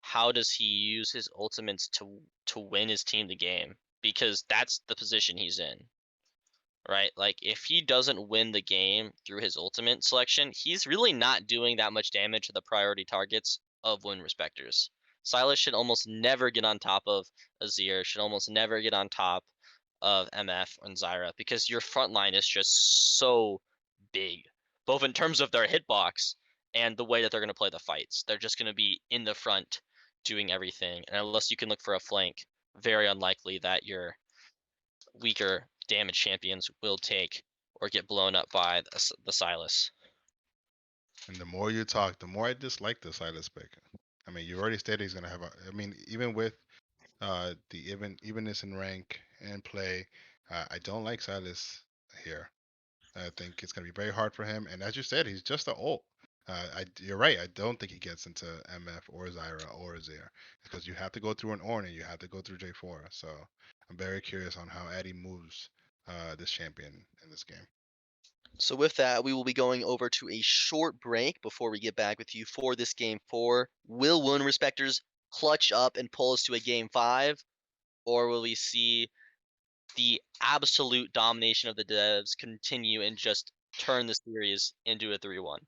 how does he use his ultimates to win his team the game? Because that's the position he's in. Right? Like if he doesn't win the game through his ultimate selection, he's really not doing that much damage to the priority targets of Wind Respectors. Silas should almost never get on top of Azir, should almost never get on top of MF and Zyra, because your front line is just so big, both in terms of their hitbox and the way that they're going to play the fights. They're just going to be in the front doing everything, and unless you can look for a flank, very unlikely that your weaker damage champions will take or get blown up by the Silas. And the more you talk, the more I dislike the Silas pick. I mean, you already stated he's gonna have a. I mean, even with the evenness in rank and play, I don't like Silas here. I think it's gonna be very hard for him. And as you said, he's just an ult. You're right. I don't think he gets into MF or Zyra or Azir because you have to go through an Ornn and you have to go through J4. So I'm very curious on how Eddie moves this champion in this game. So with that, we will be going over to a short break before we get back with you for this game 4. Will Wind Respectors clutch up and pull us to a game 5? Or will we see the absolute domination of the devs continue and just turn the series into a 3-1?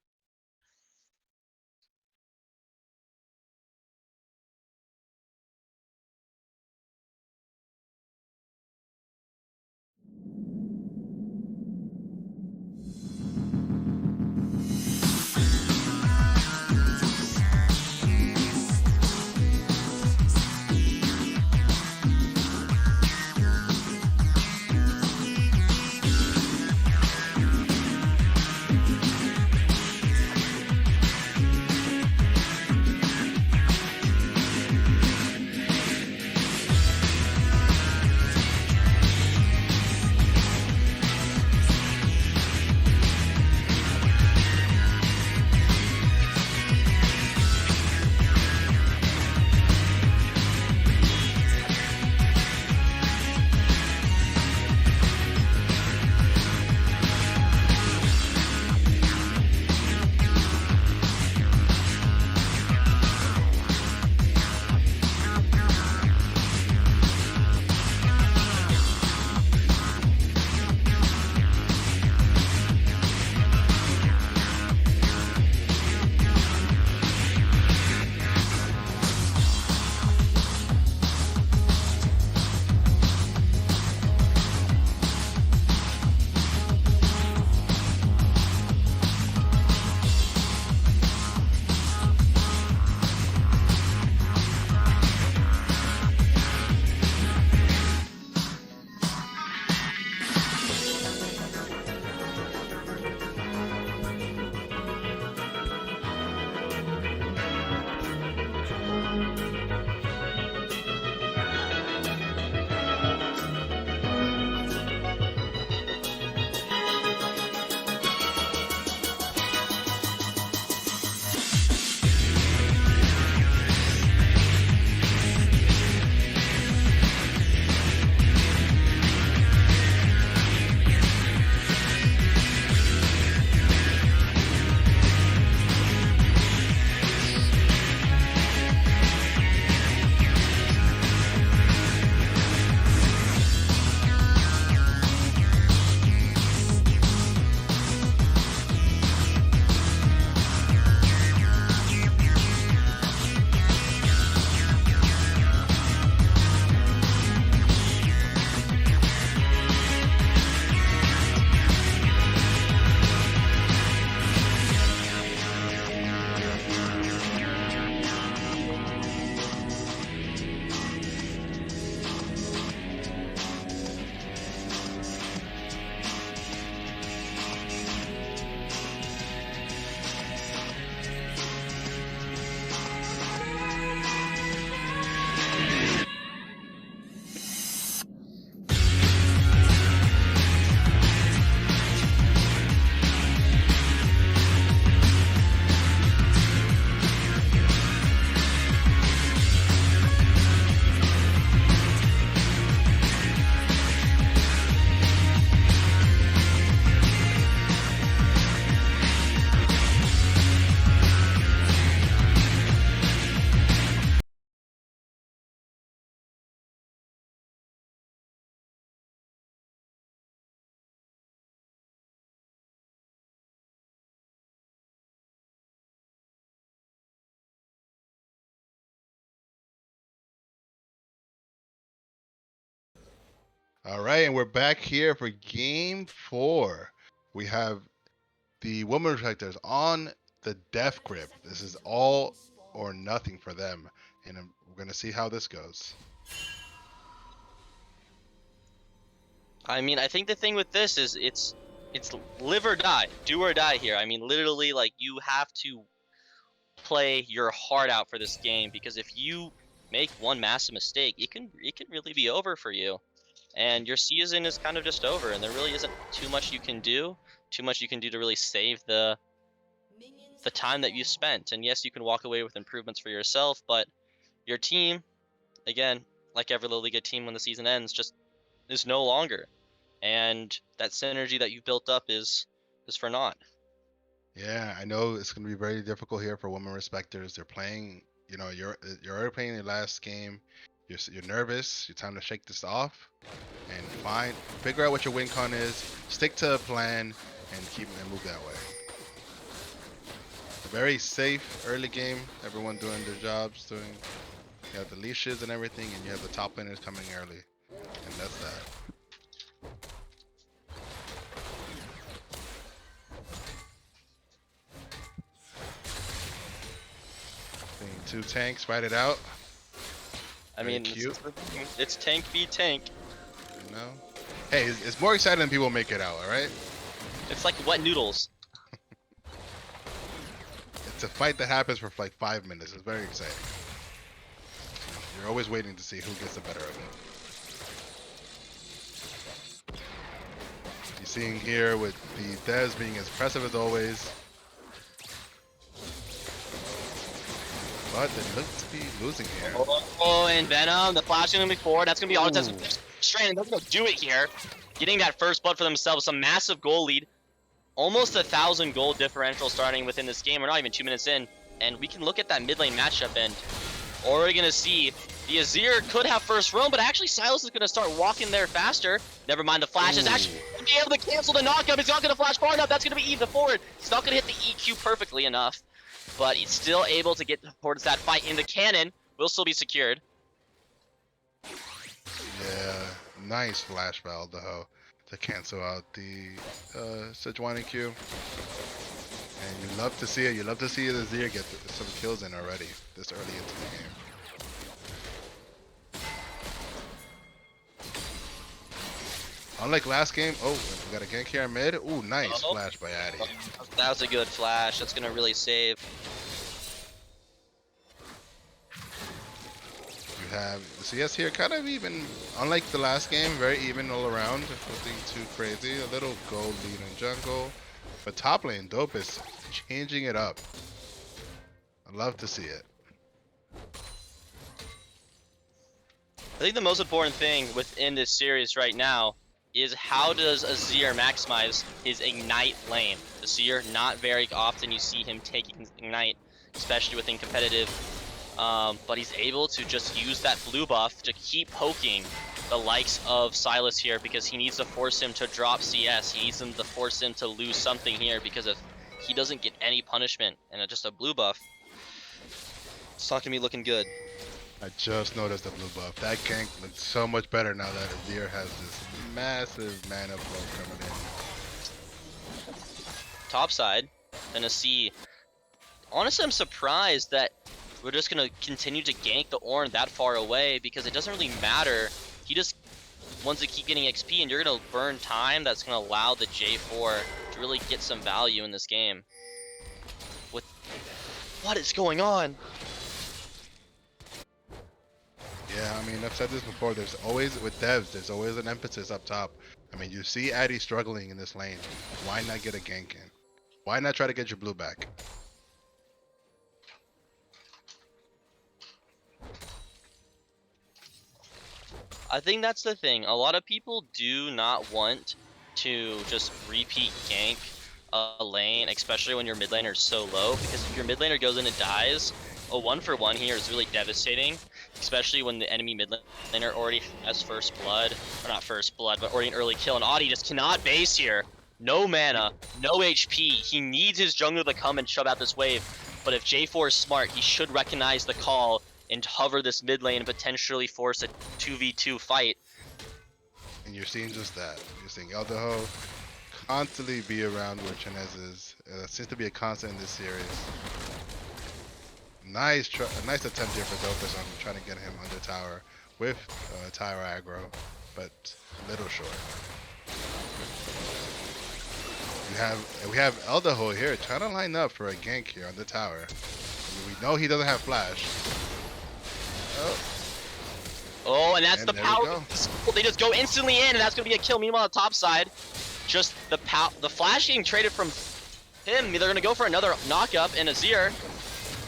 All right, and we're back here for game 4. We have the women Respectors on the death grip. This is all or nothing for them, and we're gonna see how this goes. I mean, I think the thing with this is it's live or die, do or die here. I mean, literally, like, you have to play your heart out for this game, because if you make one massive mistake, it can really be over for you, and your season is kind of just over, and there really isn't too much you can do to really save the time that you spent. And yes, you can walk away with improvements for yourself, but your team, again, like every La Liga team when the season ends, just is no longer, and that synergy that you've built up is for naught. Yeah, I know it's gonna be very difficult here for women Respectors. They're playing, you know, you're already playing your last game. You're nervous. You're time to shake this off and figure out what your win con is. Stick to a plan and move that way. A very safe early game. Everyone doing their jobs, you have the leashes and everything, and you have the top laners coming early, and that's that. Two tanks fight it out. I Very mean, cute. it's tank v tank. You know, hey, it's more exciting than people make it out. All right, It's like wet noodles. it's a fight that happens for like 5 minutes. It's very exciting. You're always waiting to see who gets the better of it. You're seeing here with the Dez being as impressive as always. But they look to be losing here. Oh, and Venom, the flash gonna be forward. That's gonna be auto test. Strand doesn't go do it here. Getting that first blood for themselves, a massive goal lead. Almost 1,000 goal differential starting within this game. We're not even 2 minutes in. And we can look at that mid lane matchup, and already gonna see the Azir could have first roam, but actually Silas is gonna start walking there faster. Never mind, the flash is actually gonna be able to cancel the knockup. He's not gonna flash far enough. That's gonna be Eve forward. He's not gonna hit the EQ perfectly enough, but he's still able to get towards that fight. In the cannon will still be secured. Yeah, nice flash valve though to cancel out the Sejuani Q. And you love to see it. You love to see the Azir get some kills in already this early into the game. Unlike last game, oh, we got a gank here mid. Ooh, nice flash by Addy. That was a good flash. That's gonna really save. You have the CS here kind of even, unlike the last game, very even all around. Nothing too crazy. A little gold lead in jungle. But top lane, Dope is changing it up. I love to see it. I think the most important thing within this series right now is how does Azir maximize his Ignite lane. Azir, not very often you see him taking Ignite, especially within competitive, but he's able to just use that blue buff to keep poking the likes of Silas here, because he needs to force him to drop CS. He needs him to force him to lose something here, because if he doesn't get any punishment and just a blue buff, it's not gonna be looking good. I just noticed the blue buff. That gank looks so much better now that Azir has this massive mana flow coming in. Top side, gonna see. Honestly, I'm surprised that we're just gonna continue to gank the Ornn that far away, because it doesn't really matter. He just wants to keep getting XP, and you're gonna burn time. That's gonna allow the J4 to really get some value in this game. What is going on? Yeah, I mean, I've said this before. There's always, with devs, there's always an emphasis up top. I mean, you see Addy struggling in this lane. Why not get a gank in? Why not try to get your blue back? I think that's the thing. A lot of people do not want to just repeat gank a lane, especially when your mid laner is so low, because if your mid laner goes in and dies, a 1-for-1 here is really devastating, especially when the enemy mid laner already has first blood, or not first blood, but already an early kill, and Audi just cannot base here. No mana, no HP. He needs his jungler to come and shove out this wave, but if J4 is smart, he should recognize the call and hover this mid lane and potentially force a 2v2 fight. And you're seeing just that. You're seeing Eldaho constantly be around where Chinez is. Seems to be a constant in this series. Nice attempt here for Dopus on trying to get him under tower with tower aggro, but a little short. We have Eldaho here trying to line up for a gank here on the tower. I mean, we know he doesn't have flash. Oh, and that's And the there we power. go. They just go instantly in, and that's gonna be a kill. Meanwhile, on the top side, just the flash getting traded from him. They're gonna go for another knock-up in Azir.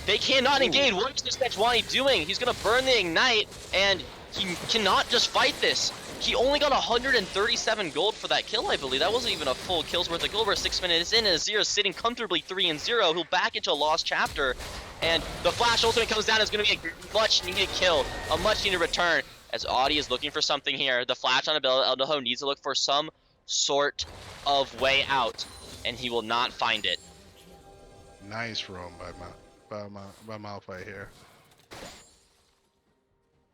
They cannot engage. What is this Sejuani doing? He's gonna burn the ignite, and he cannot just fight this. He only got 137 gold for that kill, I believe. That wasn't even a full kill's worth of gold. We're 6 minutes in, and Azir is sitting comfortably 3-0. He'll back into a lost chapter, and the flash ultimate comes down. It's going to be a much-needed kill, a much-needed return, as Audi is looking for something here. The flash on Eldaho needs to look for some sort of way out, and he will not find it. Nice roam by Malphite here.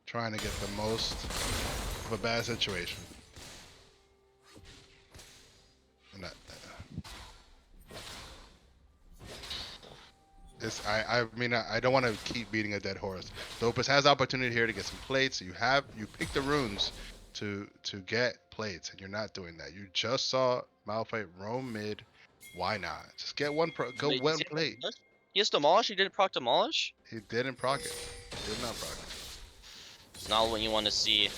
Trying to get the most of a bad situation. And I mean, I don't want to keep beating a dead horse. Dopus has opportunity here to get some plates. You pick the runes to get plates, and you're not doing that. You just saw Malphite roam mid. Why not? Just get one Wait, one does he have plate. Demolish? He has Demolish? He didn't proc Demolish? He didn't proc it. Did not proc it. Not what you want to see.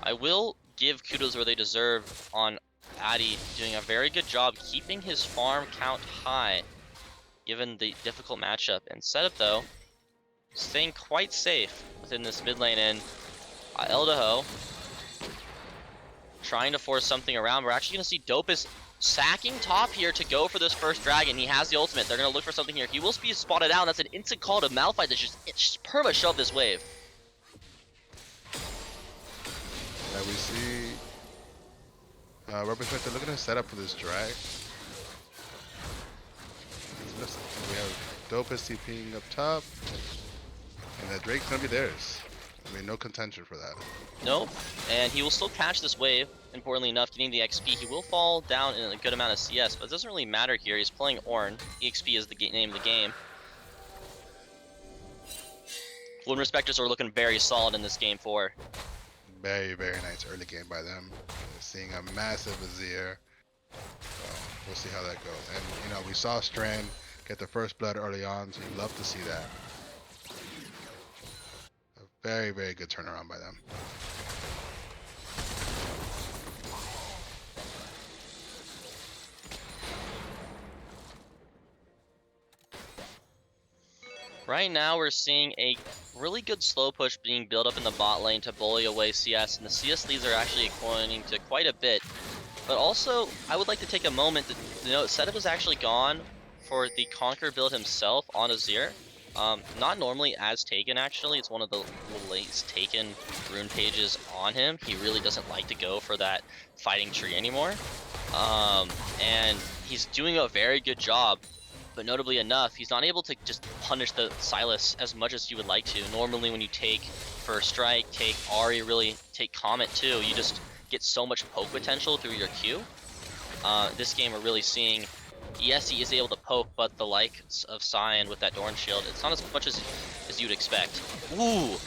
I will give kudos where they deserve on Addy doing a very good job keeping his farm count high given the difficult matchup. And setup though, staying quite safe within this mid lane, and Eldaho trying to force something around. We're actually going to see Dopus sacking top here to go for this first dragon. He has the ultimate. They're going to look for something here. He will be spotted out, and that's an instant call to Malphite that just perma shove this wave. Now we see Respectors looking to set up for this drag. We have Dopus TPing up top, and that Drake's gonna be theirs. I mean, no contention for that. Nope, and he will still catch this wave, importantly enough, getting the XP. He will fall down in a good amount of CS, but it doesn't really matter here. He's playing Ornn. EXP is the name of the game. When Respectors are looking very solid in this game 4. Very, very nice early game by them. Seeing a massive Azir. So we'll see how that goes. And, you know, we saw Strand get the first blood early on, so you'd love to see that. A very, very good turnaround by them. Right now we're seeing a really good slow push being built up in the bot lane to bully away CS, and the CS leads are actually equaling to quite a bit. But also, I would like to take a moment to note setup is actually gone for the Conquer build himself on Azir. Not normally as taken actually, it's one of the least taken rune pages on him. He really doesn't like to go for that fighting tree anymore. And he's doing a very good job. But notably enough, he's not able to just punish the Sylas as much as you would like to. Normally when you take First Strike, take Ahri, really take Comet too, you just get so much poke potential through your Q. This game we're really seeing, yes, he is able to poke, but the likes of Cyan with that Dorn Shield, it's not as much as you'd expect. Ooh!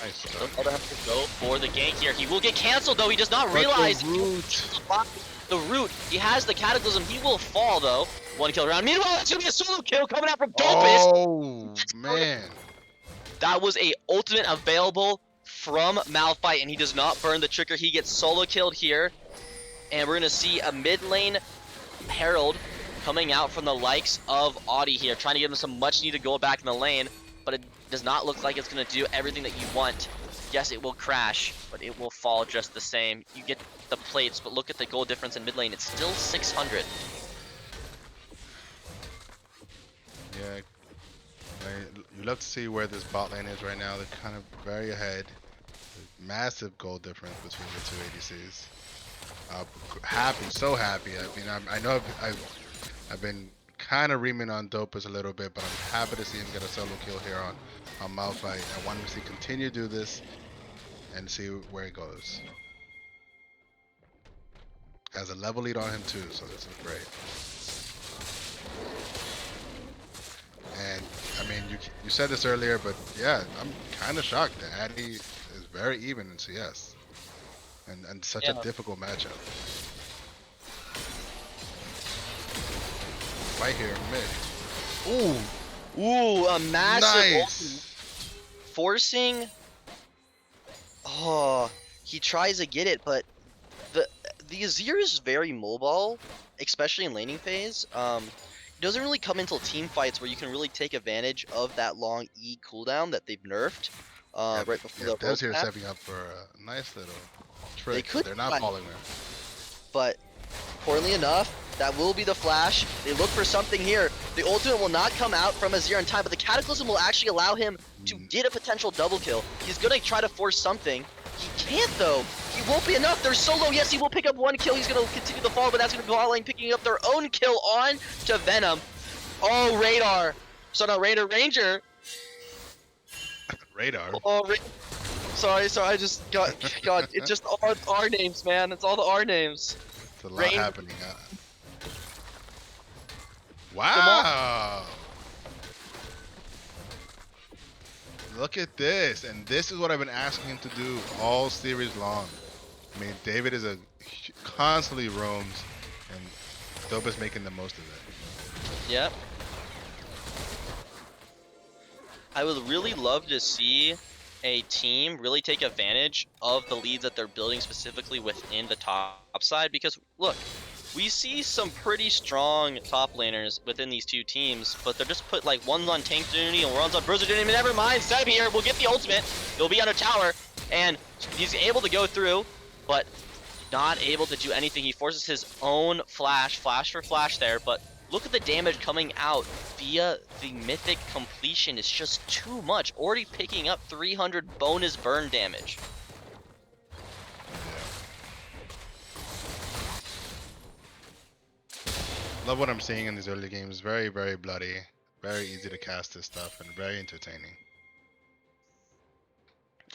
Nice. Don't have to go for the gank here. He will get cancelled though, he does not realize the root. He has the Cataclysm, he will fall though. One kill around. Meanwhile, it's gonna be a solo kill coming out from Dopus. Oh, man. That was a ultimate available from Malphite, and he does not burn the trigger. He gets solo killed here. And we're gonna see a mid lane Herald coming out from the likes of Audi here, trying to give him some much needed gold back in the lane, but it does not look like it's gonna do everything that you want. Yes, it will crash, but it will fall just the same. You get the plates, but look at the gold difference in mid lane. It's still 600. Yeah, you love to see where this bot lane is right now. They're kind of very ahead. Massive gold difference between the two ADCs. Happy, so happy. I mean, I know I've been kind of reaming on Dopus a little bit, but I'm happy to see him get a solo kill here on Malphite. I want him to continue to do this. and see where it goes. Has a level lead on him too, so this is great. And I mean, you said this earlier, but yeah, I'm kind of shocked that Addy is very even in CS, and such a Yeah. difficult matchup. Right here, mid. Ooh, a massive ultimate. Nice. Forcing. Oh, he tries to get it, but the Azir is very mobile, especially in laning phase. It doesn't really come until team fights where you can really take advantage of that long E cooldown that they've nerfed. Right before the Devs roadmap. here setting up for a nice little trick. could They're not try. falling there. But importantly enough, that will be the flash. They look for something here. The ultimate will not come out from Azir in time, but the Cataclysm will actually allow him to get a potential double kill. He's gonna try to force something. He can't though. He won't be enough. They're so low. Yes, he will pick up one kill. He's gonna continue the fall, but that's gonna be Lane picking up their own kill on to Venom. Oh, Radar. So now Raider Ranger. Radar. Oh, sorry. I just got it's just all R names, man. It's all the R names. It's a lot Rain- happening. Wow. Look at this, and this is what I've been asking him to do all series long. I mean, David is constantly roams, and Dope is making the most of it. Yep. I would really love to see a team really take advantage of the leads that they're building specifically within the top side, because look, we see some pretty strong top laners within these two teams, but they're just put like one's on tank duty and one's on bruiser duty. Never mind, Seb here will get the ultimate. He'll be on a tower, and he's able to go through, but not able to do anything. He forces his own flash for flash there, but look at the damage coming out via the mythic completion. It's just too much. Already picking up 300 bonus burn damage. Love what I'm seeing in these early games. Very, very bloody. Very easy to cast this stuff, and very entertaining.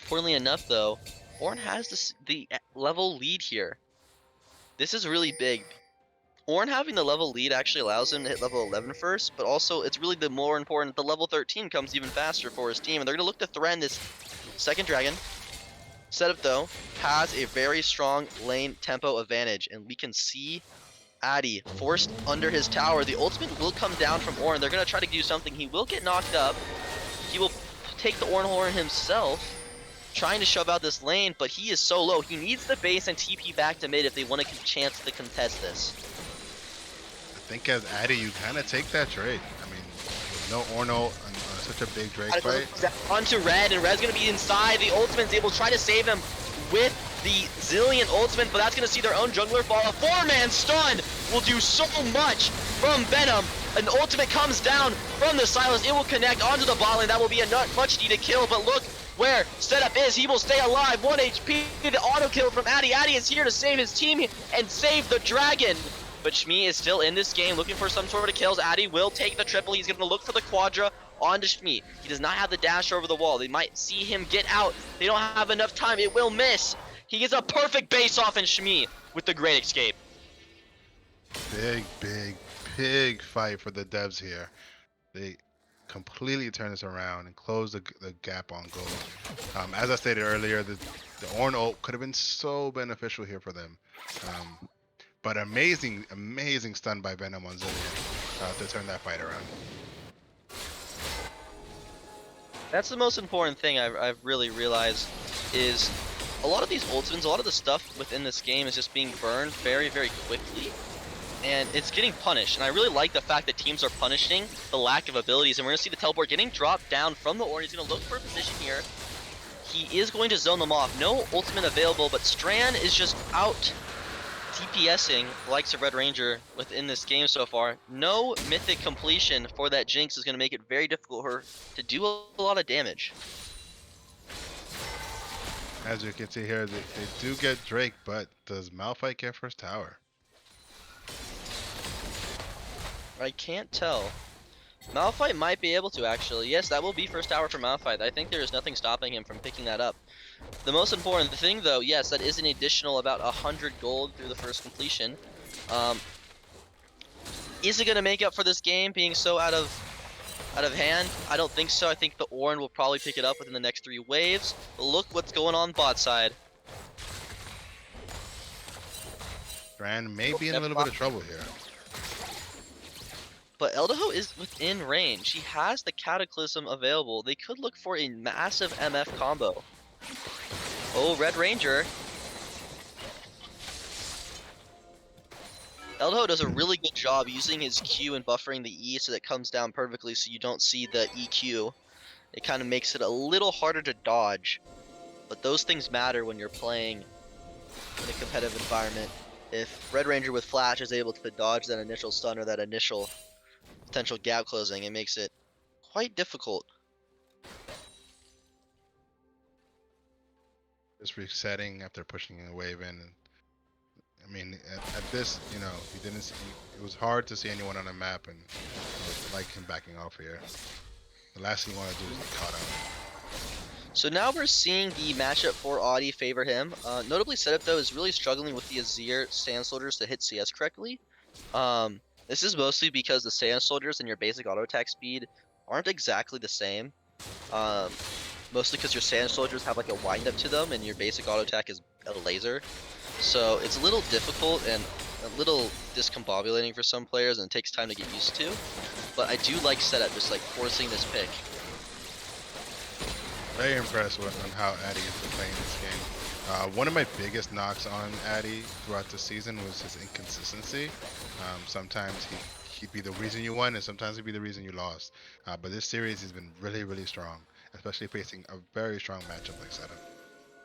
Importantly enough, though, Ornn has the level lead here. This is really big. Ornn having the level lead actually allows him to hit level 11 first, but also it's really the more important. The level 13 comes even faster for his team, and they're going to look to threaten this second dragon. Setup, though, has a very strong lane tempo advantage, and we can see Addy forced under his tower. The ultimate will come down from Ornn. They're going to try to do something. He will get knocked up. He will take the Ornn Horn himself, trying to shove out this lane, but he is so low. He needs the base and TP back to mid if they want a chance to contest this. I think as Addy, you kind of take that trade. I mean, with no Orno on such a big Drake fight. Onto Red, and Red's going to be inside. The ultimate's able to try to save him with the Zillion ultimate, but that's going to see their own jungler fall. A 4-man stun will do so much from Venom. An ultimate comes down from the Silas. It will connect onto the bot lane. That will be a much needed kill, but look where setup is. He will stay alive. 1 HP. The auto kill from Addy. Addy is here to save his team and save the dragon. But Shmi is still in this game looking for some sort of kills. Addy will take the triple. He's going to look for the quadra onto Shmi. He does not have the dash over the wall. They might see him get out. They don't have enough time. It will miss. He gets a perfect base off in Shmi with the great escape. Big fight for the devs here. They completely turn this around and close the gap on gold. As I stated earlier, the Ornn ult could have been so beneficial here for them. But amazing stun by Venom on Zillion to turn that fight around. That's the most important thing I've really realized is a lot of these ultimates, a lot of the stuff within this game is just being burned very, very quickly. And it's getting punished. And I really like the fact that teams are punishing the lack of abilities. And we're going to see the teleport getting dropped down from the Ornn. He's going to look for a position here. He is going to zone them off. No ultimate available, but Strand is just out DPSing the likes of Red Ranger within this game so far. No mythic completion for that Jinx is going to make it very difficult for her to do a lot of damage. As you can see here, they do get Drake, but does Malphite get first tower? I can't tell. Malphite might be able to, actually. Yes, that will be first tower for Malphite. I think there is nothing stopping him from picking that up. The most important thing, though, yes, that is an additional about 100 gold through the first completion. Is it going to make up for this game being so out of hand? I don't think so. I think the Ornn will probably pick it up within the next 3 waves. But look what's going on bot side. Strand may be in a little bit of trouble here. But Eldaho is within range. He has the Cataclysm available. They could look for a massive MF combo. Oh, Red Ranger. Eldaho does a really good job using his Q and buffering the E so that it comes down perfectly so you don't see the EQ. It kind of makes it a little harder to dodge. But those things matter when you're playing in a competitive environment. If Red Ranger with Flash is able to dodge that initial stun or that initial potential gap closing, it makes it quite difficult. Just resetting after pushing a wave in. I mean, at this, you know, he didn't see, it was hard to see anyone on the map, and I like him backing off here. The last thing you want to do is get caught out. So now we're seeing the matchup for Audi favor him. Notably, Setup though is really struggling with the Azir Sand Soldiers to hit CS correctly. This is mostly because the Sand Soldiers and your basic auto attack speed aren't exactly the same. Mostly because your Sand Soldiers have like a wind up to them, and your basic auto attack is a laser. So it's a little difficult and a little discombobulating for some players, and it takes time to get used to. But I do like Setup just like forcing this pick. Very impressed on how Addy has been playing this game. One of my biggest knocks on Addy throughout the season was his inconsistency. Sometimes he'd be the reason you won, and sometimes he'd be the reason you lost. But this series he's been really, really strong, especially facing a very strong matchup like Setup.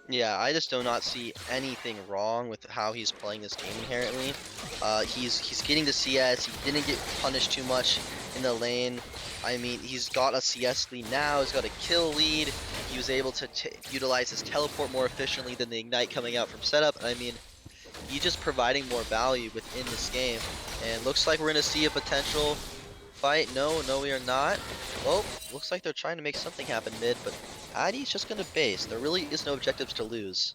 Yeah, I just do not see anything wrong with how he's playing this game inherently. He's getting the CS. He didn't get punished too much in the lane. I mean, he's got a CS lead now. He's got a kill lead. He was able to utilize his teleport more efficiently than the Ignite coming out from Setup. I mean, he's just providing more value within this game. And looks like we're going to see a potential fight. No, we are not. Well, looks like they're trying to make something happen mid, but Addy's just going to base. There really is no objectives to lose.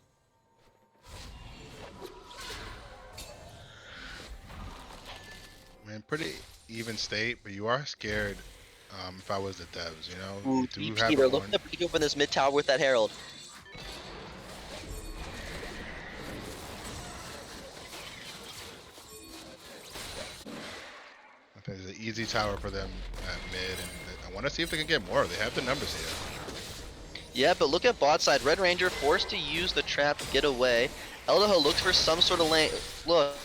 Man, pretty even state, but you are scared if I was the devs, you know? Ooh, You do DP, have they're a looking one. to break open this mid tower with that Herald. I think it's an easy tower for them at mid, and I want to see if they can get more. They have the numbers here. Yeah, but look at bot side. Red Ranger forced to use the trap to get away. Eldaho looks for some sort of lane. Look,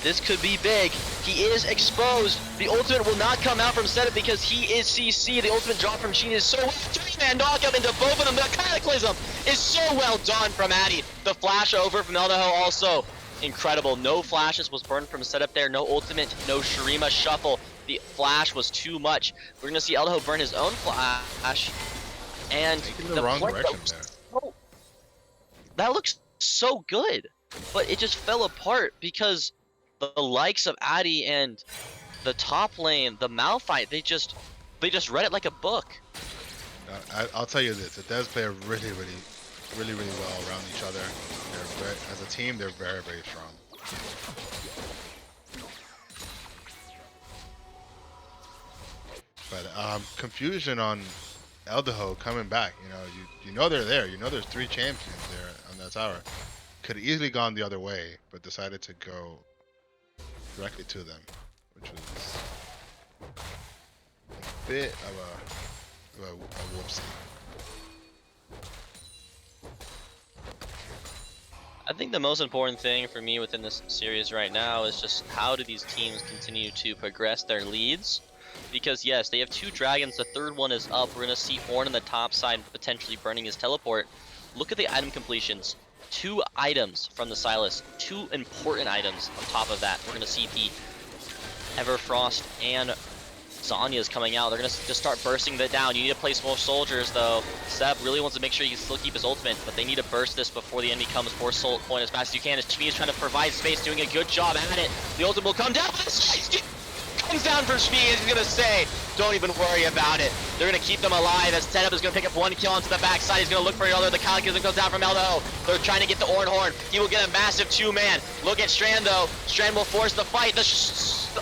this could be big. He is exposed. The ultimate will not come out from Setup because he is CC. The ultimate drop from Sheen is so well. 3-man knockup into both of them. The Cataclysm is so well done from Addy. The flash over from Eldaho also incredible. No flashes was burned from Setup there. No ultimate, no Shurima shuffle. The flash was too much. We're going to see Eldaho burn his own flash. And Taking the wrong play direction was there. that looks so good, but it just fell apart because the likes of Addy and the top lane, the Malphite, they just read it like a book. I'll tell you this: the devs play really well around each other. As a team, they're very strong. But confusion on Eldaho coming back. You know they're there. You know there's 3 champions there on that tower. Could have easily gone the other way, but decided to go directly to them, which was a bit of a whoopsie. I think the most important thing for me within this series right now is just how do these teams continue to progress their leads? Because yes, they have 2 dragons, the 3rd one is up. We're going to see Ornn on the top side potentially burning his teleport. Look at the item completions. 2 items from the Silas, 2 important items on top of that. We're going to see the Everfrost and Zanya's coming out. They're going to just start bursting that down. You need to place more soldiers though. Seb really wants to make sure he can still keep his ultimate, but they need to burst this before the enemy comes. Force Soul point as fast as you can. As Chimmy is trying to provide space, doing a good job at it. The ultimate will come down, but it's comes down from Shmi is gonna say, don't even worry about it. They're gonna keep them alive as Setup is gonna pick up one kill onto the backside. He's gonna look for Elder. The Cataclysm goes down from Eldo. They're trying to get the Orin Horn. He will get a massive 2-man. Look at Strand though. Strand will force the fight.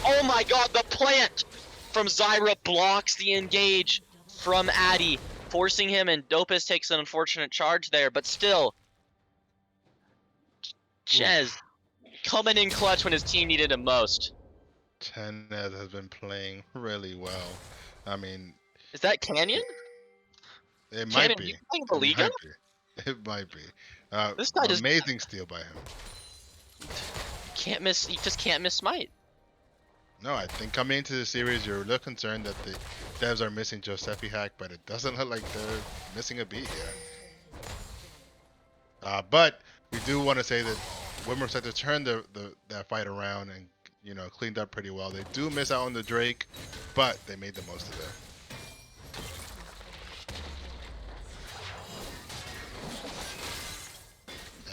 Oh my god, the plant from Zyra blocks the engage from Addy, forcing him, and Dopus takes an unfortunate charge there, but still. Chez coming in clutch when his team needed him most. Tenez has been playing really well. I mean, Is that Canyon? it might Canyon, be. you playing the It Liga? might be. It might be. This guy just Amazing steal by him. can't miss. He just can't miss Smite. No, I think coming into the series, you're a little concerned that the devs are missing Josefi hack, but it doesn't look like they're missing a beat here. But we do want to say that Women Respectors turned that fight around and cleaned up pretty well. They do miss out on the Drake, but they made the most of it.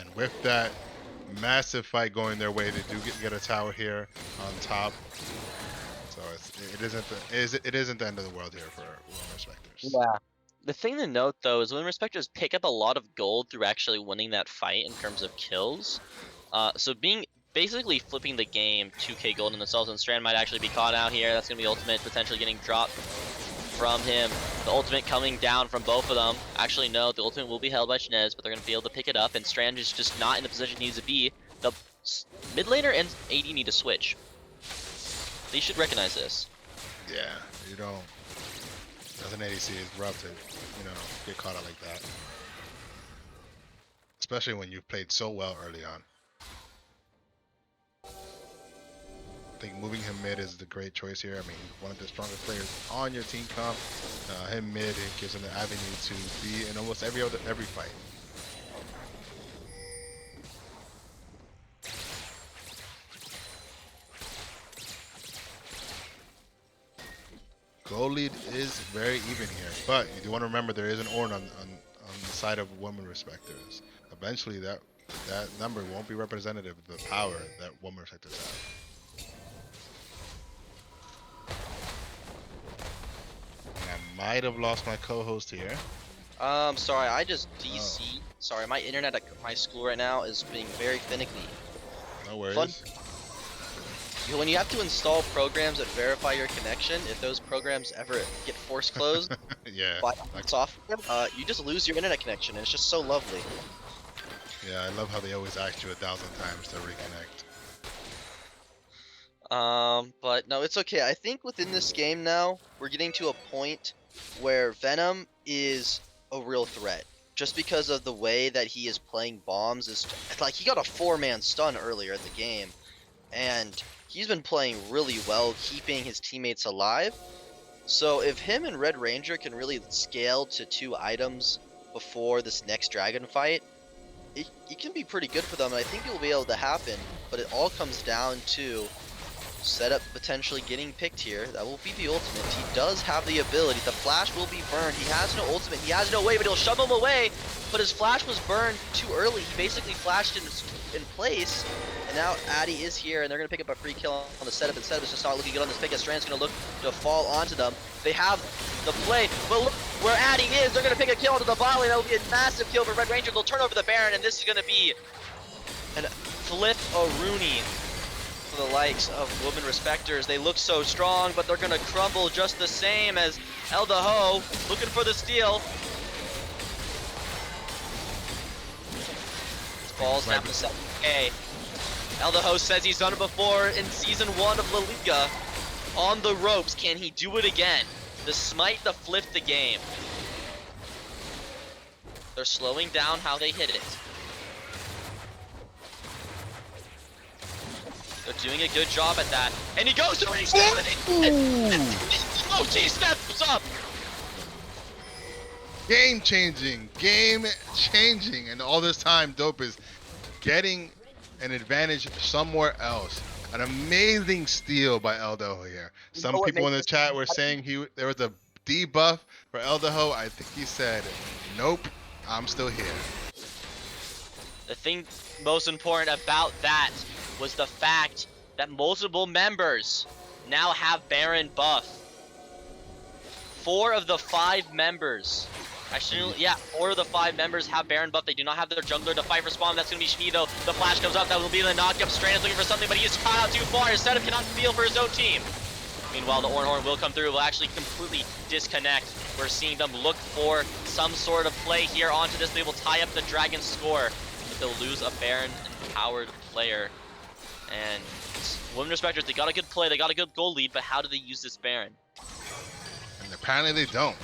And with that massive fight going their way, they do get a tower here on top. So it isn't the end of the world here for Women Respectors. Yeah. The thing to note though is when Respectors pick up a lot of gold through actually winning that fight in terms of kills. So basically flipping the game 2k gold in themselves, and Strand might actually be caught out here. That's gonna be ultimate potentially getting dropped from him. The ultimate coming down from both of them. Actually no, the ultimate will be held by Shinez, but they're gonna be able to pick it up, and Strand is just not in the position he needs to be. The mid laner and AD need to switch. They should recognize this. Yeah, you don't. As an ADC, it's rough to, get caught out like that. Especially when you've played so well early on. I think moving him mid is the great choice here. I mean, one of the strongest players on your team comp. Him mid, it gives him the avenue to be in almost every fight. Goal lead is very even here, but you do want to remember there is an Ornn on the side of Women Respectors. Eventually, that number won't be representative of the power that Women Respectors have. And I might have lost my co-host here. Sorry, I just DC. Sorry, my internet at my school right now is being very finicky. No worries. Fun. When you have to install programs that verify your connection, if those programs ever get force closed Yeah. by software, you just lose your internet connection, and it's just so lovely. Yeah, I love how they always ask you 1,000 times to reconnect. But no, it's okay. I think within this game now, we're getting to a point where Venom is a real threat. Just because of the way that he is playing bombs, is like he got a 4-man stun earlier in the game, and he's been playing really well, keeping his teammates alive. So if him and Red Ranger can really scale to 2 items before this next dragon fight, it can be pretty good for them, and I think it will be able to happen. But it all comes down to Setup potentially getting picked here. That will be the ultimate. He does have the ability. The flash will be burned. He has no ultimate. He has no way, but he'll shove him away. But his flash was burned too early. He basically flashed in place. And now Addy is here, and they're going to pick up a free kill on the Setup. And Setup is just not looking good on this pick, as Strand's going to look to fall onto them. They have the play, but look where Addy is. They're going to pick a kill onto the bot lane. That will be a massive kill for Red Ranger. They'll turn over the Baron, and this is going to be an flip-a-rooney for the likes of Women Respectors. They look so strong, but they're going to crumble just the same as Eldaho looking for the steal. Falls down to 7K. Eldaho says he's done it before in Season 1 of La Liga. On the ropes, can he do it again? The smite to flip the game. They're slowing down how they hit it. They're doing a good job at that. And he goes to he steps up! Game changing, and all this time, Dope is getting an advantage somewhere else. An amazing steal by Eldaho here. Some people in the chat were saying there was a debuff for Eldaho. I think he said, "Nope, I'm still here." The thing most important about that was the fact that multiple members, now have Baron buff. 4 of the 5 members. Actually, yeah, 4 of the 5 members have Baron buff. They do not have their jungler to fight for spawn. That's going to be Shmi, though. The flash comes up. That will be the knock-up. Strain is looking for something, but he is caught out too far. His setup cannot feel for his own team. Meanwhile, the Ornhorn will come through. Will actually completely disconnect. We're seeing them look for some sort of play here onto this. They will tie up the Dragon score, but they'll lose a Baron-empowered player. And Women Respectors, they got a good play. They got a good goal lead, but how do they use this Baron? And apparently they don't.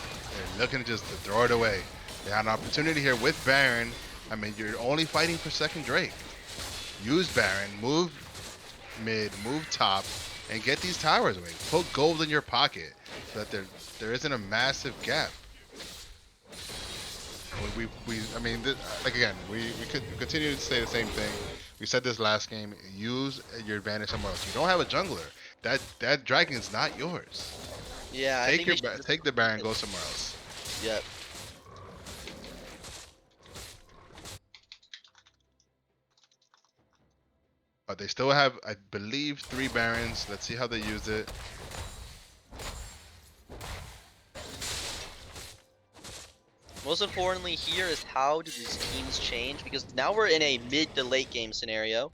They're looking just to throw it away. They had an opportunity here with Baron. I mean, you're only fighting for second Drake. Use Baron, move mid, move top, and get these towers away. Put gold in your pocket so that there isn't a massive gap. I mean, like again, we could continue to say the same thing. We said this last game. Use your advantage somewhere else. You don't have a jungler. That dragon's not yours. Yeah, Take the Baron, go somewhere else. Yep. But they still have, I believe, 3 Barons. Let's see how they use it. Most importantly here is how do these teams change? Because now we're in a mid to late game scenario.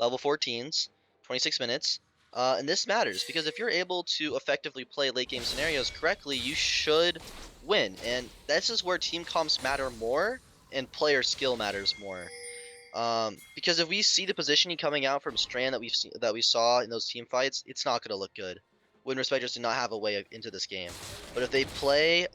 Level 14s, 26 minutes. And this matters because if you're able to effectively play late game scenarios correctly, you should win. And this is where team comps matter more and player skill matters more. Because if we see the positioning coming out from Strand that we saw in those team fights, it's not going to look good. Win Respectors do not have a way into this game. But if they play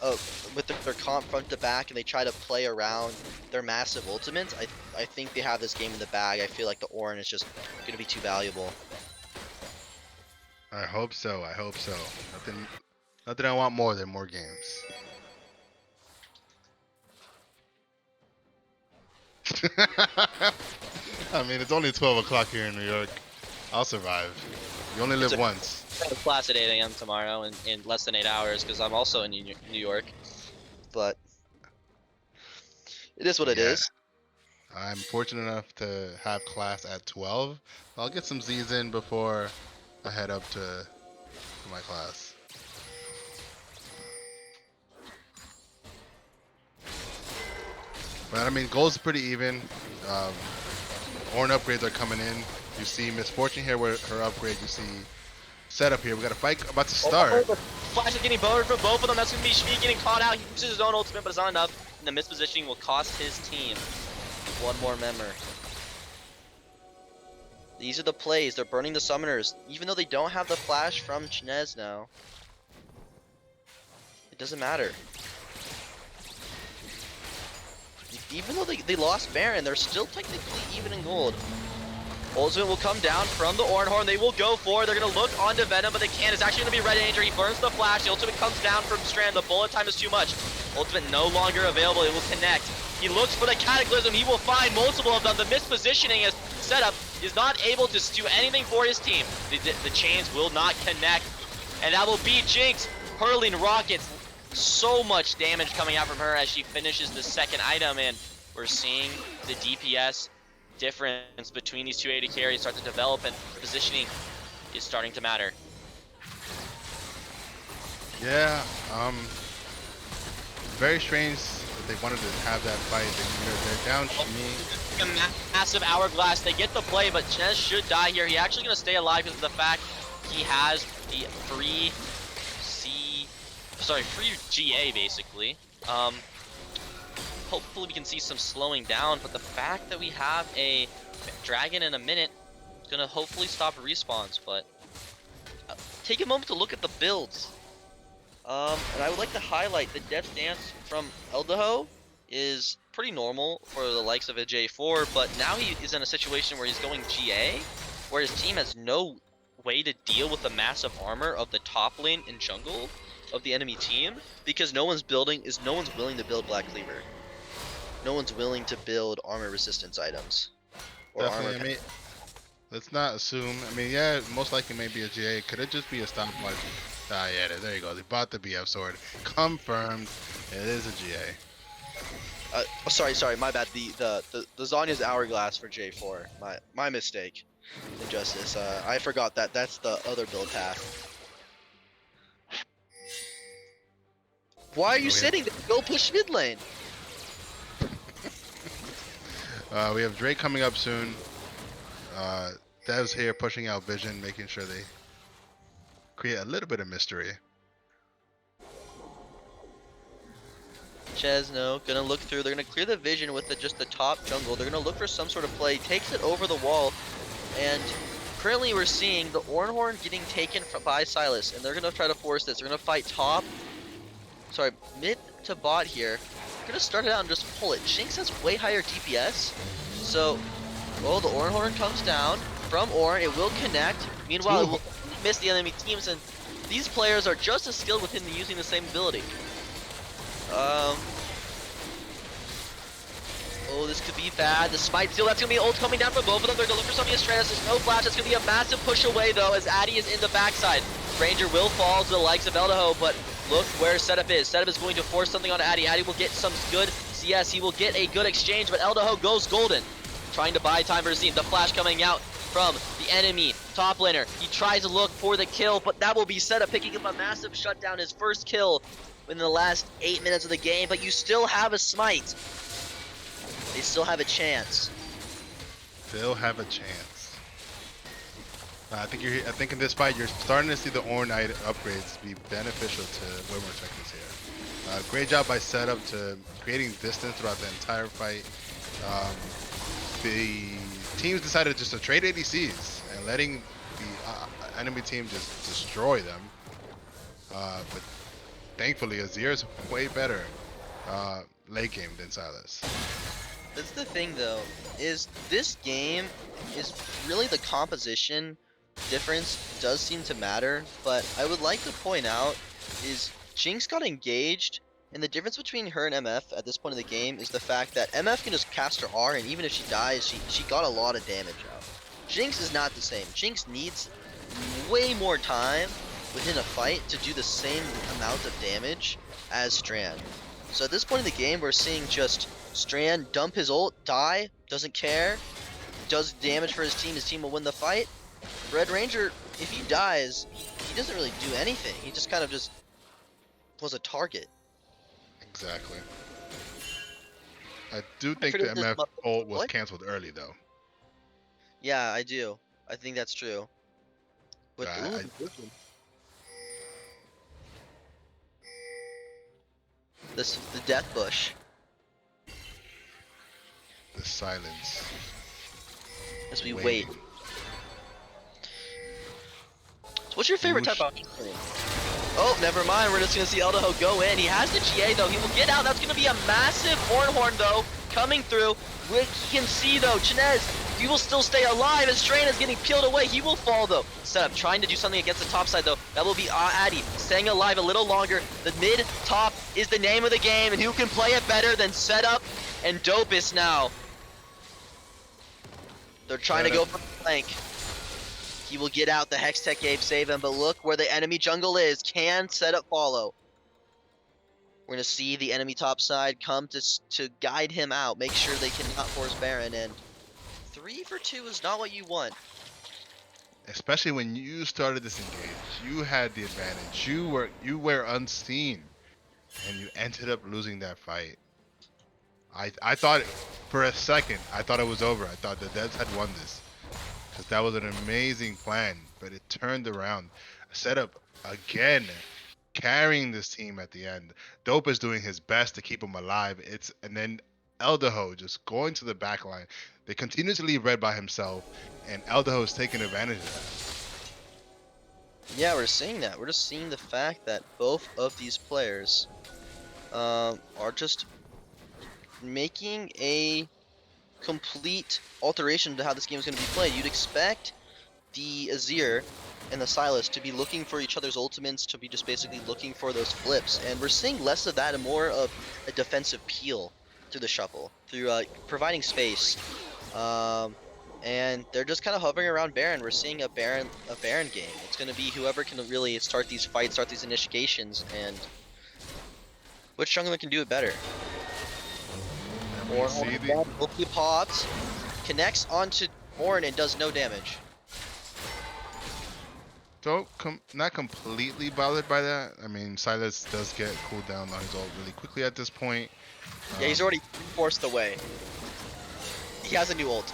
with their comp front to back and they try to play around their massive ultimates, I think they have this game in the bag. I feel like the Ornn is just going to be too valuable. I hope so. I hope so. Nothing I want more than more games. I mean, it's only 12 o'clock here in New York. I'll survive. You only live once. I have class at 8 AM tomorrow in less than 8 hours because I'm also in New York. But it is what it is. I'm fortunate enough to have class at 12. I'll get some Z's in before I head up to my class. But I mean, goals pretty even. Ornn upgrades are coming in. You see Miss Fortune here with her upgrade. You see setup here. We got a fight about to start. Flash is getting bothered for both of them. That's going to be Shmi getting caught out. He uses his own ultimate, but it's not enough. And the mispositioning will cost his team one more member. These are the plays. They're burning the summoners. Even though they don't have the flash from Chinez now. It doesn't matter. Even though they lost Baron, they're still technically even in gold. Ultimate will come down from the Ornhorn. They will go for it. They're going to look onto Venom, but they can't. It's actually going to be Red Danger. He burns the flash. The ultimate comes down from Strand. The bullet time is too much. Ultimate no longer available. It will connect. He looks for the Cataclysm. He will find multiple of them. The mispositioning is set up. Is not able to do anything for his team. The chains will not connect. And that will be Jinx hurling rockets. So much damage coming out from her as she finishes the second item. And we're seeing the DPS difference between these two AD carries start to develop, and positioning is starting to matter. Yeah, very strange that they wanted to have that fight. They're down Shmi. A massive hourglass. They get the play, but Chinez should die here. He's actually going to stay alive because of the fact he has the free GA basically. Hopefully we can see some slowing down, but the fact that we have a dragon in a minute is going to hopefully stop respawns. But take a moment to look at the builds. And I would like to highlight the Death Dance from Eldaho is pretty normal for the likes of a J4, but now he is in a situation where he's going GA, where his team has no way to deal with the massive armor of the top lane and jungle of the enemy team, because no one's willing to build Black Cleaver. No one's willing to build armor resistance items. Or Definitely, armor. I mean, let's not assume. I mean, yeah, most likely maybe a GA. Could it just be a stopwatch? Ah, yeah, there you go. They bought the BF sword. Confirmed. It is a GA. Sorry, my bad. The Zanya's hourglass for J4. My mistake. Injustice. I forgot that that's the other build path. Why are you Oh, yeah. sitting there? Go push mid lane. We have Drake coming up soon. Dev's here pushing out Vision, making sure they create a little bit of mystery. Chesno gonna look through. They're gonna clear the vision with just the top jungle. They're gonna look for some sort of play. Takes it over the wall, and currently we're seeing the Ornhorn getting taken by Silas, and they're gonna try to force this. They're gonna fight top. Sorry, mid to bot here. They're gonna start it out and just pull it. Jinx has way higher DPS, so well the Ornhorn comes down from Ornn. It will connect. Meanwhile, it will miss the enemy teams, and these players are just as skilled within using the same ability. Oh, this could be bad. The smite steal, that's gonna be ult coming down from both of them. They're gonna look for something as Stratus. There's no flash. It's gonna be a massive push away though, as Addy is in the backside. Ranger will fall to the likes of Eldaho, but look where Setup is. Setup is going to force something on Addy. Addy will get some good CS. He will get a good exchange, but Eldaho goes golden. Trying to buy time for his team. The flash coming out from the enemy top laner. He tries to look for the kill, but that will be Setup picking up a massive shutdown. His first kill in the last 8 minutes of the game, but you still have a smite. They still have a chance. Still have a chance. I think in this fight you're starting to see the Ornite upgrades be beneficial to Wimmer Technics here. Great job by Setup to creating distance throughout the entire fight. The teams decided just to trade ADCs and letting the enemy team just destroy them. But thankfully, Azir is way better late game than Silas. That's the thing though, is this game is really the composition difference does seem to matter, but I would like to point out is Jinx got engaged, and the difference between her and MF at this point in the game is the fact that MF can just cast her R, and even if she dies, she got a lot of damage out. Jinx is not the same. Jinx needs way more time within a fight to do the same amount of damage as Strand. So at this point in the game, we're seeing just Strand dump his ult, die, doesn't care, does damage for his team will win the fight. Red Ranger, if he dies, he doesn't really do anything. He just kind of just was a target. Exactly. I do think the forget this MF ult was what? canceled early though. Yeah, I do. I think that's true. But Yeah, ooh, the death bush. The silence. As we Waiting. wait. So what's your favorite Whoosh. type of item? Oh, never mind. We're just gonna see Eldaho go in. He has the GA though. He will get out. That's gonna be a massive Ornhorn though coming through. We can see though, Chinez, he will still stay alive as Strain is getting peeled away. He will fall though. Setup trying to do something against the top side though. That will be Addy staying alive a little longer. The mid top is the name of the game, and who can play it better than Setup and Dopus now? They're trying to go for the flank. He will get out. The Hextech Ape save him, but look where the enemy jungle is. Can Setup follow? We're gonna see the enemy top side come to guide him out. Make sure they cannot force Baron, and 3 for 2 is not what you want. Especially when you started this engage, you had the advantage. You were unseen, and you ended up losing that fight. I thought for a second I thought it was over. I thought the Devs had won this because that was an amazing plan, but it turned around. Setup again carrying this team at the end. Dope is doing his best to keep him alive. And then Eldaho just going to the back line. They continue to leave Red by himself, and Eldaho is taking advantage of that. Yeah, we're seeing that. We're just seeing the fact that both of these players are just making a complete alteration to how this game is going to be played. You'd expect the Azir and the Silas to be looking for each other's ultimates, to be just basically looking for those flips, and we're seeing less of that and more of a defensive peel through the shuffle, through providing space. And they're just kind of hovering around Baron. We're seeing a Baron game. It's going to be whoever can really start these fights, start these initiations, and which jungler can do it better. We see the He pops, connects onto Ornn and does no damage. not completely bothered by that. I mean, Silas does get cooled down on his ult really quickly at this point. Yeah, he's already forced away. He has a new ult.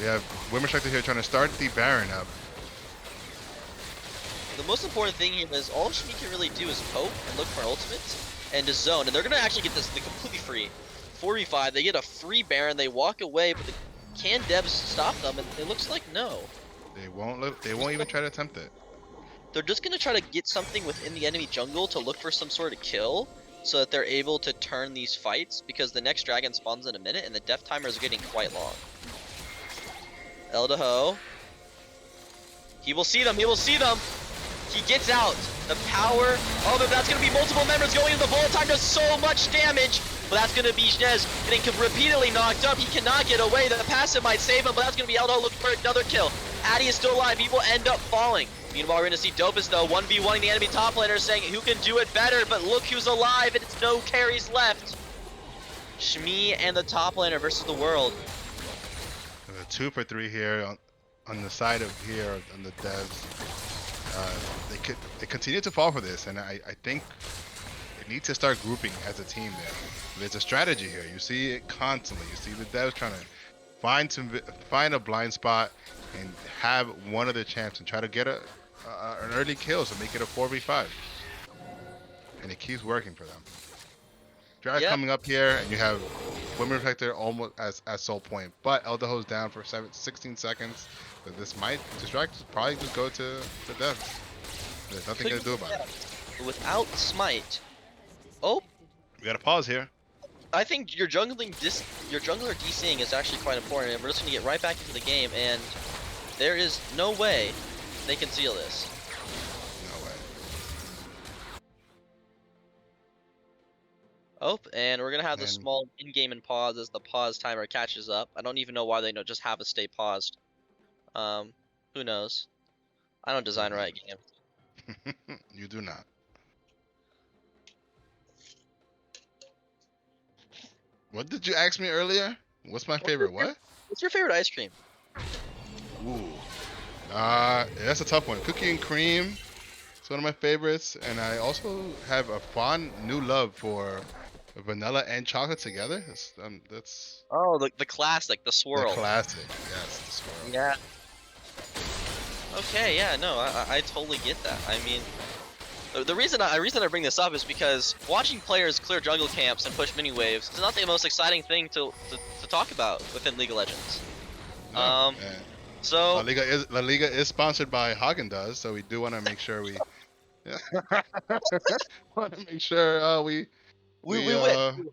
We have Respector here trying to start the Baron up. The most important thing here is all Shmi can really do is poke and look for ultimates and to zone, and they're gonna actually get this completely free. 4v5, they get a free Baron, they walk away, but can devs stop them? And it looks like no. They won't even try to attempt it. They're just gonna try to get something within the enemy jungle to look for some sort of kill, so that they're able to turn these fights, because the next dragon spawns in a minute, and the death timer is getting quite long. Eldaho. He will see them, he will see them! He gets out. The power. Oh, but that's going to be multiple members going into the vault. Time does so much damage. But that's going to be Jnez getting repeatedly knocked up. He cannot get away. The passive might save him, but that's going to be Eldo looking for another kill. Addy is still alive. He will end up falling. Meanwhile, we're going to see Dopus, though, 1v1ing the enemy top laner, saying who can do it better. But look who's alive, and it's no carries left. Shmi and the top laner versus the world. 2 for 3 here on the side of here on the devs. They continue to fall for this, and I think they need to start grouping as a team there. There's a strategy here. You see it constantly. You see the devs trying to find a blind spot and have one of the champs and try to get an early kill to make it a 4v5. And it keeps working for them. Drag coming up here, and you have Respector almost as soul point, but Eldaho's down for 16 seconds. But this might probably just go to devs. There's nothing to do about it. Without smite. Oh, We got to pause here. I think your jungler DCing is actually quite important, and we're just gonna get right back into the game, and there is no way they can seal this. No way. Oh, and we're gonna have the small in-game and pause as the pause timer catches up. I don't even know why they don't just have us stay paused. Who knows? I don't design right games. You do not. What did you ask me earlier? What's my favorite what? What's your favorite ice cream? Ooh. That's a tough one. Cookie and cream. It's one of my favorites, and I also have a fond new love for vanilla and chocolate together. That's Oh, the classic, the swirl. the classic. Yes, the swirl. Yeah. Okay, yeah, no, I totally get that. I mean, the reason I bring this up is because watching players clear jungle camps and push mini waves is not the most exciting thing to talk about within League of Legends. No, So La Liga is sponsored by Haagen-Dazs, so we do want to make sure we want to make sure we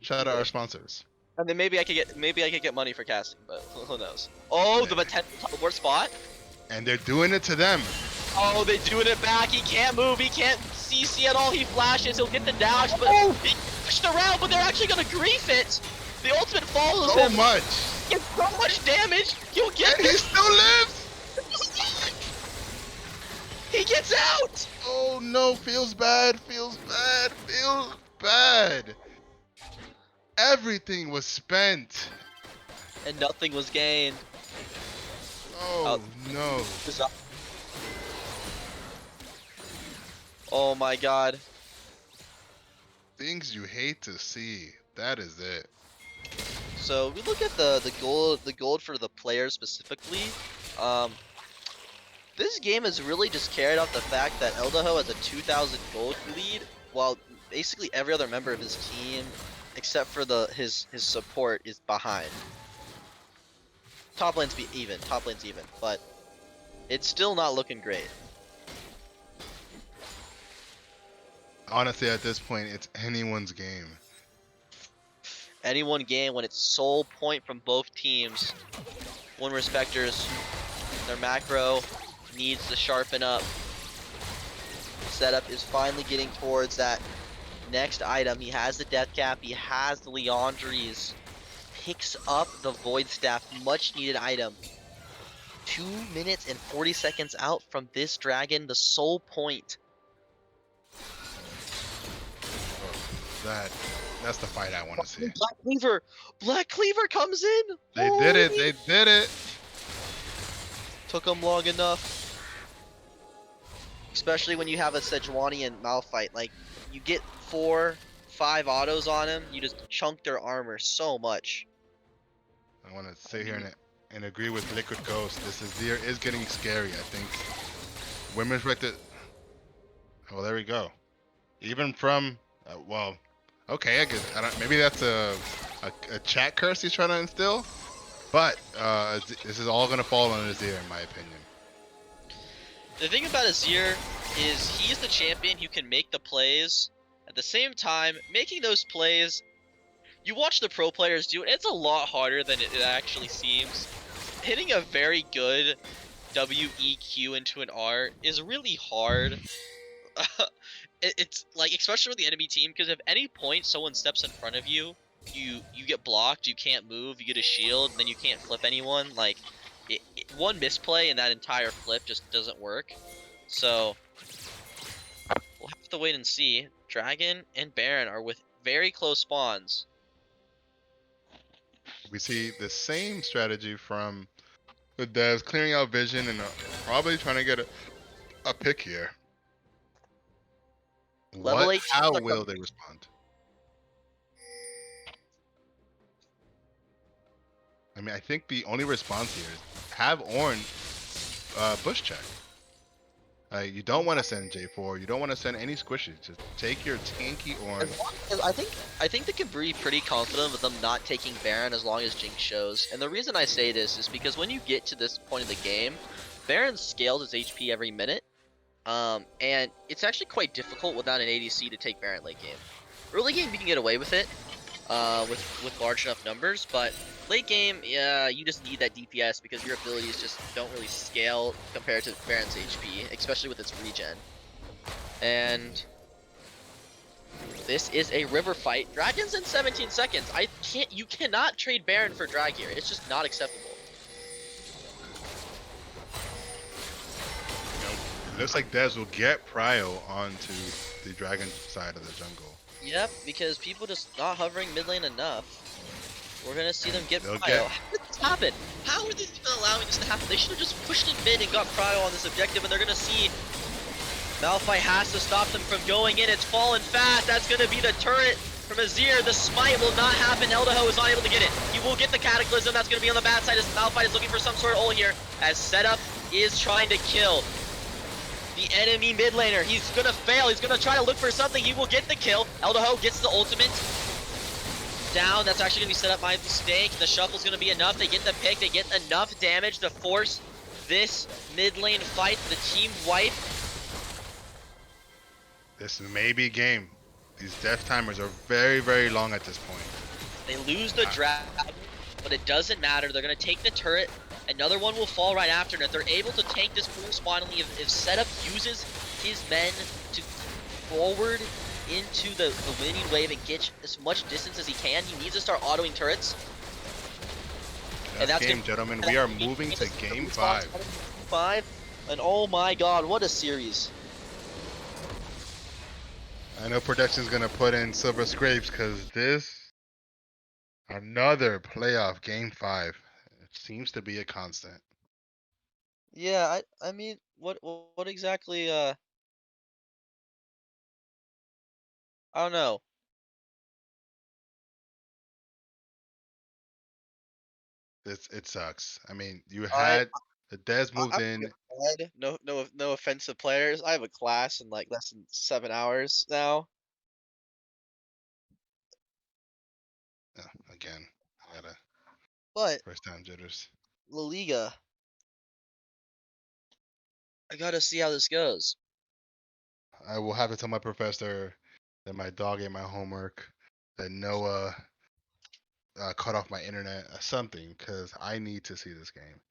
shout out our sponsors. and then maybe I could get money for casting, but who knows? Oh, the potential teleport spot. And they're doing it to them. Oh, they're doing it back. He can't move. He can't CC at all. He flashes. He'll get the dash, but he pushed around. But they're actually gonna grief it. The ultimate follows So him. much. He gets so much damage. He'll get And he this. still lives. He gets out. Oh no, feels bad, feels bad, feels bad. Everything was spent. And nothing was gained. Oh no. Oh my god. Things you hate to see. That is it. So we look at the gold for the players specifically. This game has really just carried out the fact that Eldaho has a 2,000 gold lead, while basically every other member of his team, except for his support, is behind. Top lane's even, but it's still not looking great. Honestly, at this point, it's anyone's game. Any one game when it's sole point from both teams, when Respectors, their macro needs to sharpen up. Setup is finally getting towards that next item. He has the Death Cap, he has the Leandries, picks up the Void Staff, much needed item. 2 minutes and 40 seconds out from this dragon, the sole point. That's the fight I want to see. Black Cleaver comes in. They did it. They did it. took them long enough. Especially when you have a Sejuani and Malphite. Like, you get 4, 5 autos on him, you just chunk their armor so much. I want to sit here and agree with Liquid Ghost. This Azir is getting scary. I think women's right to. Well, there we go. Even from, well, okay, I guess I don't, maybe that's a chat curse he's trying to instill, but this is all gonna fall on Azir in my opinion. The thing about Azir is he's the champion who can make the plays. At the same time, making those plays, you watch the pro players do it, it's a lot harder than it actually seems. Hitting a very good WEQ into an R is really hard. It's like, especially with the enemy team, because if any point someone steps in front of you, you get blocked, you can't move, you get a shield, and then you can't flip anyone. Like, one misplay and that entire flip just doesn't work. So we'll have to wait and see. Dragon and Baron are with very close spawns. We see the same strategy from the devs, clearing out vision and probably trying to get a pick here. Level 8 How are will coming. they respond? I mean, I think the only response here is have Ornn bush check. You don't want to send J4. You don't want to send any squishes. Just take your tanky Ornn. As long as, I think they can be pretty confident with them not taking Baron as long as Jinx shows. And the reason I say this is because when you get to this point of the game, Baron scales his HP every minute. And it's actually quite difficult without an ADC to take Baron late game. Early game you can get away with it, with large enough numbers, but late game, yeah, you just need that DPS because your abilities just don't really scale compared to Baron's HP, especially with its regen. And this is a river fight. Dragon's in 17 seconds. You cannot trade Baron for Drag here. It's just not acceptable. It looks like Dez will get Prio onto the dragon side of the jungle. Yep, because people just not hovering mid lane enough. We're gonna see them get They'll Prio. get- How did this happen? How are they even allowing this to happen? They should have just pushed in mid and got Prio on this objective, and they're gonna see Malphite has to stop them from going in. It's fallen fast. That's gonna be the turret from Azir. The smite will not happen. Eldaho is not able to get it. He will get the Cataclysm. That's gonna be on the bad side as Malphite is looking for some sort of ult here, as Setup is trying to kill the enemy mid laner. He's gonna fail. He's gonna try to look for something. He will get the kill. Eldaho gets the ultimate down. That's actually gonna be set up by mistake. The shuffle's gonna be enough. They get the pick. They get enough damage to force this mid lane fight. The team wipe. This may be game. These death timers are very, very long at this point. They lose the drag, but it doesn't matter. They're gonna take the turret. Another one will fall right after, and if they're able to tank this correspondingly, if Setup uses his men to forward into the winning wave and get as much distance as he can, he needs to start autoing turrets. That's game, gentlemen. We are moving to game 5. 5, and oh my god, what a series. I know production's gonna put in Silver Scrapes because this another playoff game 5. It seems to be a constant. Yeah, I mean, what exactly, I don't know. It sucks. I mean, you had the Dez moved I'm in. good. No offensive players. I have a class in like less than 7 hours now. Again, I got a But first time jitters. La Liga, I gotta see how this goes. I will have to tell my professor that my dog ate my homework, that Noah cut off my internet, something, because I need to see this game.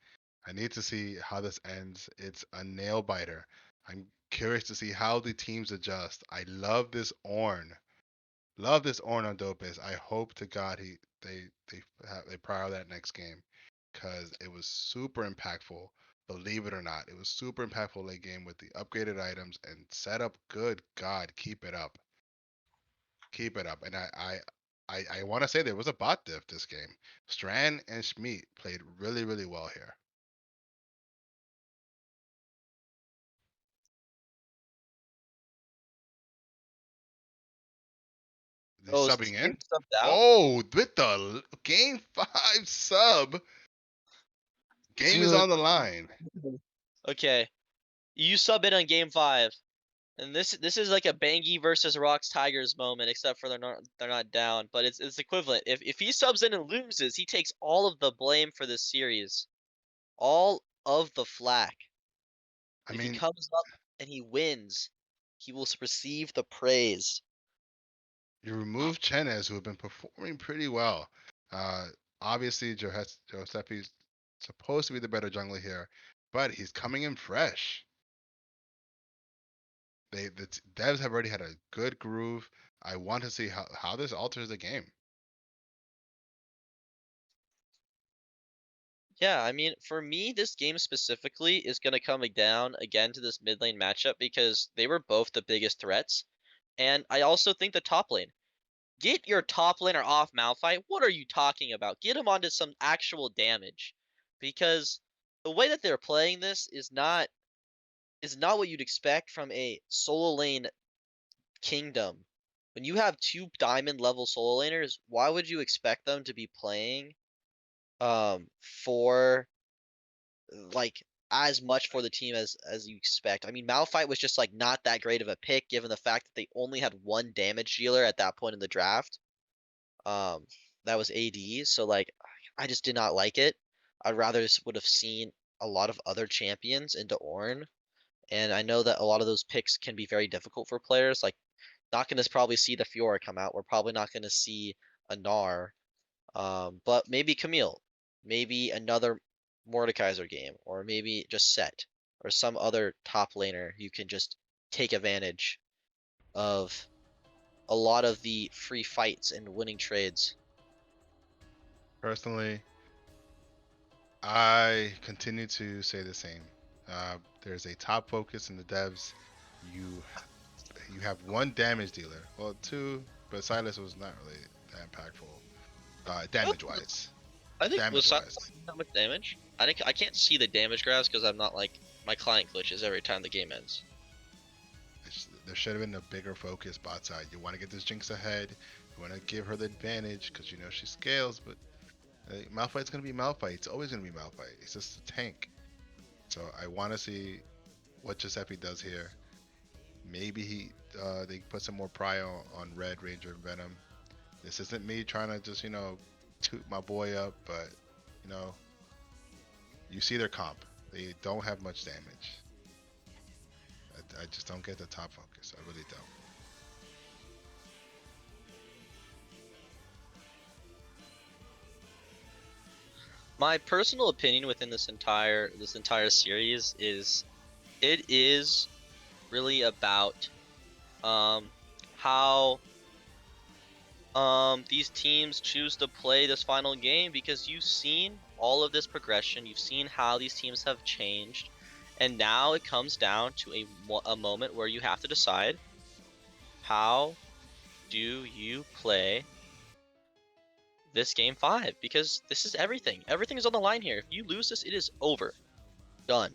I need to see how this ends. It's a nail biter. I'm curious to see how the teams adjust. I love this Ornn. Love this Ornn on Dopus. I hope to God they prior that next game, because it was super impactful. Believe it or not, it was super impactful late game with the upgraded items and setup. Good God, keep it up. Keep it up. And I want to say there was a bot diff this game. Strand and Schmeat played really, really well here. They Oh, is subbing Team in? subbed out? Oh, with the game 5 sub. Game is Dude. on the line. Okay, you sub in on game 5, and this is like a Bangy versus Rocks Tigers moment, except for they're not down, but it's equivalent. If he subs in and loses, he takes all of the blame for this series, all of the flack. I But if he mean, comes up and he wins, he will receive the praise. you remove Chenes, who have been performing pretty well. Uh, Obviously, Giuseppe's supposed to be the better jungler here, but he's coming in fresh. The devs have already had a good groove. I want to see how this alters the game. Yeah, I mean, for me, this game specifically is going to come down again to this mid lane matchup because they were both the biggest threats. And I also think the top lane. Get your top laner off Malphite. What are you talking about? Get him onto some actual damage. Because the way that they're playing this is not what you'd expect from a solo lane kingdom. When you have 2 diamond level solo laners, why would you expect them to be playing for like as much for the team as you expect? I mean, Malphite was just like not that great of a pick given the fact that they only had one damage dealer at that point in the draft. Um, that was AD. So like, I just did not like it. I'd rather just would have seen a lot of other champions into Ornn. And I know that a lot of those picks can be very difficult for players. Like, not going to probably see the Fiora come out. We're probably not going to see a Gnar. But maybe Camille, maybe another Mordekaiser game, or maybe just Set, or some other top laner you can just take advantage of a lot of the free fights and winning trades. Personally, I continue to say the same. There's a top focus in the devs. You you have one damage dealer. Well, two, but Silas was not really that impactful. Damage wise. I think was Damage wise. not much damage. I can't see the damage graphs because I'm not like my client glitches every time the game ends. There should have been a bigger focus bot side. You want to get this Jinx ahead. You want to give her the advantage because you know she scales, but Malphite's going to be Malphite. It's always going to be Malphite. It's just a tank. So I want to see what Giuseppe does here. Maybe they put some more prio on Red Ranger and Venom. This isn't me trying to just toot my boy up, but you see their comp. They don't have much damage. I just don't get the top focus. I really don't. My personal opinion within this entire series is it is really about how these teams choose to play this final game, because you've seen all of this progression, you've seen how these teams have changed, and now it comes down to a moment where you have to decide, how do you play this game 5? Because this is everything. Everything is on the line here. If you lose this, it is over. Done.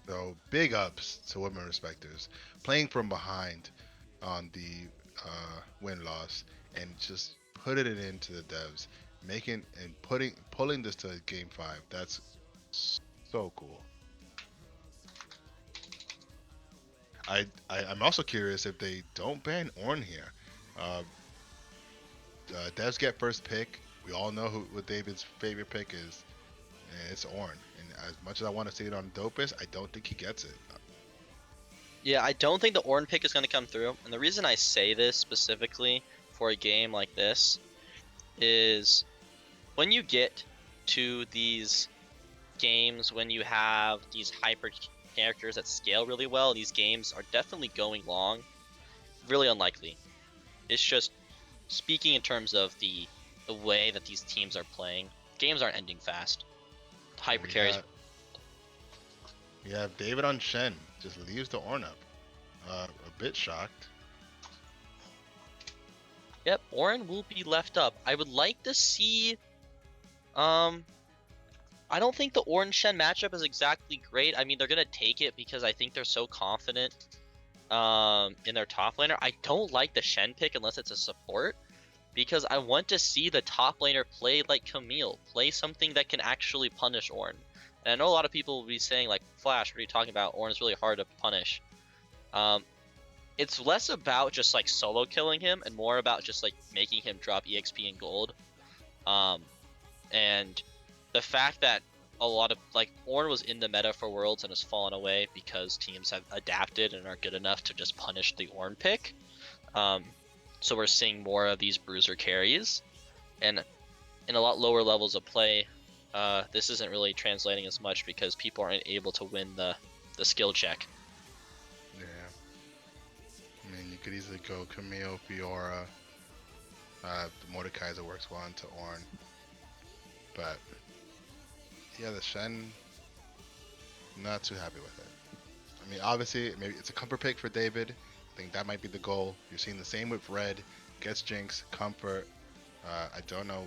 So big ups to Women Respectors. Playing from behind on the win-loss and just putting it into the devs. Pulling this to game 5. That's so cool. I'm also curious if they don't ban Ornn here. Devs get first pick. We all know what David's favorite pick is, and it's Ornn. And as much as I want to see it on Dopus, I don't think he gets it. Yeah, I don't think the Ornn pick is going to come through. And the reason I say this specifically for a game like this is when you get to these games, when you have these hyper characters that scale really well, these games are definitely going long. Really unlikely. It's just speaking in terms of the way that these teams are playing, games aren't ending fast. Hyper carries. We have David on Shen. Just leaves the Ornn up. A bit shocked. Yep, Ornn will be left up. I would like to see. I don't think the Ornn Shen matchup is exactly great. I mean, they're gonna take it because I think they're so confident in their top laner. I don't like the Shen pick unless it's a support, because I want to see the top laner play like Camille, play something that can actually punish Ornn. And I know a lot of people will be saying like, Flash, what are you talking about? Ornn is really hard to punish. It's less about just like solo killing him and more about just like making him drop EXP and gold. And the fact that a lot of like Ornn was in the meta for Worlds and has fallen away because teams have adapted and are good enough to just punish the Ornn pick. So we're seeing more of these bruiser carries, and in a lot lower levels of play, this isn't really translating as much because people aren't able to win the skill check. Yeah. I mean, you could easily go Camille, Fiora. Mordekaiser works well into Ornn. But yeah, the Shen, not too happy with it. I mean, obviously, maybe it's a comfort pick for David. I think that might be the goal. You're seeing the same with Red. Gets Jinx, comfort. I don't know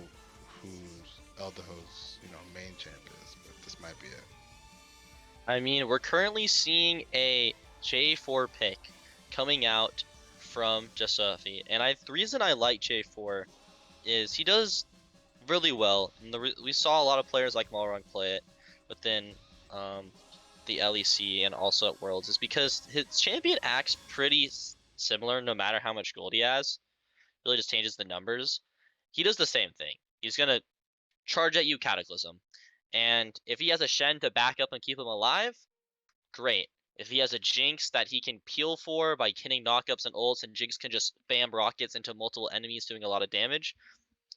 who's Eldaho's, main champ is, but this might be it. I mean, we're currently seeing a J4 pick coming out from Josephi, and the reason I like J4 is he does really well. And we saw a lot of players like Malrung play it within the LEC and also at Worlds, is because his champion acts pretty similar no matter how much gold he has. Really just changes the numbers. He does the same thing. He's gonna charge at you Cataclysm, and if he has a Shen to back up and keep him alive, great. If he has a Jinx that he can peel for by hitting knockups and ults, and Jinx can just spam rockets into multiple enemies doing a lot of damage,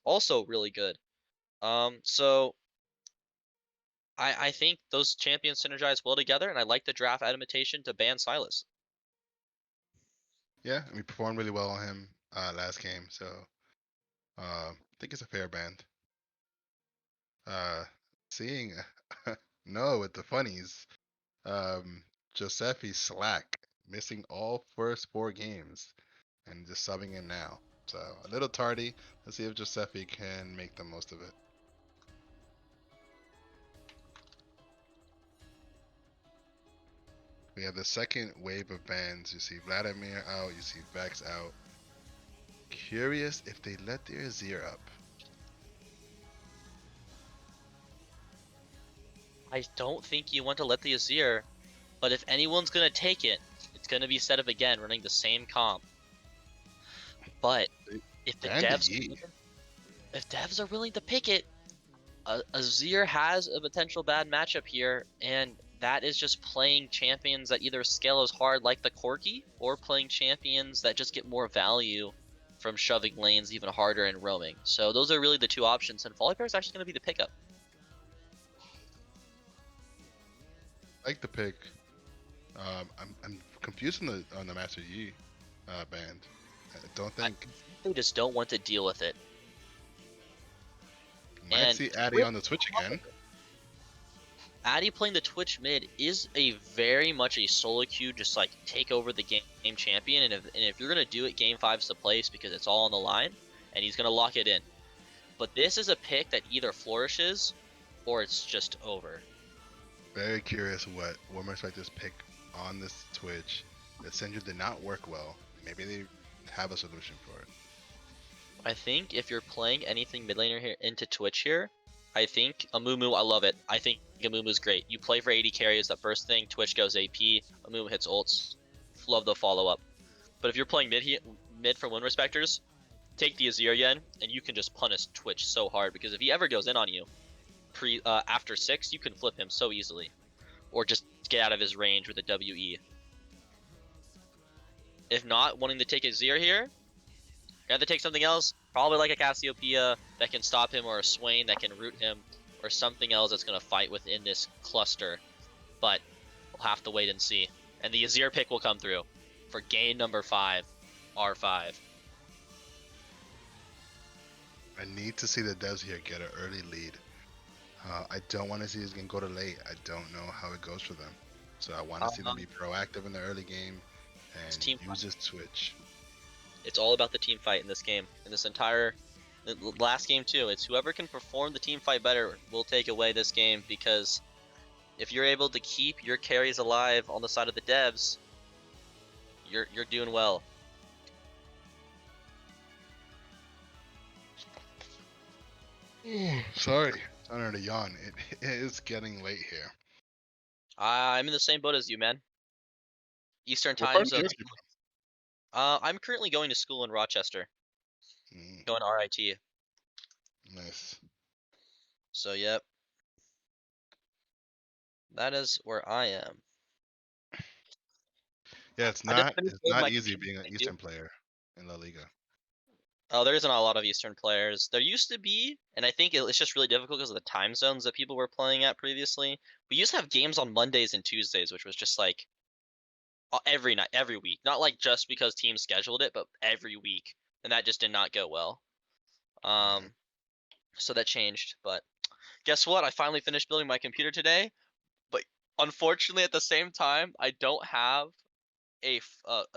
also really good. So I think those champions synergize well together, and I like the draft adaptation to ban Silas. Yeah, we performed really well on him last game, so I think it's a fair band. Seeing no with the funnies, Josephi slack, missing all first 4 games and just subbing in now. So a little tardy. Let's see if Josephi can make the most of it. We have the second wave of bans. You see Vladimir out, you see Vex out. Curious if they let their Azir up. I don't think you want to let the Azir, but if anyone's gonna take it, it's gonna be set up again running the same comp. But if the And the devs, Yi. if devs are willing to pick it, Azir has a potential bad matchup here, and that is just playing champions that either scale as hard like the Corki, or playing champions that just get more value from shoving lanes even harder and roaming. So those are really the two options, and Volibear is actually going to be the pickup. I like the pick. I'm confused on the Master Yi band. I don't think They just don't want to deal with it. might and see Addy on the Twitch again. Addy playing the Twitch mid is a very much a solo queue, just like take over the game champion, and if you're gonna do it, game 5's the place because it's all on the line, and he's gonna lock it in. But this is a pick that either flourishes or it's just over. Very curious what Warmer Respectors pick on this Twitch. The Sindra did not work well. Maybe they have a solution for it. I think if you're playing anything mid laner here into Twitch here, I think Amumu, I love it. I think Amumu's great. You play for 80 carries, the first thing, Twitch goes AP, Amumu hits ults. Love the follow-up. But if you're playing mid for Wind Respectors, take the Azir again, and you can just punish Twitch so hard, because if he ever goes in on you, after 6, you can flip him so easily. Or just get out of his range with a WE. If not, wanting to take Azir here, you have to take something else, probably like a Cassiopeia that can stop him, or a Swain that can root him, or something else that's going to fight within this cluster. But we'll have to wait and see. And the Azir pick will come through for game number 5, R5. I need to see the devs here get an early lead. I don't want to see this game go to late. I don't know how it goes for them. So I want to see them be proactive in the early game and team use this Twitch. It's all about the team fight in this game. In this entire last game too. It's whoever can perform the team fight better will take away this game, because if you're able to keep your carries alive on the side of the devs, You're doing well. Sorry, under the yawn. It is getting late here. I'm in the same boat as you, man. Eastern What time part of zone. Jersey? I'm currently going to school in Rochester, Mm, going to RIT. nice. So yep, that is where I am. Yeah, it's I just not finished it's building not my easy computer being an today, too. Eastern player in La Liga. Oh, there isn't a lot of Eastern players. There used to be, and I think it's just really difficult because of the time zones that people were playing at previously. We used to have games on Mondays and Tuesdays, which was just like every night, every week. Not like just because teams scheduled it, but every week, and that just did not go well. So that changed. But guess what? I finally finished building my computer today. But unfortunately, at the same time, I don't have a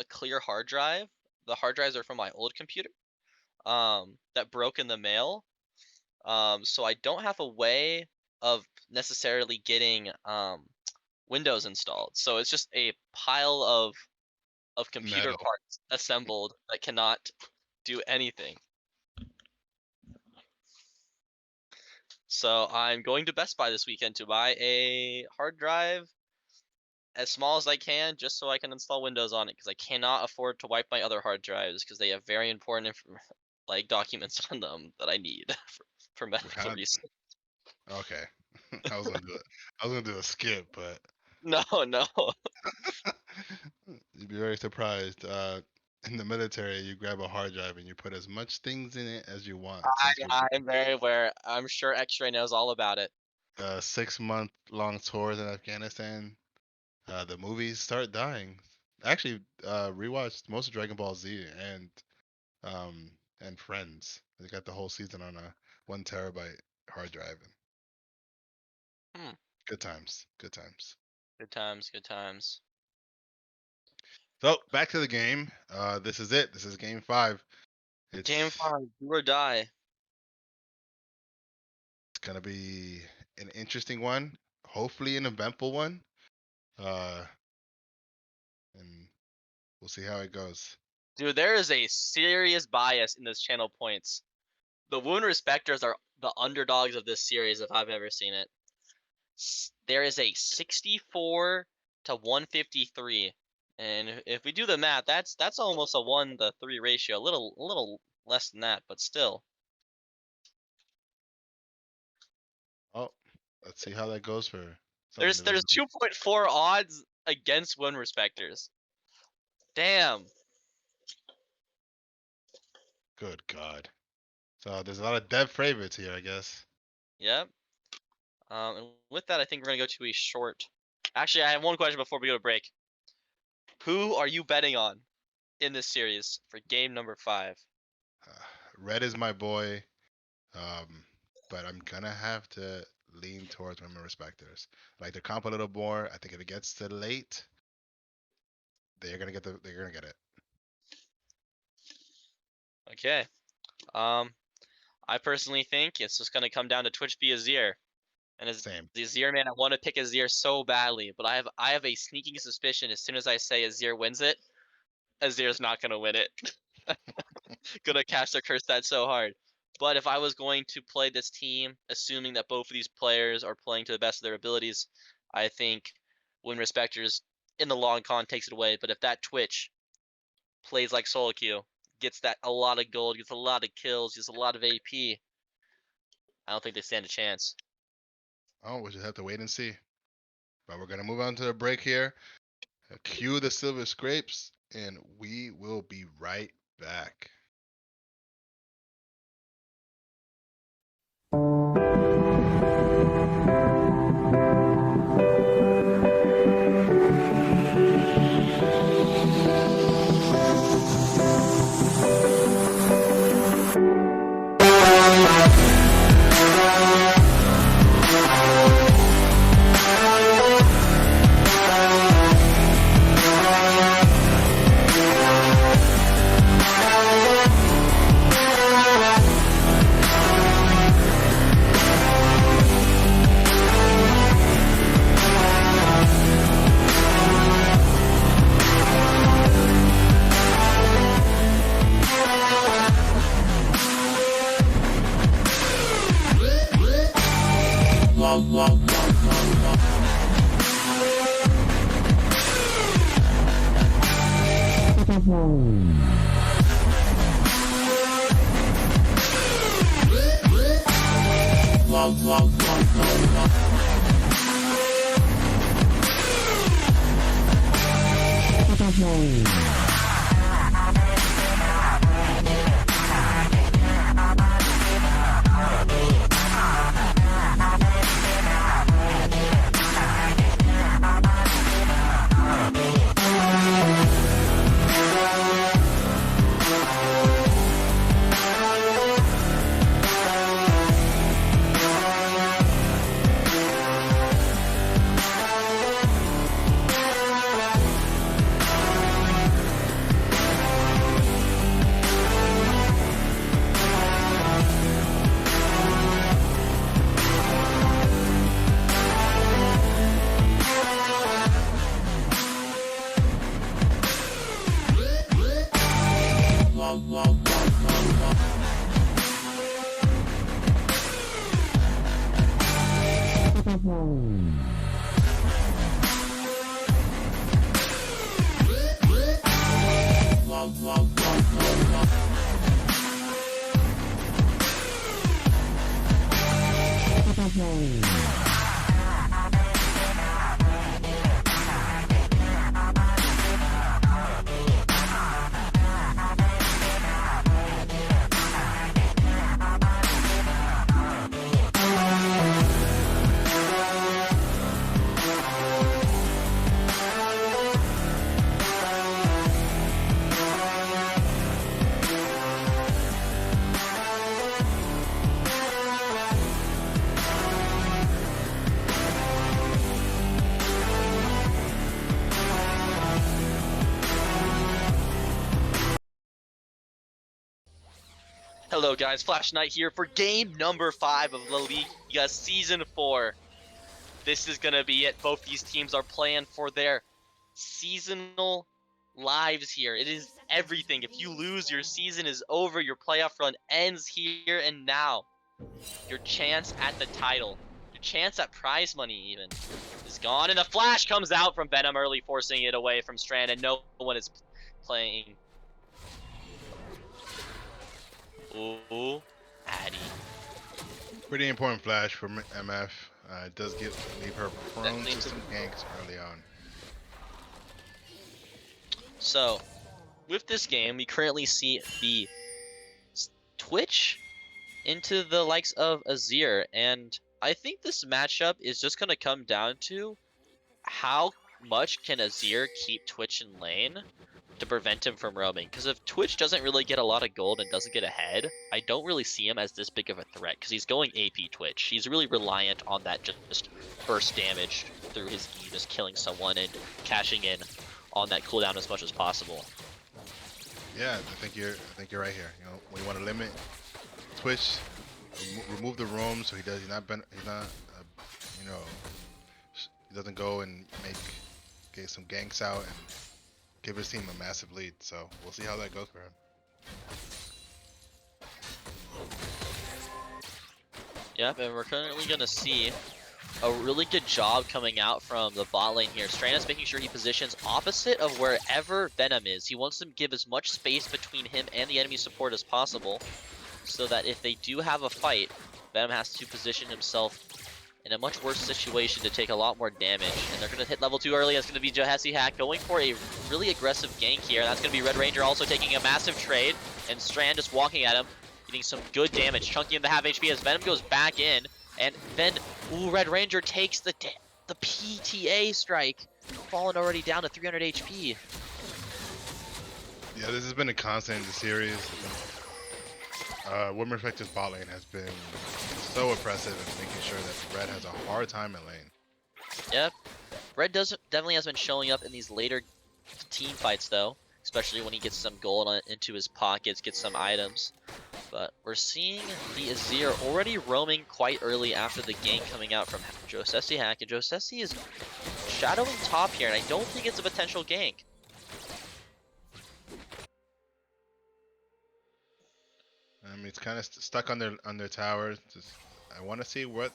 clear hard drive. The hard drives are from my old computer. That broke in the mail. So I don't have a way of necessarily getting Windows installed. So it's just a pile of computer Metal. parts assembled that cannot do anything. So I'm going to Best Buy this weekend to buy a hard drive as small as I can just so I can install Windows on it because I cannot afford to wipe my other hard drives because they have very important like documents on them that I need for medical God. reasons. Okay. I was gonna do it. I was gonna do a skip, but No, no. you'd be very surprised. In the military, you grab a hard drive and you put as much things in it as you want. Since we're I'm very aware. I'm sure X-Ray knows all about it. 6 month long tours in Afghanistan, the movies start dying. Actually, rewatched most of Dragon Ball Z and Friends. They got the whole season on a 1 terabyte hard drive. Hmm. Good times. Good times. Good times, good times. So back to the game. This is it. This is game 5. Game It's 5, do or die. gonna be an interesting one. Hopefully an eventful one. And we'll see how it goes. Dude, there is a serious bias in this channel points. The Wound Respectors are the underdogs of this series if I've ever seen it. There is a 64 to 153. And if we do the math, that's almost a 1-3 ratio. A little less than that, but still. Oh, let's see how that goes for some There's individuals. 2.4 odds against Wound Respectors. Damn. Good God. So there's a lot of dead favorites here, I guess. Yep. And with that, I think we're gonna go to a short. Actually, I have one question before we go to break. Who are you betting on in this series for game number 5? Red is my boy, but I'm gonna have to lean towards Women Respectors. Like the comp a little more. I think if it gets to late, they're gonna get it. Okay. I personally think it's just gonna come down to Twitch v Azir. And as Same. the Azir man, I want to pick Azir so badly, but I have a sneaking suspicion as soon as I say Azir wins it, Azir's not gonna win it. Gonna cast their curse that so hard. But if I was going to play this team, assuming that both of these players are playing to the best of their abilities, I think Win Respectors in the long con takes it away. But if that Twitch plays like solo queue, gets that a lot of gold, gets a lot of kills, gets a lot of AP, I don't think they stand a chance. Oh, we'll just have to wait and see. But we're gonna move on to the break here. Cue the silver scrapes, and we will be right back. Hello guys, Flash Knight here for game number 5 of La Liga Season 4. This is going to be it. Both these teams are playing for their seasonal lives here. It is everything. If you lose, your season is over. Your playoff run ends here and now. Your chance at the title, your chance at prize money even, is gone. And the Flash comes out from Venom early, forcing it away from Strand, and no one is playing. Ooh, Addy. Pretty important flash for MF. It does leave her prone to some ganks early on. So, with this game, we currently see the Twitch into the likes of Azir, and I think this matchup is just going to come down to how much can Azir keep Twitch in lane to prevent him from roaming. Because if Twitch doesn't really get a lot of gold and doesn't get ahead, I don't really see him as this big of a threat, because he's going AP Twitch. He's really reliant on that just burst damage through his E, just killing someone and cashing in on that cooldown as much as possible. Yeah, I think you're right here. You know, when you want to limit Twitch, remove the roam so he doesn't go and get some ganks out and give his team a massive lead. So we'll see how that goes for him. Yep, and we're currently going to see a really good job coming out from the bot lane here. Straina's making sure he positions opposite of wherever Venom is. He wants to give as much space between him and the enemy support as possible, so that if they do have a fight, Venom has to position himself in a much worse situation to take a lot more damage. And they're going to hit level 2 early. That's going to be Jahessi Hack going for a really aggressive gank here. That's going to be Red Ranger also taking a massive trade, and Strand just walking at him, getting some good damage, chunking him to half HP as Venom goes back in. And then, ooh, Red Ranger takes the PTA strike, falling already down to 300 HP. Yeah, this has been a constant in the series. Women Respectors bot lane has been so oppressive in making sure that Red has a hard time in lane. Yep. Red definitely has been showing up in these later team fights though, especially when he gets some gold into his pockets, gets some items. But we're seeing the Azir already roaming quite early after the gank coming out from Jahessi Hack, and Jahessi is shadowing top here, and I don't think it's a potential gank. It's kind of stuck on their tower. I want to see what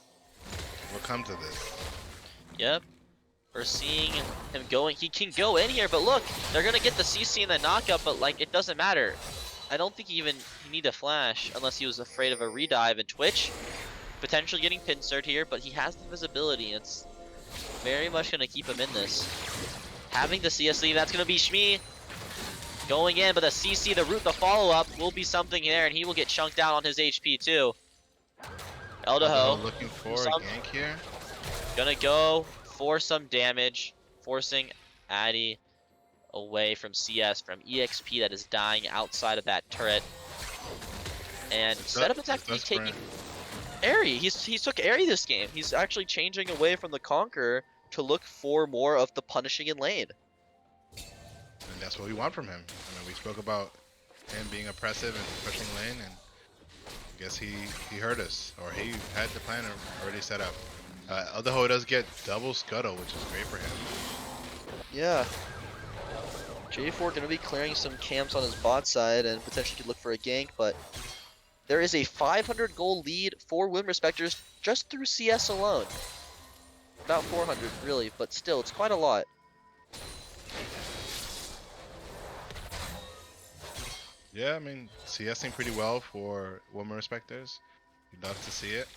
will come to this. Yep. We're seeing him going. He can go in here, but look, they're gonna get the CC and the knockup, but like it doesn't matter. I don't think he need a flash unless he was afraid of a redive and Twitch. Potentially getting pincered here, but he has the visibility. It's very much gonna keep him in this. Having the CS lead, that's gonna be Shmi going in, but the CC, the root, the follow-up will be something there, and he will get chunked out on his HP too. Eldaho looking for a some- gank here. gonna go for some damage, forcing Addy away from CS, from EXP that is dying outside of that turret. And setup is actually taking Airy. He's took Airy this game. He's actually changing away from the Conqueror to look for more of the punishing in lane. And that's what we want from him. I mean, we spoke about him being oppressive and pushing lane, and I guess he heard us, or he had the plan already set up. Eldaho does get double scuttle, which is great for him. Yeah. J4 gonna be clearing some camps on his bot side and potentially could look for a gank, but there is a 500 gold lead for Win Respectors just through CS alone. About 400 really, but still, it's quite a lot. Yeah, I mean, CSing pretty well for Women Respectors. You'd love to see it.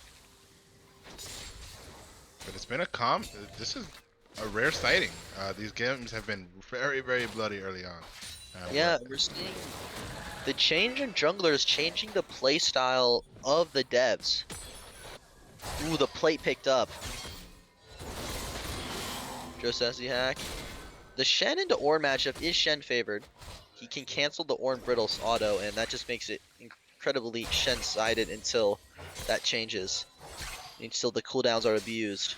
But it's been this is a rare sighting. These games have been very, very bloody early on. Yeah, we're seeing the change in junglers changing the play style of the devs. Ooh, the plate picked up. Josessi hack. The Shen into Ornn matchup is Shen favored. He can cancel the Ornn Brittles auto, and that just makes it incredibly Shen-sided until that changes. Until the cooldowns are abused.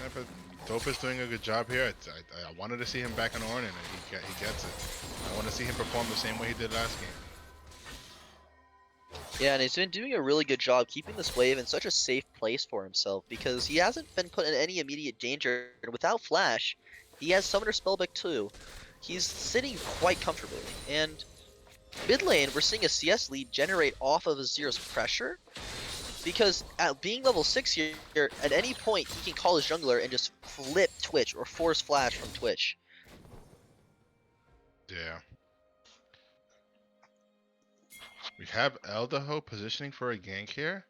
Yeah, but Dope is doing a good job here. I wanted to see him back on Ornn, and he gets it. I want to see him perform the same way he did last game. Yeah, and he's been doing a really good job keeping this wave in such a safe place for himself because he hasn't been put in any immediate danger. And without Flash, he has Summoner Spellbook too. He's sitting quite comfortably. And mid lane, we're seeing a CS lead generate off of Azir's pressure because at being level 6 here, at any point he can call his jungler and just flip Twitch or force Flash from Twitch. Yeah. We have Eldaho positioning for a gank here.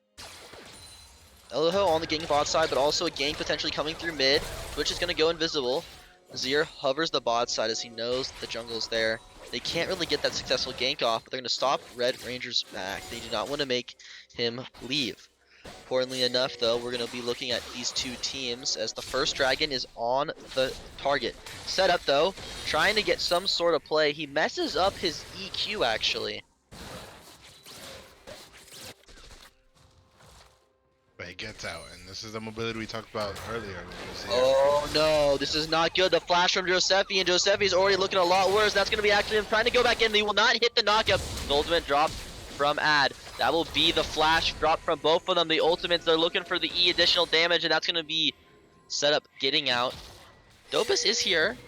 Eldaho on the gank bot side, but also a gank potentially coming through mid. Twitch is going to go invisible. Azir hovers the bot side as he knows the jungle's there. They can't really get that successful gank off, but they're going to stop Red Ranger's back. They do not want to make him leave. Importantly enough, though, we're going to be looking at these two teams as the first dragon is on the target. Set up, though, trying to get some sort of play. He messes up his EQ, actually. But he gets out, and this is the mobility we talked about earlier. Oh no, this is not good. The flash from Josephi, and Josephi's already looking a lot worse. That's going to be actually him trying to go back in. He will not hit the knockup. The ultimate drop from Ad. That will be the flash drop from both of them. The ultimates, they're looking for the E additional damage, and that's going to be set up getting out. Dopus is here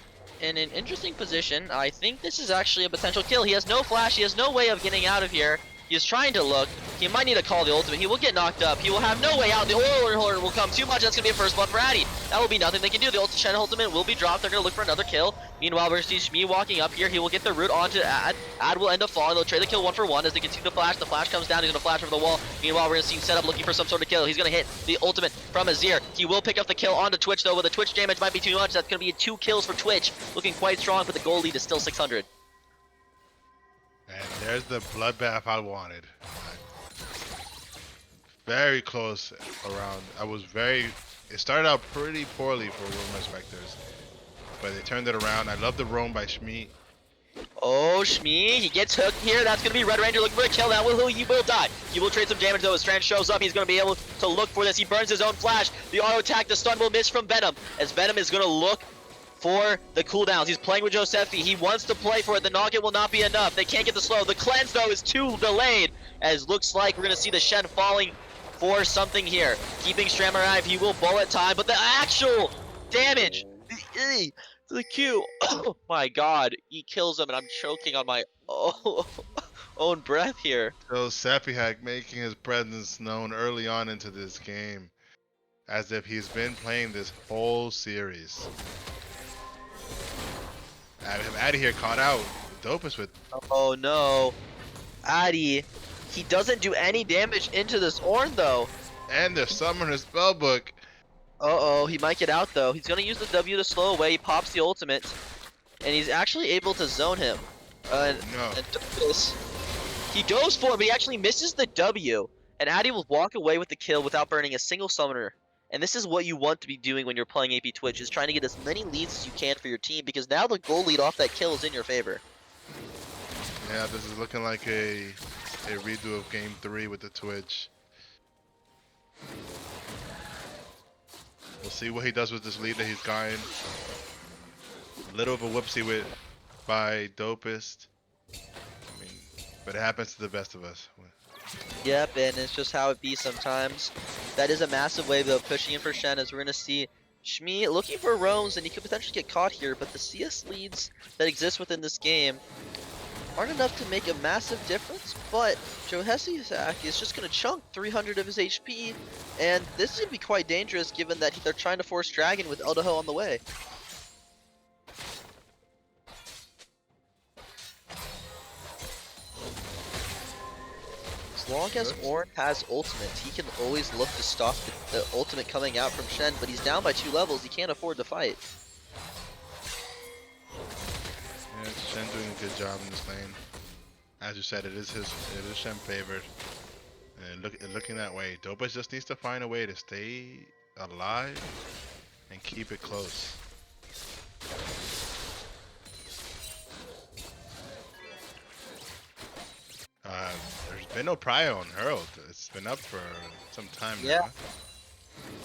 in an interesting position. I think this is actually a potential kill. He has no flash. He has no way of getting out of here. He is trying to look. He might need to call the ultimate. He will get knocked up. He will have no way out. The oil horn will come too much. That's going to be a first blood for Addy. That will be nothing they can do. The Shen ultimate will be dropped. They're going to look for another kill. Meanwhile, we're going to see Shmi walking up here. He will get the root onto Ad. Ad will end up falling. They'll trade the kill 1-for-1 as they can see the flash. The flash comes down. He's going to flash over the wall. Meanwhile, we're going to see him set up looking for some sort of kill. He's going to hit the ultimate from Azir. He will pick up the kill onto Twitch, though, but the Twitch damage might be too much. That's going to be 2 kills for Twitch. Looking quite strong, but the goal lead is still 600. And there's the bloodbath I wanted. Very close around. It started out pretty poorly for Women Respectors, but they turned it around. I love the roam by Shmi. Oh, Shmi, he gets hooked here. That's going to be Red Ranger looking for a kill. Now he will die. He will trade some damage, though. As Strand shows up, he's going to be able to look for this. He burns his own flash. The auto attack, the stun will miss from Venom, as Venom is going to look for the cooldowns. He's playing with Josephi. He wants to play for it. The knock-in will not be enough. They can't get the slow. The cleanse, though, is too delayed, as looks like we're going to see the Shen falling for something here. Keeping Stram alive, he will bullet time, but the actual damage, the Q, oh my god, he kills him, and I'm choking on my, oh own breath here. So Sepihak making his presence known early on into this game, as if he's been playing this whole series. Addy here caught out. Dopest with. Oh no. Addy, he doesn't do any damage into this Ornn though. And the Summoner's Spellbook. Uh-oh, he might get out though. He's gonna use the W to slow away, he pops the ultimate, and he's actually able to zone him. And Dopest, he goes for it, but he actually misses the W, and Addy will walk away with the kill without burning a single summoner. And this is what you want to be doing when you're playing AP Twitch, is trying to get as many leads as you can for your team, because now the goal lead off that kill is in your favor. Yeah, this is looking like a redo of Game 3 with the Twitch. We'll see what he does with this lead that he's gotten. A little of a whoopsie by Dopest. I mean, but it happens to the best of us. Yep, and it's just how it be sometimes. That is a massive wave though, pushing in for Shen, as we're gonna see Shmi looking for roams, and he could potentially get caught here, but the CS leads that exist within this game aren't enough to make a massive difference, but Johesiak is just going to chunk 300 of his HP, and this is going to be quite dangerous given that they're trying to force Dragon with Eldaho on the way. As long as Ornn has ultimate, he can always look to stop the ultimate coming out from Shen, but he's down by 2 levels, he can't afford to fight. Yeah, Shen doing a good job in this lane. As you said, it is Shen favored. And looking that way, Dopest just needs to find a way to stay alive and keep it close. There's been no prio on Herald. It's been up for some time now.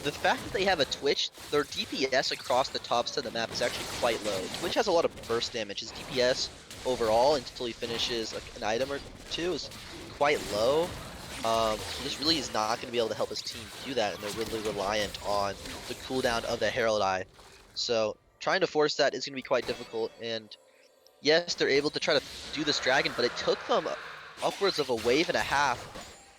The fact that they have a Twitch, their DPS across the top side of the map is actually quite low. Twitch has a lot of burst damage. His DPS overall, until he finishes an item or two, is quite low. He just really is not going to be able to help his team do that, and they're really reliant on the cooldown of the Herald Eye. So trying to force that is going to be quite difficult, and yes, they're able to try to do this dragon, but it took them upwards of a wave and a half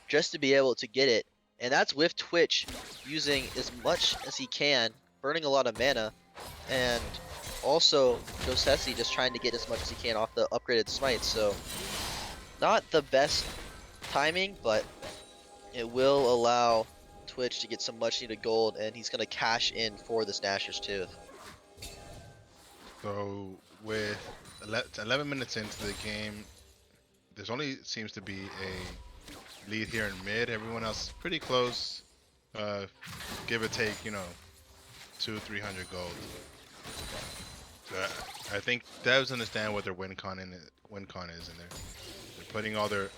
just to be able to get it. And that's with Twitch using as much as he can, burning a lot of mana, and also Josesi just trying to get as much as he can off the upgraded smite. So not the best timing, but it will allow Twitch to get some much needed gold, and he's going to cash in for the Snatcher's Tooth. So with 11 minutes into the game, there's only seems to be a lead here in mid. Everyone else pretty close. Give or take, 200-300 gold. So I think devs understand what their win con is, and they're putting all their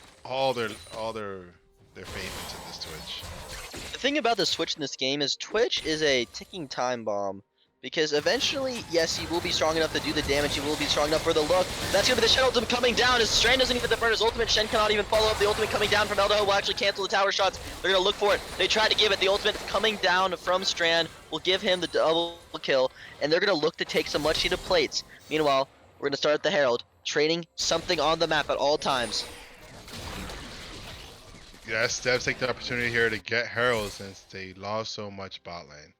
faith into this Twitch. The thing about the Twitch in this game is Twitch is a ticking time bomb. Because eventually, yes, he will be strong enough to do the damage, he will be strong enough for the look. That's going to be the Shen ultimate coming down. His Strand doesn't even burn his ultimate. Shen cannot even follow up. The ultimate coming down from Eldaho will actually cancel the tower shots. They're going to look for it. They try to give it. The ultimate coming down from Strand will give him the double kill. And they're going to look to take some much needed plates. Meanwhile, we're going to start the Herald, trading something on the map at all times. Yes, devs take the opportunity here to get Herald since they lost so much bot lane.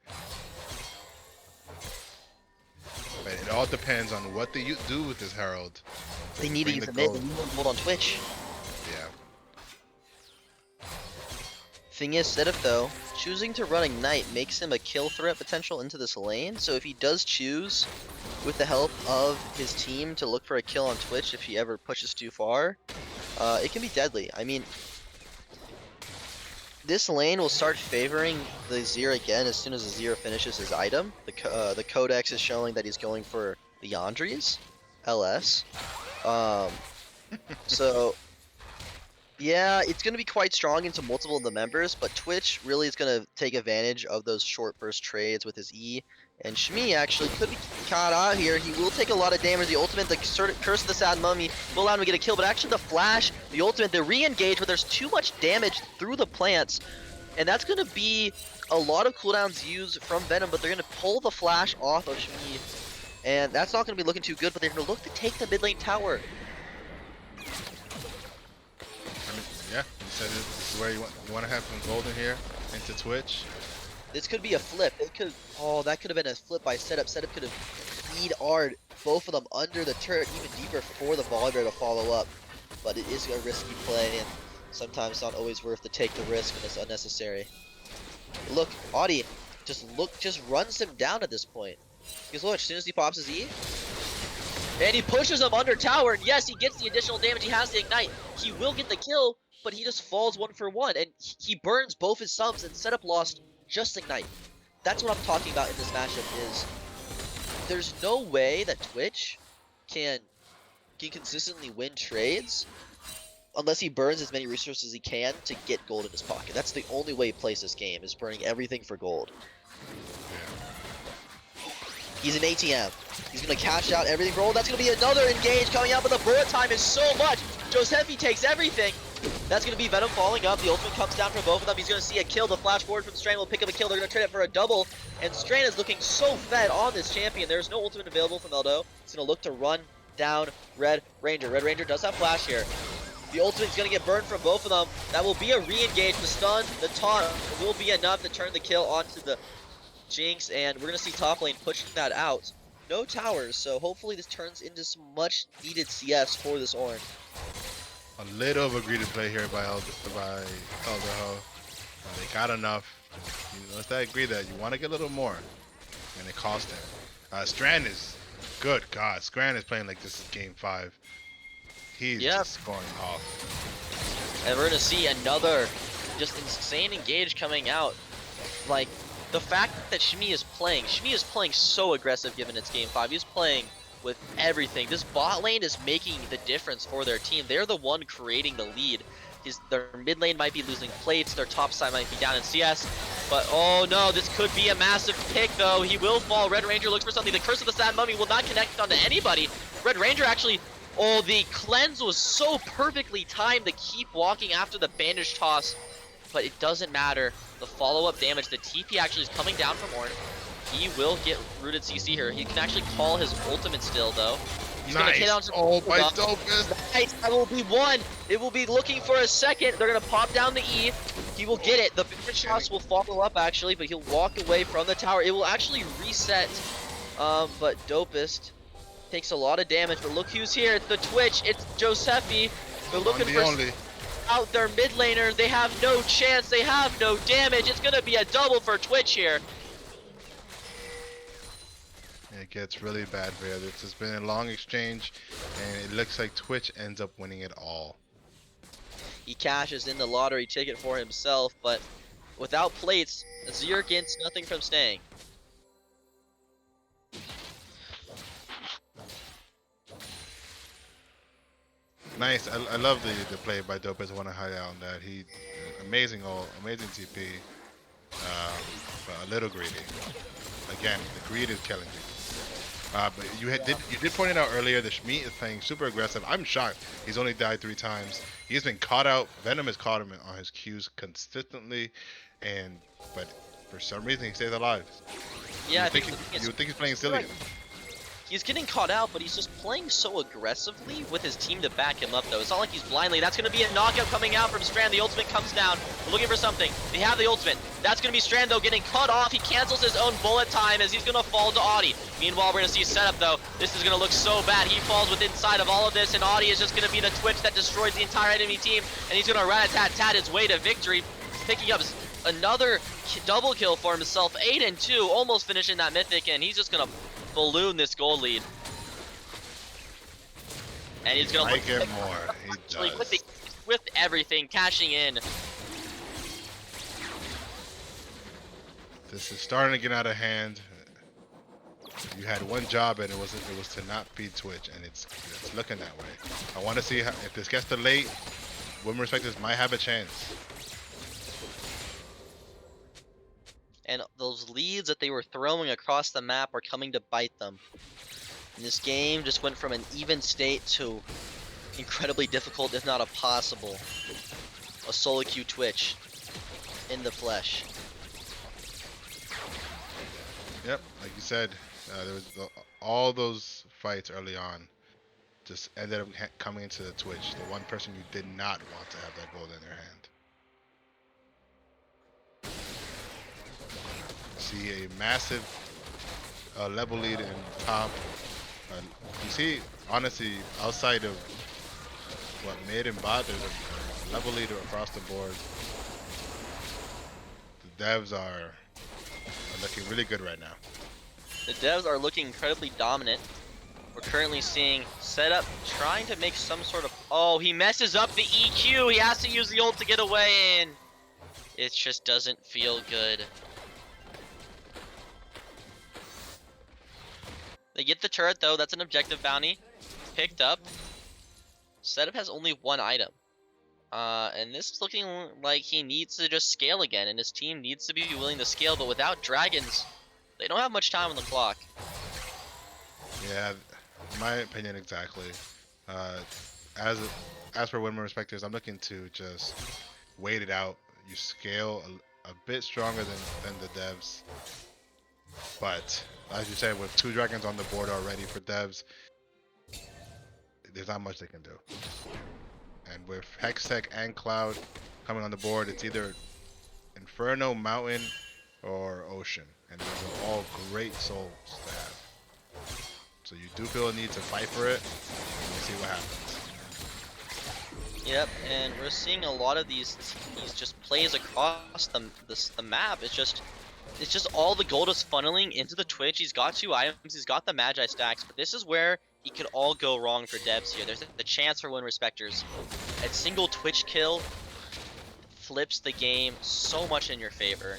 But it all depends on what they do with this Herald. They need to use the mid. They need to hold on Twitch. Yeah. Thing is, Sedif though, choosing to run Ignite makes him a kill threat potential into this lane. So if he does choose, with the help of his team, to look for a kill on Twitch if he ever pushes too far, it can be deadly. I mean, this lane will start favoring the Azir again as soon as Azir finishes his item. The codex is showing that he's going for the Yandries, LS. So yeah, it's going to be quite strong into multiple of the members, but Twitch really is going to take advantage of those short burst trades with his E. And Shmi actually could be caught out here. He will take a lot of damage. The ultimate, the Curse of the Sad Mummy, will allow him to get a kill. But actually the flash, the ultimate, they re-engage, but there's too much damage through the plants. And that's going to be a lot of cooldowns used from Venom, but they're going to pull the flash off of Shmi. And that's not going to be looking too good, but they're going to look to take the mid lane tower. said this is where you want to have some golden here into Twitch. This could be a flip. It could. Oh, that could have been a flip by setup. Setup could have lead Ard both of them under the turret even deeper for the Volibear to follow up. But it is a risky play, and sometimes not always worth to take the risk when it's unnecessary. Look, Audi just runs him down at this point. Because look, as soon as he pops his E, and he pushes him under tower, and yes, he gets the additional damage. He has the ignite. He will get the kill, but he just falls 1-for-1, and he burns both his subs, and setup lost just ignite. That's what I'm talking about in this matchup. Is there's no way that Twitch can consistently win trades unless he burns as many resources as he can to get gold in his pocket. That's the only way he plays this game, is burning everything for gold. He's an ATM. He's going to cash out everything for gold. That's going to be another engage coming out, but the bullet time is so much. Josefi takes everything. That's going to be Venom falling up. The ultimate comes down for both of them. He's going to see a kill. The flash forward from Strain will pick up a kill. They're going to trade it for a double. And Strain is looking so fed on this champion. There's no ultimate available from Eldo. He's going to look to run down Red Ranger. Red Ranger does have flash here. The ultimate's going to get burned from both of them. That will be a re-engage. The stun, the taunt will be enough to turn the kill onto the Jinx. And we're going to see top lane pushing that out. No towers, so hopefully this turns into some much needed CS for this Orange. A little of a greedy play here by Elder Ho. They got enough. Let's not agree that you want to get a little more, and it cost him. Strand is good. God, Strand is playing like this is Game 5. He's just going off. And we're gonna see another just insane engage coming out. Like the fact that Shmi is playing so aggressive given it's Game 5. He's playing with everything. This bot lane is making the difference for their team. They're the one creating the lead. Their mid lane might be losing plates, their top side might be down in CS, but oh no, this could be a massive pick though. He will fall. Red Ranger looks for something. The Curse of the Sad Mummy will not connect onto anybody. Red Ranger actually, oh, the cleanse was so perfectly timed to keep walking after the bandage toss, but it doesn't matter. The follow-up damage, the TP actually is coming down from Ornn. He will get rooted CC here. He can actually call his ultimate still though. He's gonna hit on some by Dopus. Nice, that will be one. It will be looking for a second. They're gonna pop down the E. He will get it. The bandage toss will follow up actually, but he'll walk away from the tower. It will actually reset. But Dopest takes a lot of damage. But look who's here. It's the Twitch. It's Josefi. They're looking for out their mid laner. They have no chance. They have no damage. It's gonna be a double for Twitch here. It gets really bad for you. This has been a long exchange, and it looks like Twitch ends up winning it all. He cashes in the lottery ticket for himself, but without plates, Azir gets nothing from staying. Nice. I love the play by Dopez. I want to highlight on that. He amazing TP, but a little greedy. Again, the greed is killing me. But you did point it out earlier that Shmi is playing super aggressive. I'm shocked. He's only died 3 times. He's been caught out. Venom has caught him on his Qs consistently, but for some reason he stays alive. Yeah, you would think he's playing silly. He's getting caught out, but he's just playing so aggressively with his team to back him up, though. It's not like he's blindly. That's going to be a knockout coming out from Strand. The ultimate comes down. We're looking for something. They have the ultimate. That's going to be Strand, though, getting cut off. He cancels his own bullet time as he's going to fall to Audi. Meanwhile, we're going to see setup, though. This is going to look so bad. He falls with inside of all of this, and Audi is just going to be the Twitch that destroys the entire enemy team, and he's going to rat-a-tat-tat his way to victory, picking up another double kill for himself. 8-2, almost finishing that mythic, and he's just going to balloon this gold lead. And he's gonna look get more. He does. With everything, cashing in. This is starting to get out of hand. You had one job, and it was to not feed Twitch, and it's looking that way. I want to see how, if this gets too late, Women Respectors might have a chance. And those leads that they were throwing across the map are coming to bite them. And this game just went from an even state to incredibly difficult, if not impossible. A solo queue Twitch in the flesh. Yep, like you said, there was all those fights early on just ended up coming into the Twitch. The one person you did not want to have that gold in their hand. see a massive level lead in top. You see, honestly, outside of what mid and bot, there's a level leader across the board. The devs are looking really good right now. The devs are looking incredibly dominant. We're currently seeing setup trying to make some sort of. Oh, he messes up the EQ. He has to use the ult to get away, and it just doesn't feel good. They get the turret though. That's an objective bounty. Picked up. Setup has only one item. And this is looking like he needs to just scale again, and his team needs to be willing to scale, but without dragons, they don't have much time on the clock. Yeah, in my opinion, exactly. As for Winman Respectors, I'm looking to just wait it out. You scale a bit stronger than the devs, but as you said, with 2 dragons on the board already for devs, there's not much they can do. And with Hextech and Cloud coming on the board, it's either Inferno, Mountain, or Ocean, and those are all great souls to have. So you do feel a need to fight for it, and we'll see what happens. Yep, and we're seeing a lot of these just plays across the map. It's just all the gold is funneling into the Twitch. He's got 2 items. He's got the Magi stacks, but this is where it could all go wrong for devs here. There's the chance for Win Respectors. A single Twitch kill flips the game so much in your favor.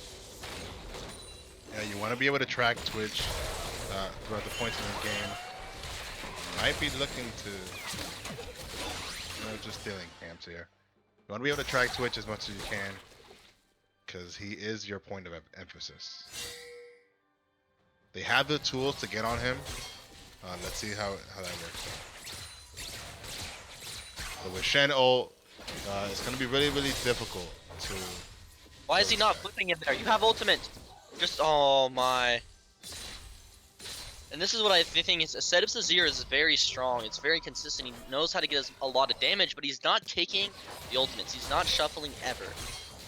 Yeah, you want to be able to track Twitch throughout the points in the game. You might be looking to, just stealing camps here. You want to be able to track Twitch as much as you can, because he is your point of emphasis. They have the tools to get on him. Let's see how that works out. But with Shen ult, it's going to be really, really difficult to... Why is he not flipping in there? You have ultimate. Just, oh my. And this is what I think is, Setup Azir is very strong. It's very consistent. He knows how to get us a lot of damage, but he's not taking the ultimates. He's not shuffling ever.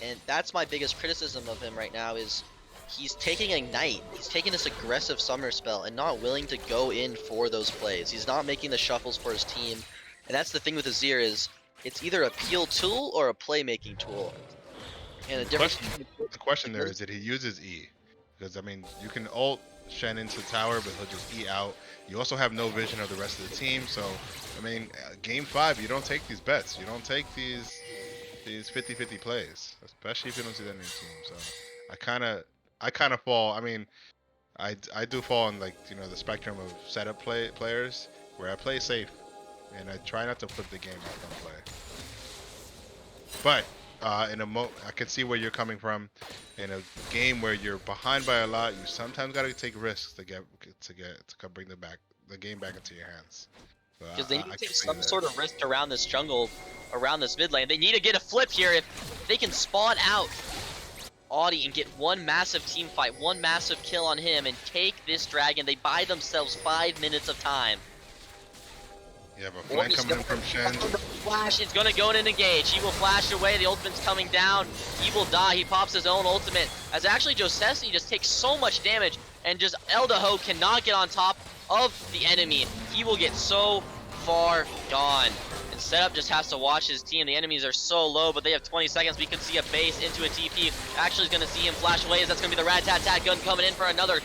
And that's my biggest criticism of him right now is he's taking Ignite. He's taking this aggressive summer spell and not willing to go in for those plays. He's not making the shuffles for his team. And that's the thing with Azir is it's either a peel tool or a playmaking tool. And the difference. The question there is, did he use his E? Because I mean, you can ult Shen into the tower, but he'll just E out. You also have no vision of the rest of the team. So I mean, game 5, you don't take these bets. You don't take these 50-50 plays, especially if you don't see that in your team. So I kind of fall. I mean, I do fall in like the spectrum of setup players where I play safe and I try not to flip the game out one play. But I can see where you're coming from. In a game where you're behind by a lot, you sometimes gotta take risks to bring the game back into your hands. Because they need to take some sort of risk around this jungle, around this mid lane. They need to get a flip here. If they can spawn out Audi and get one massive team fight, one massive kill on him, and take this dragon, they buy themselves 5 minutes of time. You have a flank coming in from Shen. Flash, it's gonna go in and engage. He will flash away. The ultimate's coming down. He will die. He pops his own ultimate. As actually Josesi just takes so much damage, and just Eldaho cannot get on top of the enemy. He will get so far gone. And Setup just has to watch his team. The enemies are so low, but they have 20 seconds. We could see a base into a TP. Actually, is gonna see him flash away. That's gonna be the rat-tat-tat gun coming in for another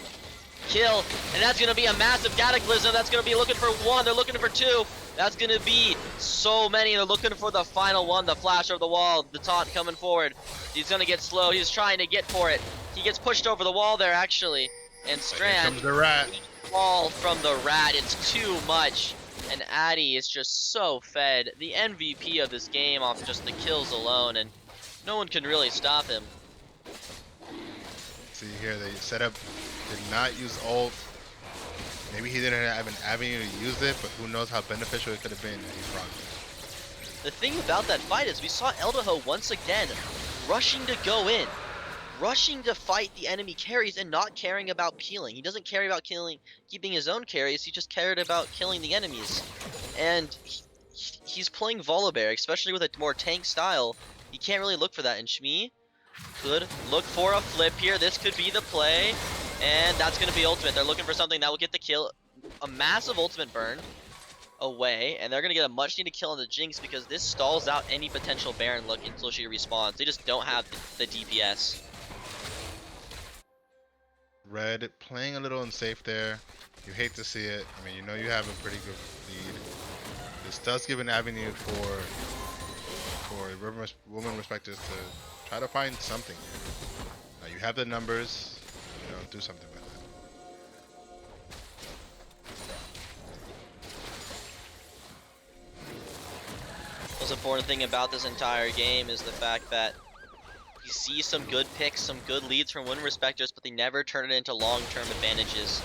kill, and that's gonna be a massive cataclysm. That's gonna be looking for 1. They're looking for 2. That's gonna be so many. They're looking for the final one, the flash over the wall, the taunt coming forward. He's gonna get slow. He's trying to get for it. He gets pushed over the wall there actually, and Strand. Here comes the rat. Fall from the rat. It's too much, and Addy is just so fed. The MVP of this game off just the kills alone, and no one can really stop him. See here, they Setup did not use ult. Maybe he didn't have an avenue to use it, but who knows how beneficial it could have been if he brought it. The thing about that fight is we saw Eldaho once again rushing to go in, rushing to fight the enemy carries and not caring about peeling. He doesn't care about keeping his own carries, he just cared about killing the enemies. And he's playing Volibear, especially with a more tank style. He can't really look for that, and Shmi Could look for a flip here. This could be the play. And that's going to be ultimate. They're looking for something that will get the kill. A massive ultimate burn away. And they're going to get a much needed kill on the Jinx because this stalls out any potential Baron look until she respawns. They just don't have the DPS. Red playing a little unsafe there. You hate to see it. I mean, you know you have a pretty good lead. This does give an avenue for women respecters to try to find something here. You have the numbers. You know, do something with it. Most important thing about this entire game is the fact that you see some good picks, some good leads from win respecters, but they never turn it into long-term advantages.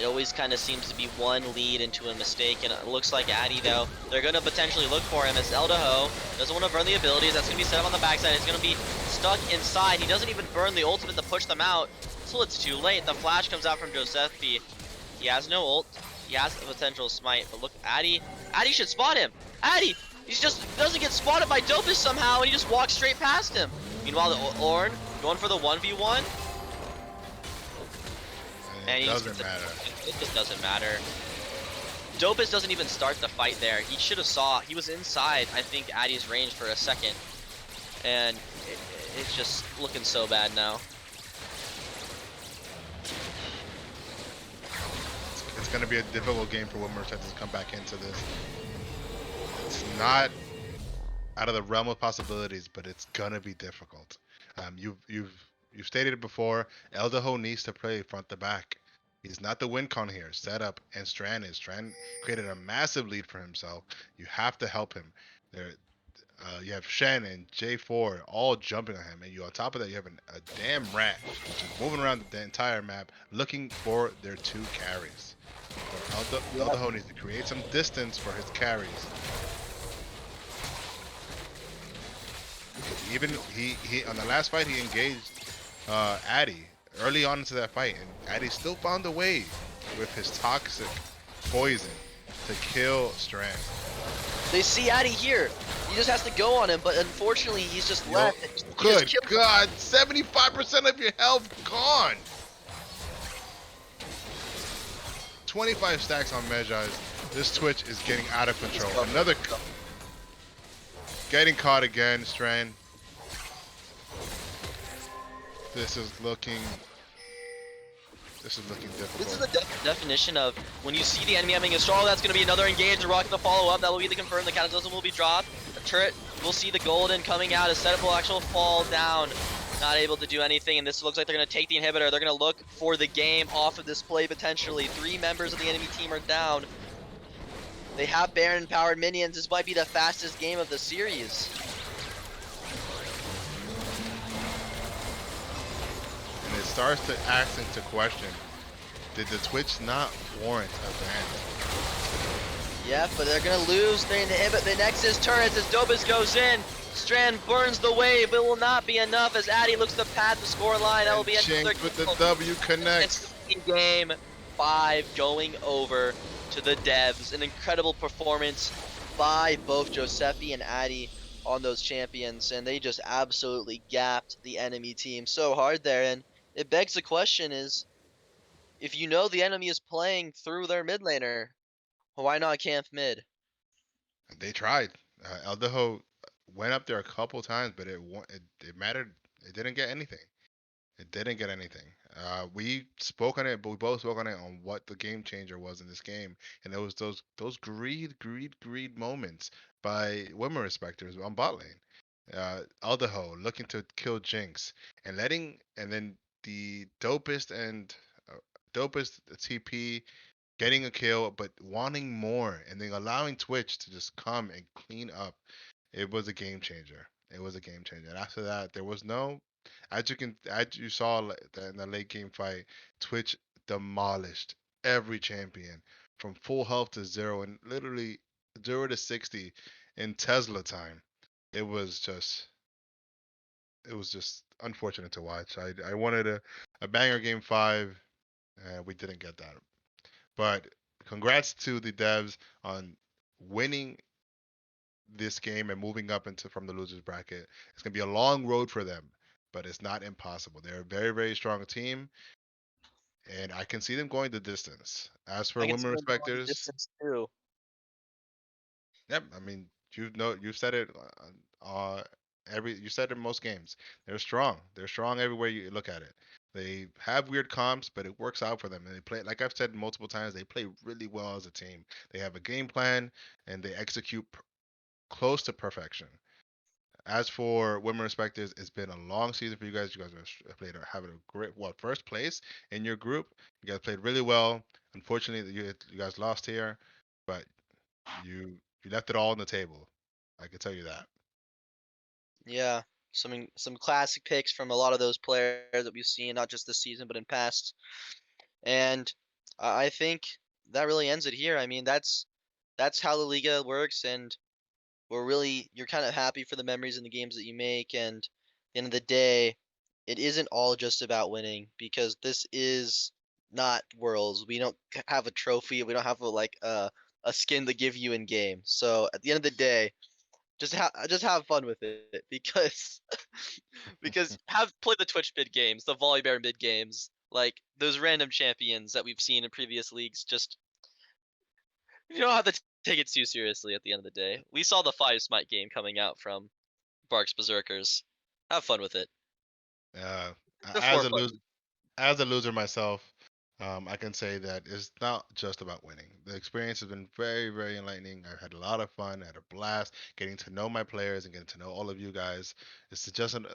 It always kind of seems to be one lead into a mistake, and it looks like Addy, though, they're going to potentially look for him as Eldaho doesn't want to burn the abilities. That's going to be set up on the backside. It's going to be stuck inside. He doesn't even burn the ultimate to push them out, so it's too late. The flash comes out from Josefi. He has no ult. He has the potential smite, but look, Addy should spot him. Addy, he just doesn't get spotted by Dopus somehow, and he just walks straight past him. Meanwhile, the Ornn going for the 1v1. And it doesn't matter. It just doesn't matter. Dopus doesn't even start the fight there. He should have saw. He was inside, I think, Addy's range for a second. And it's just looking so bad now. It's going to be a difficult game for Wilmer to come back into this. It's not out of the realm of possibilities, but it's going to be difficult. You've stated it before. Eldaho needs to play front to back. He's not the win con here. Setup and Strand is. Strand created a massive lead for himself. You have to help him. You have Shen and J4 all jumping on him, and you on top of that you have a damn rat just moving around the entire map looking for their two carries. So Eldaho needs to create some distance for his carries. Even he on the last fight he engaged Addy early on into that fight, and Addy still found a way with his toxic poison to kill Strand. They see Addy here. He just has to go on him, but unfortunately he's just left. Good God, 75% of your health gone. 25 stacks on Medjai's. This Twitch is getting out of control. Another getting caught again, Strand. This is looking difficult. This is the definition of when you see the enemy having a stall, that's going to be another engage. The rocket to follow up. That will be the confirm. The cataclysm will be dropped. The turret will see the golden coming out. A setup will actually fall down. Not able to do anything, and this looks like they're going to take the inhibitor. They're going to look for the game off of this play potentially. 3 members of the enemy team are down. They have Baron-powered minions. This might be the fastest game of the series. And it starts to ask into question, did the Twitch not warrant a ban? Yeah, but they're gonna lose. They inhibit the Nexus turrets as Dobus goes in. Strand burns the wave. It will not be enough as Addy looks to pad the score line. That will be another with the W connects. Game 5 going over to the devs. An incredible performance by both Josefi and Addy on those champions, and they just absolutely gapped the enemy team so hard there. And it begs the question is, if you know the enemy is playing through their mid laner, why not camp mid? They tried. Eldaho went up there a couple times, but it mattered. It didn't get anything. It didn't get anything. We spoke on it, but we both spoke on it on what the game changer was in this game, and it was those greed moments by women respecters on bot lane. Eldaho looking to kill Jinx and then the dopest TP getting a kill, but wanting more, and then allowing Twitch to just come and clean up. It was a game changer. It was a game changer. And after that, there was no, as you saw in the late game fight, Twitch demolished every champion from full health to 0, and literally 0 to 60 in Tesla time. It was just unfortunate to watch. I wanted a banger game 5, and we didn't get that. But congrats to the devs on winning this game and moving up into from the losers bracket. It's gonna be a long road for them, but it's not impossible. They're a very, very strong team, and I can see them going the distance. As for I can see women them going the respecters, distance too. yep. I mean, you said it. You said it in most games. They're strong. They're strong everywhere you look at it. They have weird comps, but it works out for them. And they play, like I've said multiple times, they play really well as a team. They have a game plan and they execute close to perfection. As for women respecters, it's been a long season for you guys. You guys have played having a great first place in your group. You guys played really well. Unfortunately, you guys lost here, but you left it all on the table. I can tell you that. Yeah, some classic picks from a lot of those players that we've seen, not just this season but in past. And I think that really ends it here. I mean, that's how the Liga works, and you're kind of happy for the memories and the games that you make. And at the end of the day, it isn't all just about winning because this is not Worlds. We don't have a trophy. We don't have a skin to give you in game. So at the end of the day, just have fun with it because because have play the Twitch mid games, the Volibear mid games, like those random champions that we've seen in previous leagues. Just you don't have to take it too seriously. At the end of the day, we saw the 5 Smite game coming out from Bark's Berserkers. Have fun with it. Uh, Just as for a fun. loser, as a loser myself, I can say that it's not just about winning. The experience has been very, very enlightening. I've had a lot of fun. I had a blast getting to know my players and getting to know all of you guys. This isn't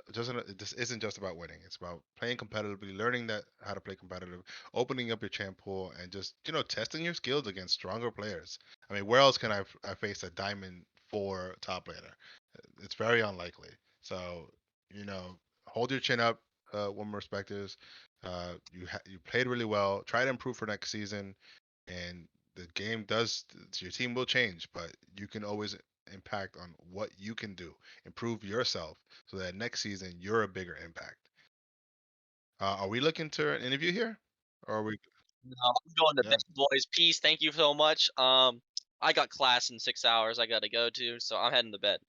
just about winning. It's about playing competitively, learning that how to play competitive, opening up your champ pool, and just testing your skills against stronger players. I mean, where else can I face a Diamond 4 top laner? It's very unlikely. So, you know, hold your chin up, women respecters. You played really well. Try to improve for next season, and the game does. Your team will change, but you can always impact on what you can do, improve yourself, so that next season you're a bigger impact. Are we looking to an interview here, or are we? No, I'm going to Yeah, bed, boys. Peace. Thank you so much. I got class in 6 hours. I gotta go to, so I'm heading to bed.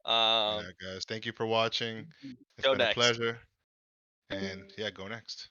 yeah, guys. Thank you for watching. It's Go been a next. pleasure, and yeah, go next.